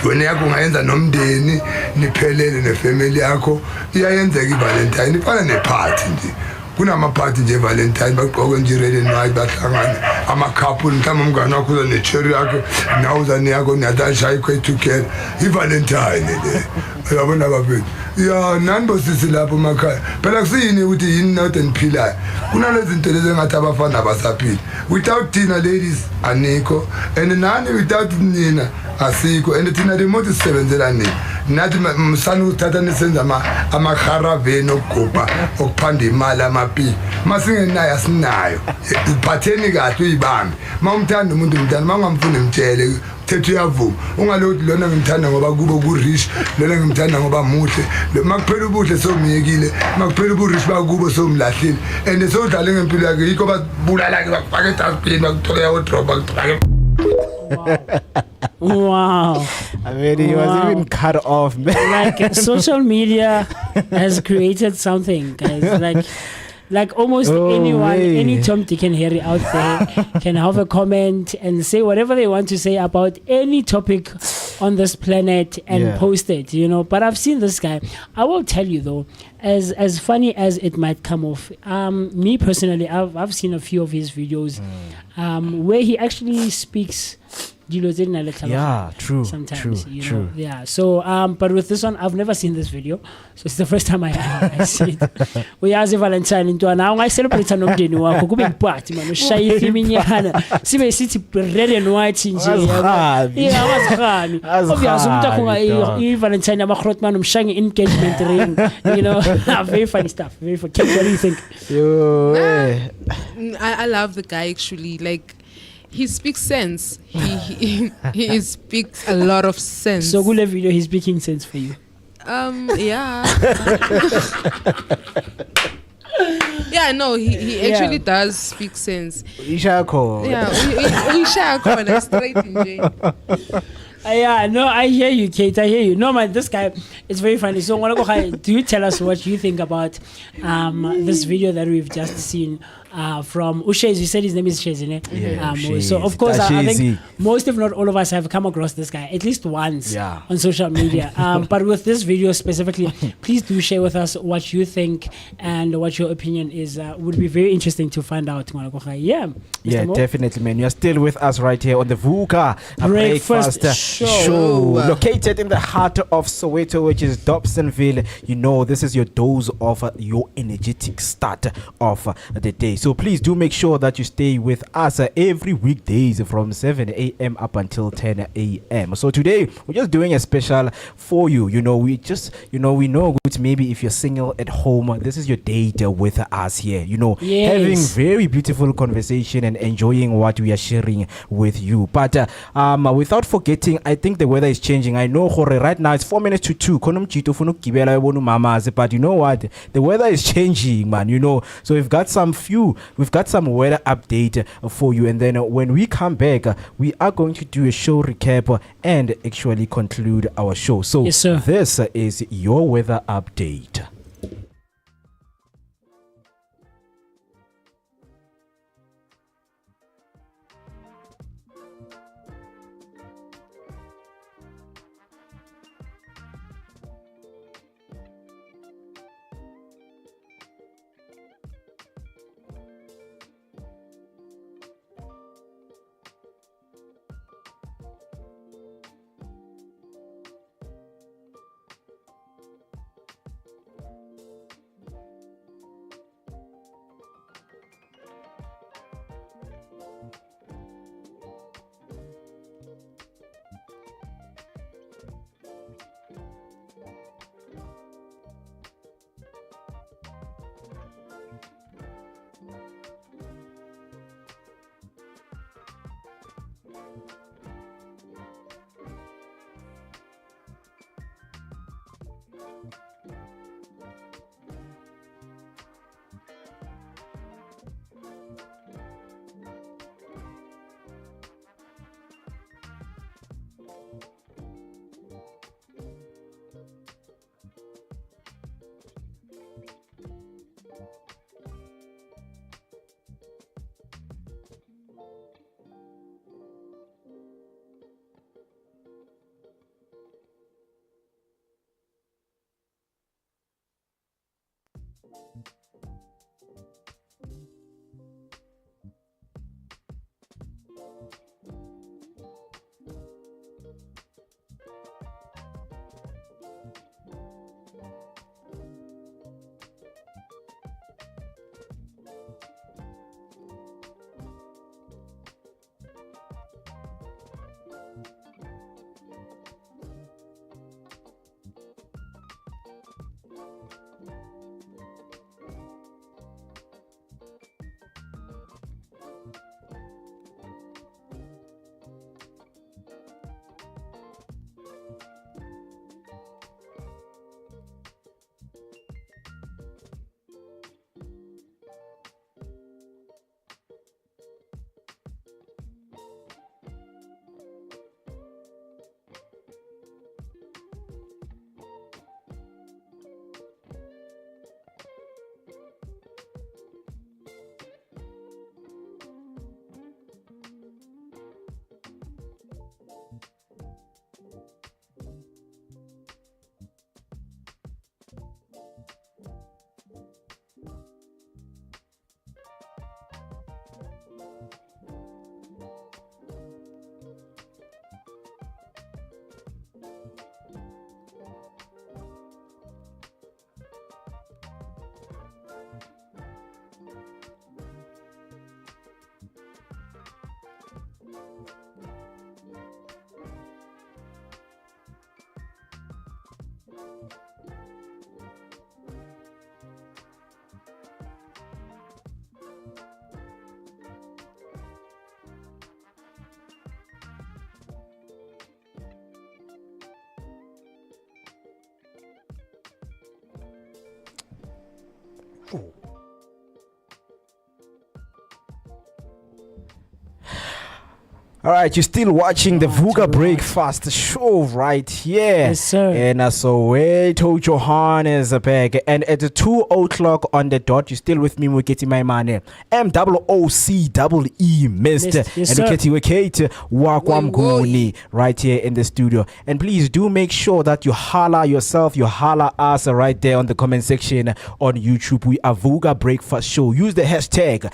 wena yakho ungayenza nomndeni niphelele nefamily yakho iyayenzeka iValentine ifana neparty nje kunamaphathi nje Valentine bagqoke nje red and white bahlangana ama-couple mhlawumbe umngane wakho uza ne-cherry yakho nawuzane yakho niyatashaya together i-Valentine le uyabona bafethu ya nani bosisi lapho emakhaya phela kusiyini ukuthi yini not eniphilayo kunalezi zinto lezi engathi abafana abasaphili without thina ladies anikho and nani without nina asikho and thina remote sisebenzela nini nathi msana ukuthatha nisenza ama-caravane okugubha okuphanda imali amapi masingenayo asinayo iphatheni kahle uyibambe ma umthanda umuntu mntana ma ungamfuni mtshele thethe uyavuma ungalokuthi lona ngimthanda ngoba kubo kurish lona ngimthanda ngoba muhle makuphela ubuhle somyekile makuphela uburish bakubo somlahlile and sodlale ngempilo yakhe yikho babulala ke bakufaka edustbin bakuthola yawodrop bakuthola Wow. I mean, he was even cut off, man. Like social media has created something, guys. Like almost anyone, man. any Tom, Dick and Harry out there can have a comment and say whatever they want to say about any topic on this planet and post it, you know. But I've seen this guy. I will tell you though, as funny as it might come off, me personally, I've seen a few of his videos where he actually speaks. Yeah, true. Sometimes, you know, yeah. So, but with this one, I've never seen this video, so it's the first time I see it. We are Valentine into now. I celebrate an umdeni wakho kube party man. Shayi iminyana. Sibe sithi red and white nje. Yeah, was obviously umntu akho Valentine amakrot man umshange engagement ring. You know, very funny stuff. Very funny. What do you think? I love the guy actually. Like, he speaks sense. He speaks a lot of sense. So good video. He's speaking sense for you. Yeah. Yeah, no, he actually does speak sense. Ishako. Yeah, Ishako, straight in jail. Yeah, no, I hear you, Kate. I hear you. No, man, this guy is very funny. So, do you tell us what you think about this video that we've just seen from Ushez? You said his name is Shezine. Yeah, so, of course, I think most, if not all of us, have come across this guy at least once on social media. But with this video specifically, please do share with us what you think and what your opinion is. Would be very interesting to find out. Yeah, definitely, man. You're still with us right here on the Vooka Breakfast Show, located in the heart of Soweto, which is Dobsonville. You know, this is your dose of your energetic start of the day. So please do make sure that you stay with us every weekdays from 7 a.m. up until 10 a.m. So today we're just doing a special for you. You know, we know that maybe if you're single at home, this is your date with us here. You know, having very beautiful conversation and enjoying what we are sharing with you. But without forgetting, I think the weather is changing. I know right now it's 4 minutes to 2. But you know what? The weather is changing, man. You know, so we've got some weather update for you, and then when we come back, we are going to do a show recap and actually conclude our show. So yes, sir. This is your weather update. All right, you're still watching the Vooka Breakfast Show right here. Yes, sir. In Soweto, Johannesburg. And at the 2 o'clock on the dot, you're still with me, Muketi Maimane. MOOCEE, Mist. Yes, and sir. Muketi Kate Wakwamguni right here in the studio. And please do make sure that you holla yourself, you holla us right there on the comment section on YouTube. We are Vooka Breakfast Show. Use the hashtag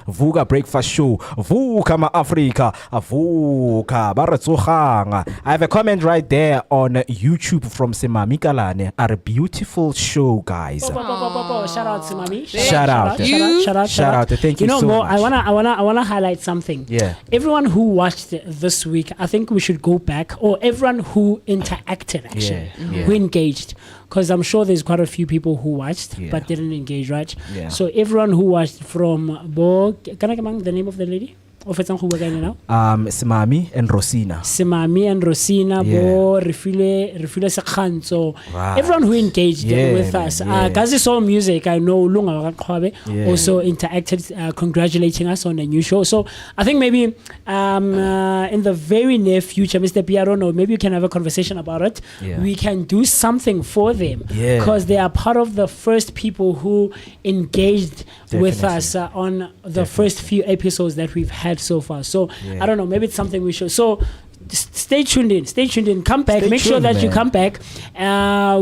Vooka Breakfast Show. Vooka ma Africa. Vooka Baratsohang. I have a comment right there on YouTube from Semami Kalane. A beautiful show, guys. Shout out to Mami. Shout out. Shout out. Thank you so Mo, much. I wanna highlight something. Yeah. Everyone who watched this week, I think we should go back, or everyone who interacted actually, Yeah. who engaged, because I'm sure there's quite a few people who watched Yeah. but didn't engage, right? Yeah. So everyone who watched from can I come the name of the lady? Of it's who we're going now? Semami and Rosina. Semami and Rosina, Yeah. Bo, Refile Sekhanso. Right. Everyone who engaged Yeah, with man, us. yeah. Gazi Soul Music, I know Lunga Wakwabe Yeah. also interacted, congratulating us on the new show. So I think maybe in the very near future, Mr. P, I don't know, maybe you can have a conversation about it. Yeah. We can do something for them Yeah. because they are part of the first people who engaged with Definitely. us on the first few episodes that we've had so far. So Yeah. I don't know, maybe it's something we should. So stay tuned in, come back, Stay make sure tuned, that you man. come back.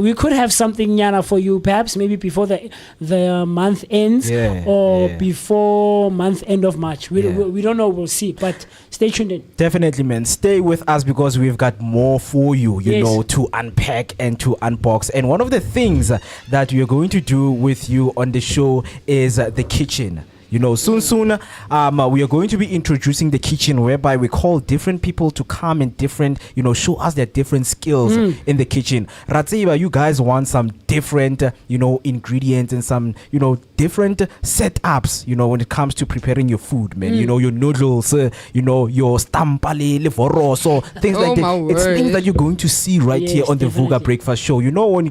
We could have something Yana for you perhaps maybe before the month ends, Yeah, or yeah. before month end of March. We don't know, we'll see, but stay tuned in. Definitely, man. Stay with us because we've got more for you, you Yes. know, to unpack and to unbox. And one of the things that we are going to do with you on the show is the kitchen. You know, soon, we are going to be introducing the kitchen, whereby we call different people to come and show us their different skills in the kitchen. Ratsiba, you guys want some different, ingredients and some, different setups, when it comes to preparing your food, man. You know, your noodles, your stampale, levoroso, things like my that. It's word. things that you're going to see right here Yes, on the definitely. Vooka Breakfast Show. You know, when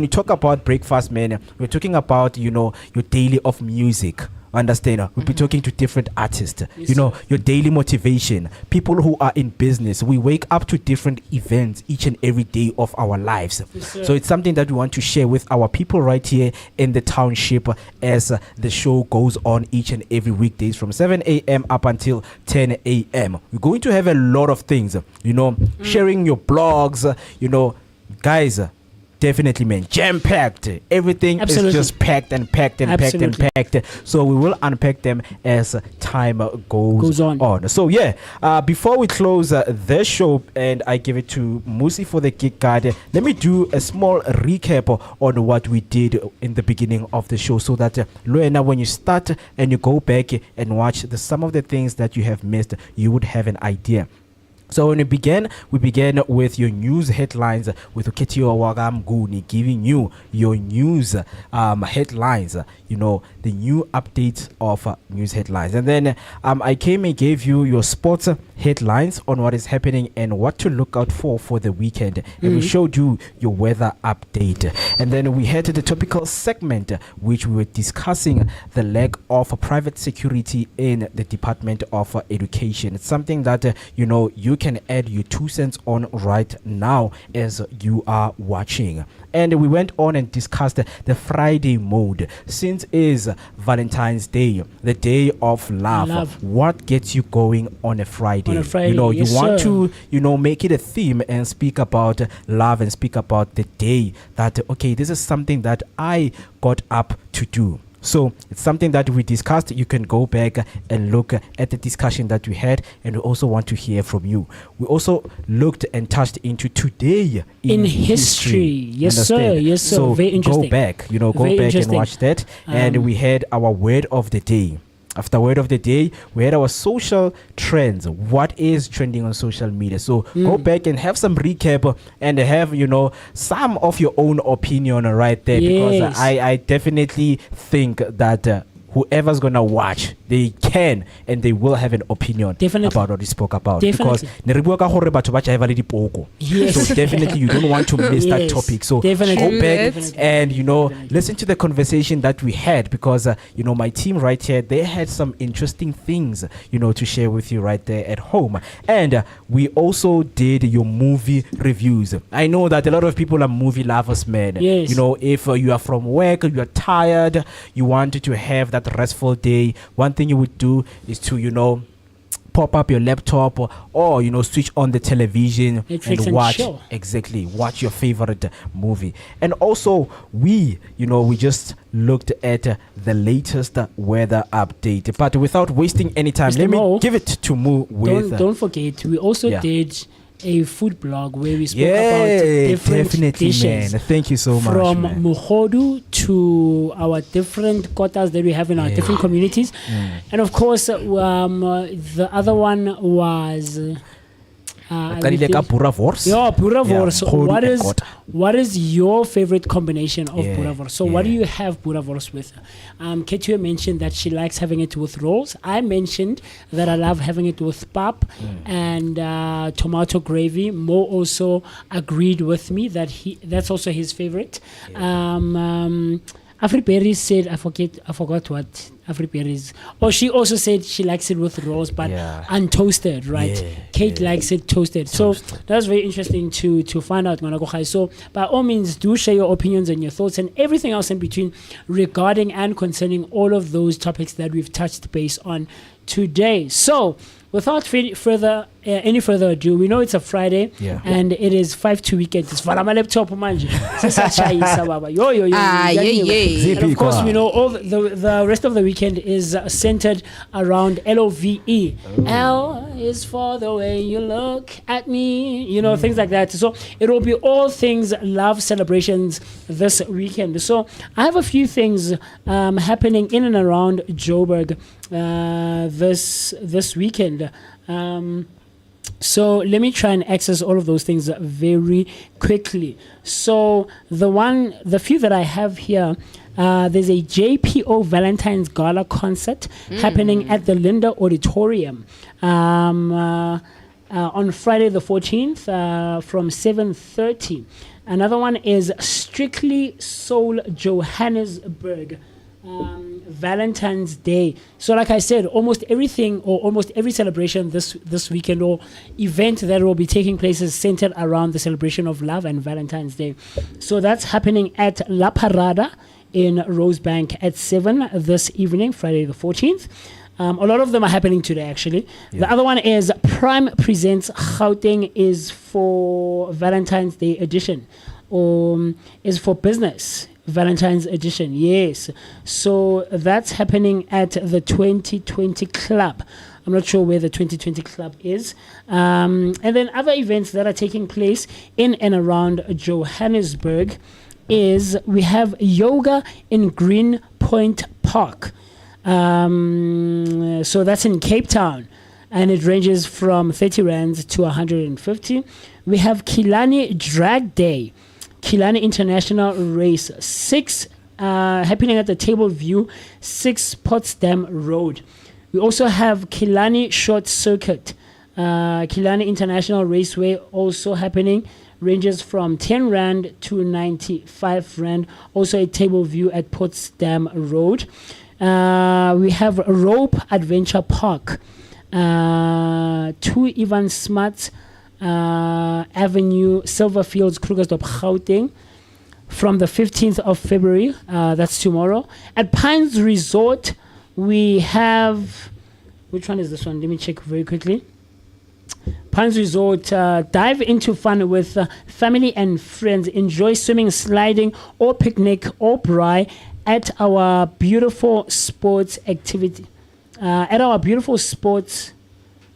you talk about breakfast, man, we're talking about, your daily of music. Understand? We'll be talking to different artists. Yes, Your daily motivation. People who are in business. We wake up to different events each and every day of our lives. Yes, sir. So it's something that we want to share with our people right here in the township as the show goes on each and every weekdays from 7 a.m. up until 10 a.m. We're going to have a lot of things, sharing your blogs, guys. Definitely, man. Jam-packed. Everything Absolutely. is just packed and packed and packed and Absolutely. packed. So we will unpack them as time goes on. So yeah, before we close the show and I give it to Musi for the kick card, let me do a small recap on what we did in the beginning of the show, so that Luena, when you start and you go back and watch some of the things that you have missed, you would have an idea. So when we began with your news headlines with Uketio Wagamguni giving you your news headlines, the new updates of news headlines. And then I came and gave you your sports headlines on what is happening and what to look out for the weekend. And we showed you your weather update. And then we had the topical segment, which we were discussing the lack of private security in the Department of Education. It's something that, you can add your 2 cents on right now as you are watching. And we went on and discussed the Friday mode. Since is Valentine's Day, the day of love. What gets you going on a Friday? On a Friday, You yes, want sir. to, make it a theme and speak about love and speak about the day that, okay, this is something that I got up to do. So it's something that we discussed. You can go back and look at the discussion that we had, and we also want to hear from you. We also looked and touched into today in history. Yes, sir. Understand? Yes, sir. So Very interesting. go back, go Very back and interesting. watch that. And we had our word of the day. After word of the day, we had our social trends. What is trending on social media? So go back and have some recap and have, some of your own opinion right there. Yes. Because I definitely think that whoever's gonna watch, they can and they will have an opinion Definitely. about what we spoke about. Definitely. Because ne re bua ka gore batho ba jaiva le dipoko. Yes. So definitely you don't want to miss that Yes, topic. So definitely. go back Definitely. and listen to the conversation that we had, because my team right here, they had some interesting things to share with you right there at home. And we also did your movie reviews. I know that a lot of people are movie lovers, man. Yes. If you are from work, you are tired, you want to have that restful day, one thing you would do is to pop up your laptop or switch on the television Netflix and watch chill. watch your favorite movie. And also we just looked at the latest weather update, but without wasting any time, Mr. let me Mo, give it to Mo with Don't forget, we also Yeah. did a food blog where we spoke yeah, about different definitely, dishes. man. Thank you so much, From man. Muhodu to our different kotas that we have in our different communities. And of course, the other one was... Qadile ka Boerewors. Yeah, Boerewors. Yeah, So Muhodu and Kota. what is your favorite combination of Yeah, Boerewors? So what do yeah. you have Boerewors with? Ketua mentioned that she likes having it with rolls. I mentioned that I love having it with pap and tomato gravy. Mo also agreed with me that that's also his favorite. Afri said, I forgot what Afri Oh, she also said she likes it with rolls, but untoasted, right? Yeah, Kate likes it toasted. So that's very interesting to find out, Ngwanakogai. So by all means, do share your opinions and your thoughts and everything else in between regarding and concerning all of those topics that we've touched base on today. So without any further ado, we know it's a Friday and it is 5-2 weekend. It's for my laptop, manje. Yo. And of course, we know all the rest of the weekend is centered around LOVE. L is for the way you look at me, things like that. So it will be all things love celebrations this weekend. So I have a few things happening in and around Joburg this weekend. So let me try and access all of those things very quickly. So the few that I have here, there's a JPO Valentine's Gala concert happening at the Linda Auditorium on Friday the 14th from 7:30. Another one is Strictly Soul Johannesburg. Valentine's Day. So like I said, almost everything or almost every celebration this weekend or event that will be taking place is centered around the celebration of love and Valentine's Day. So that's happening at La Parada in Rosebank at 7 this evening, Friday the 14th. A lot of them are happening today, actually. The other one is Prime Presents Gauteng is for Valentine's Day edition, or is for business. Valentine's edition, yes. So that's happening at the 2020 Club. I'm not sure where the 2020 Club is. And then other events that are taking place in and around Johannesburg is we have yoga in Green Point Park. So that's in Cape Town. And it ranges from 30 Rands to 150. We have Kilani Drag Day. Kilani International Race 6 happening at the Table View 6 Potsdam Road. We also have Kilani Short Circuit, Kilani International Raceway also happening, ranges from 10 Rand to 95 Rand, also a Table View at Potsdam Road. We have Rope Adventure Park, 2 Ivan Smart Avenue, Silverfields, Krugersdorp, Gauteng, from the 15th of February. That's tomorrow. At Pines Resort, we have... Which one is this one? Let me check very quickly. Pines Resort, dive into fun with family and friends. Enjoy swimming, sliding, or picnic, or braai at our beautiful sports activity. At our beautiful sports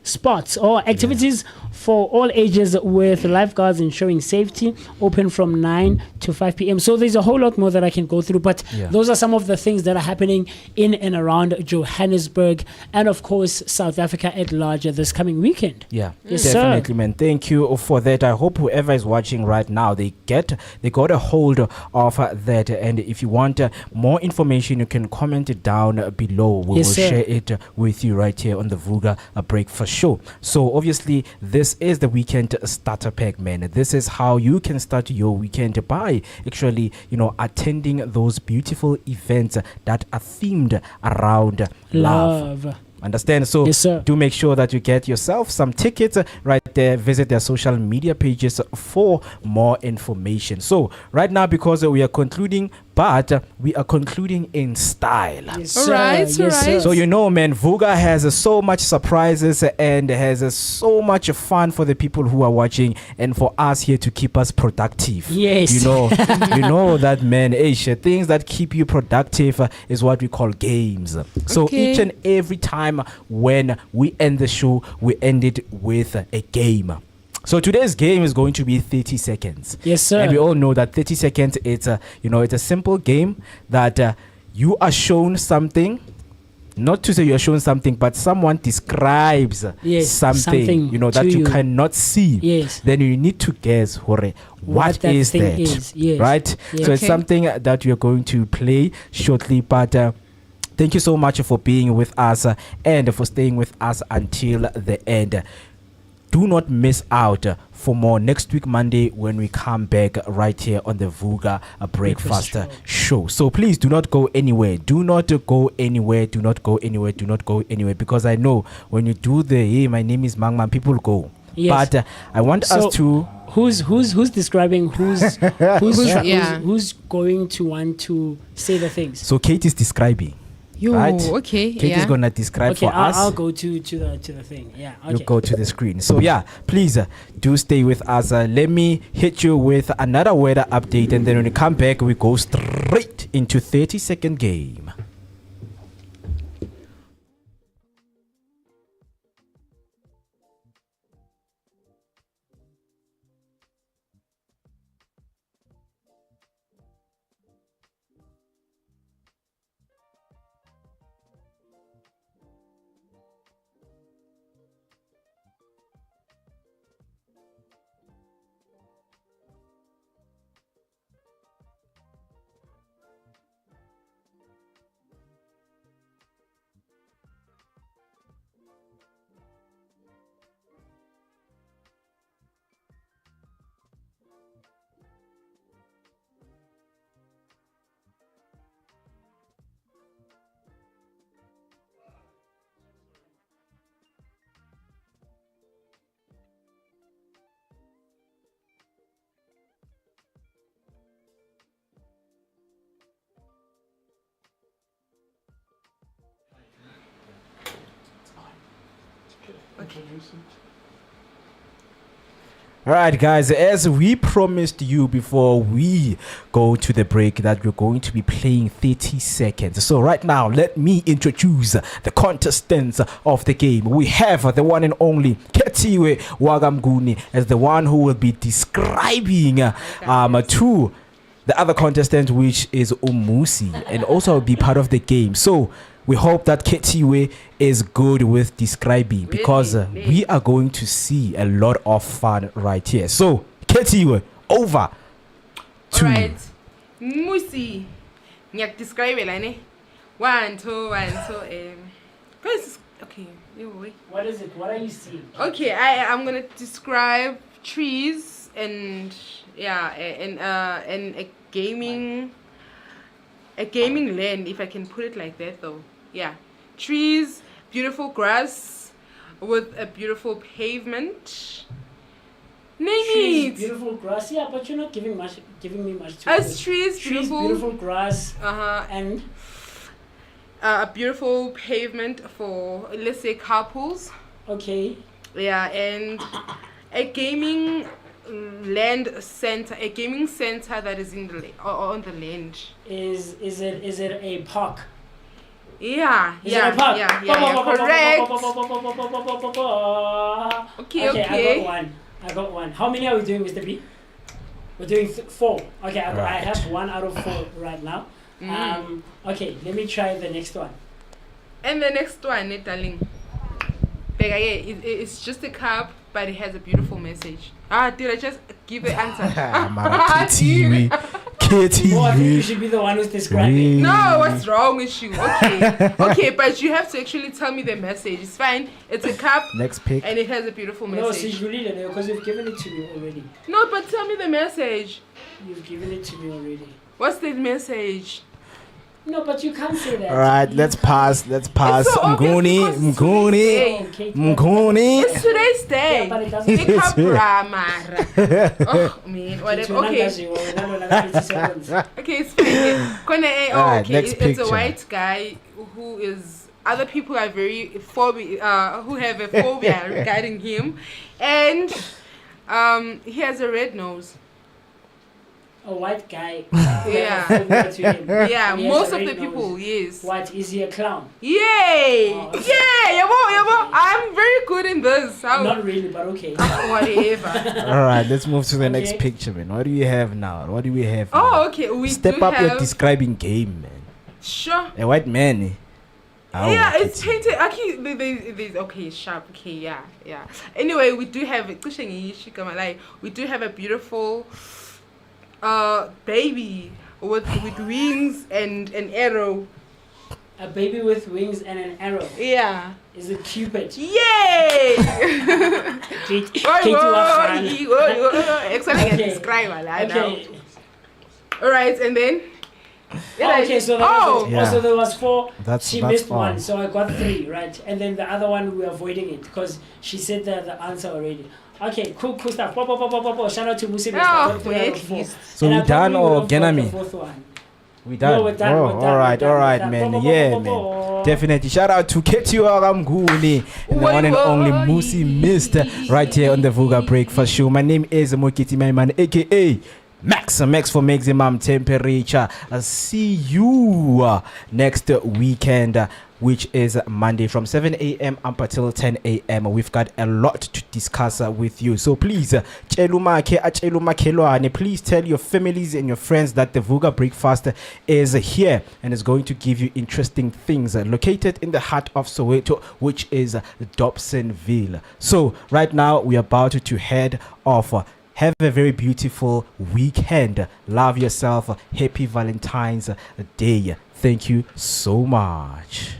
spots or activities for all ages with lifeguards ensuring safety, open from 9 to 5 p.m. So there's a whole lot more that I can go through, but those are some of the things that are happening in and around Johannesburg and of course South Africa at large this coming weekend. Yeah, Yes, definitely, sir. man. Thank you for that. I hope whoever is watching right now, they got a hold of that. And if you want more information, you can comment it down below. We Yes, will sir. share it with you right here on the Vooka Breakfast Show. So obviously, this is the weekend starter pack, man. This is how you can start your weekend by actually, attending those beautiful events that are themed around love. Understand? So Yes, sir. do make sure that you get yourself some tickets right there. Visit their social media pages for more information. So right now, because we are concluding, but we are concluding in style. Yes, All sir. right, Yes, all right. sir. So man, Vooka has so much surprises and has so much fun for the people who are watching and for us here to keep us productive. Yes. You know that, man. Things that keep you productive is what we call games. So Okay. each and every time when we end the show, we end it with a game. So today's game is going to be 30 seconds. Yes, sir. And we all know that 30 seconds, it's a simple game that you are shown something. Not to say you're shown something, but someone describes Yes, something, something that to you you. cannot see. Yes. Then you need to guess, what that is thing that? is, yes. Right? Yes. So it's Okay. something that we are going to play shortly, but thank you so much for being with us and for staying with us until the end. Do not miss out for more next week Monday when we come back right here on the Vooka Breakfast Show. So please do not go anywhere. Do not go anywhere. Do not go anywhere. Do not go anywhere. Because I know when you do the hey, my name is Mangman, people go. Yes. But I want So us to. who's describing who's Yeah. who's going to want to say the things? So Kate is describing. Yo, Right? okay. Kate is gonna describe Okay, for us. I'll go to the thing. Yeah. You Okay. go to the screen. So yeah, please do stay with us. Let me hit you with another weather update, and then when we come back, we go straight into 30-second game. All right, guys, as we promised you before we go to the break that we're going to be playing 30 seconds. So right now, let me introduce the contestants of the game. We have the one and only Ketiwe Wagamguni as the one who will be describing to the other contestant, which is Umusi, and also be part of the game. So we hope that Ketiwe is good with describing because we are going to see a lot of fun right here. So Ketiwe, over to you. Alright. Musi. Ngiyak describe la ne. 1 2 1 2 guys, okay. Wait. What is it? What are you seeing? Okay, I'm gonna describe trees and and a gaming land, if I can put it like that though. Yeah, trees, beautiful grass with a beautiful pavement. Name Trees, it. beautiful grass. Yeah, but you're not giving me much to As it. trees, beautiful grass, and a beautiful pavement for, let's say, couples. okay. Yeah, and a gaming land center, a gaming center that is in the on the land. Is it a park? Yeah, Is it a pug? correct. Okay, I got one. How many are we doing, Mr. B? We're doing 4. Okay, I Right. have 1 out of 4 right now. Okay, let me try the next one. And the next one, darling. It's just a cup, but it has a beautiful message. Did I just give the answer? Mara KTV. KTV. Oh, I think you should be the one who's describing. No, what's wrong with you? Okay. Okay, but you have to actually tell me the message. It's fine. It's a cup. Next pick. And it has a beautiful No, message. see, you read it because you've given it to me already. No, but tell me the message. You've given it to me already. What's the message? No, but you can't say that. All right, let's pass. It's so obvious because it's Mguni. It's today's day. Yeah, but it doesn't. Pick up Ramara. Oh, man. Whatever. Okay. Okay, it's fine. Alright, Okay. next It's a picture. white guy who is. Other people are very who have a phobia regarding him, and he has a red nose. A white guy. Yeah. Yeah, And he has most a of the red people, nose. yes. What, is he a clown? Yay! Oh. Yeah, yabo. I'm very good in this. Not really, but okay. Whatever. All right, let's move to the next Okay. picture, man. What do we have now? What do we have? Oh, now? okay. We Step do up have, your describing game, man. Sure. A white man. Eh? Oh, Yeah, okay. it's painted. Actually, there's okay, sharp. Okay, yeah. Anyway, we do have we do have a beautiful baby with wings and an arrow. A baby with wings and an arrow. Yeah. Is it Cupid? Yay! Kate Excellent, Okay. describe I know. Okay. All right, and then. Oh, okay, so that was it. Yeah. Also, there was 4. That's She missed all. 1, so I got 3, right? And then the other one, we're avoiding it because she said the answer already. Okay, cool stuff. Shout out to Musi. Oh, at least. So we done or Genami? We done. No, we're done, Oh, we're done, all right, we're done, man. we're done. Yeah, man. Definitely. Shout out to Ketu Aramguni and the one and only Musi Mist right here on the Vooka Breakfast Show. My name is Mokiti Maiman, aka Max for maximum temperature. I'll see you next weekend, which is Monday from 7 a.m. up until 10 a.m. We've got a lot to discuss with you. So please, please tell your families and your friends that the Vooka Breakfast is here and is going to give you interesting things located in the heart of Soweto, which is Dobsonville. So right now, we are about to head off. Have a very beautiful weekend. Love yourself. Happy Valentine's Day. Thank you so much.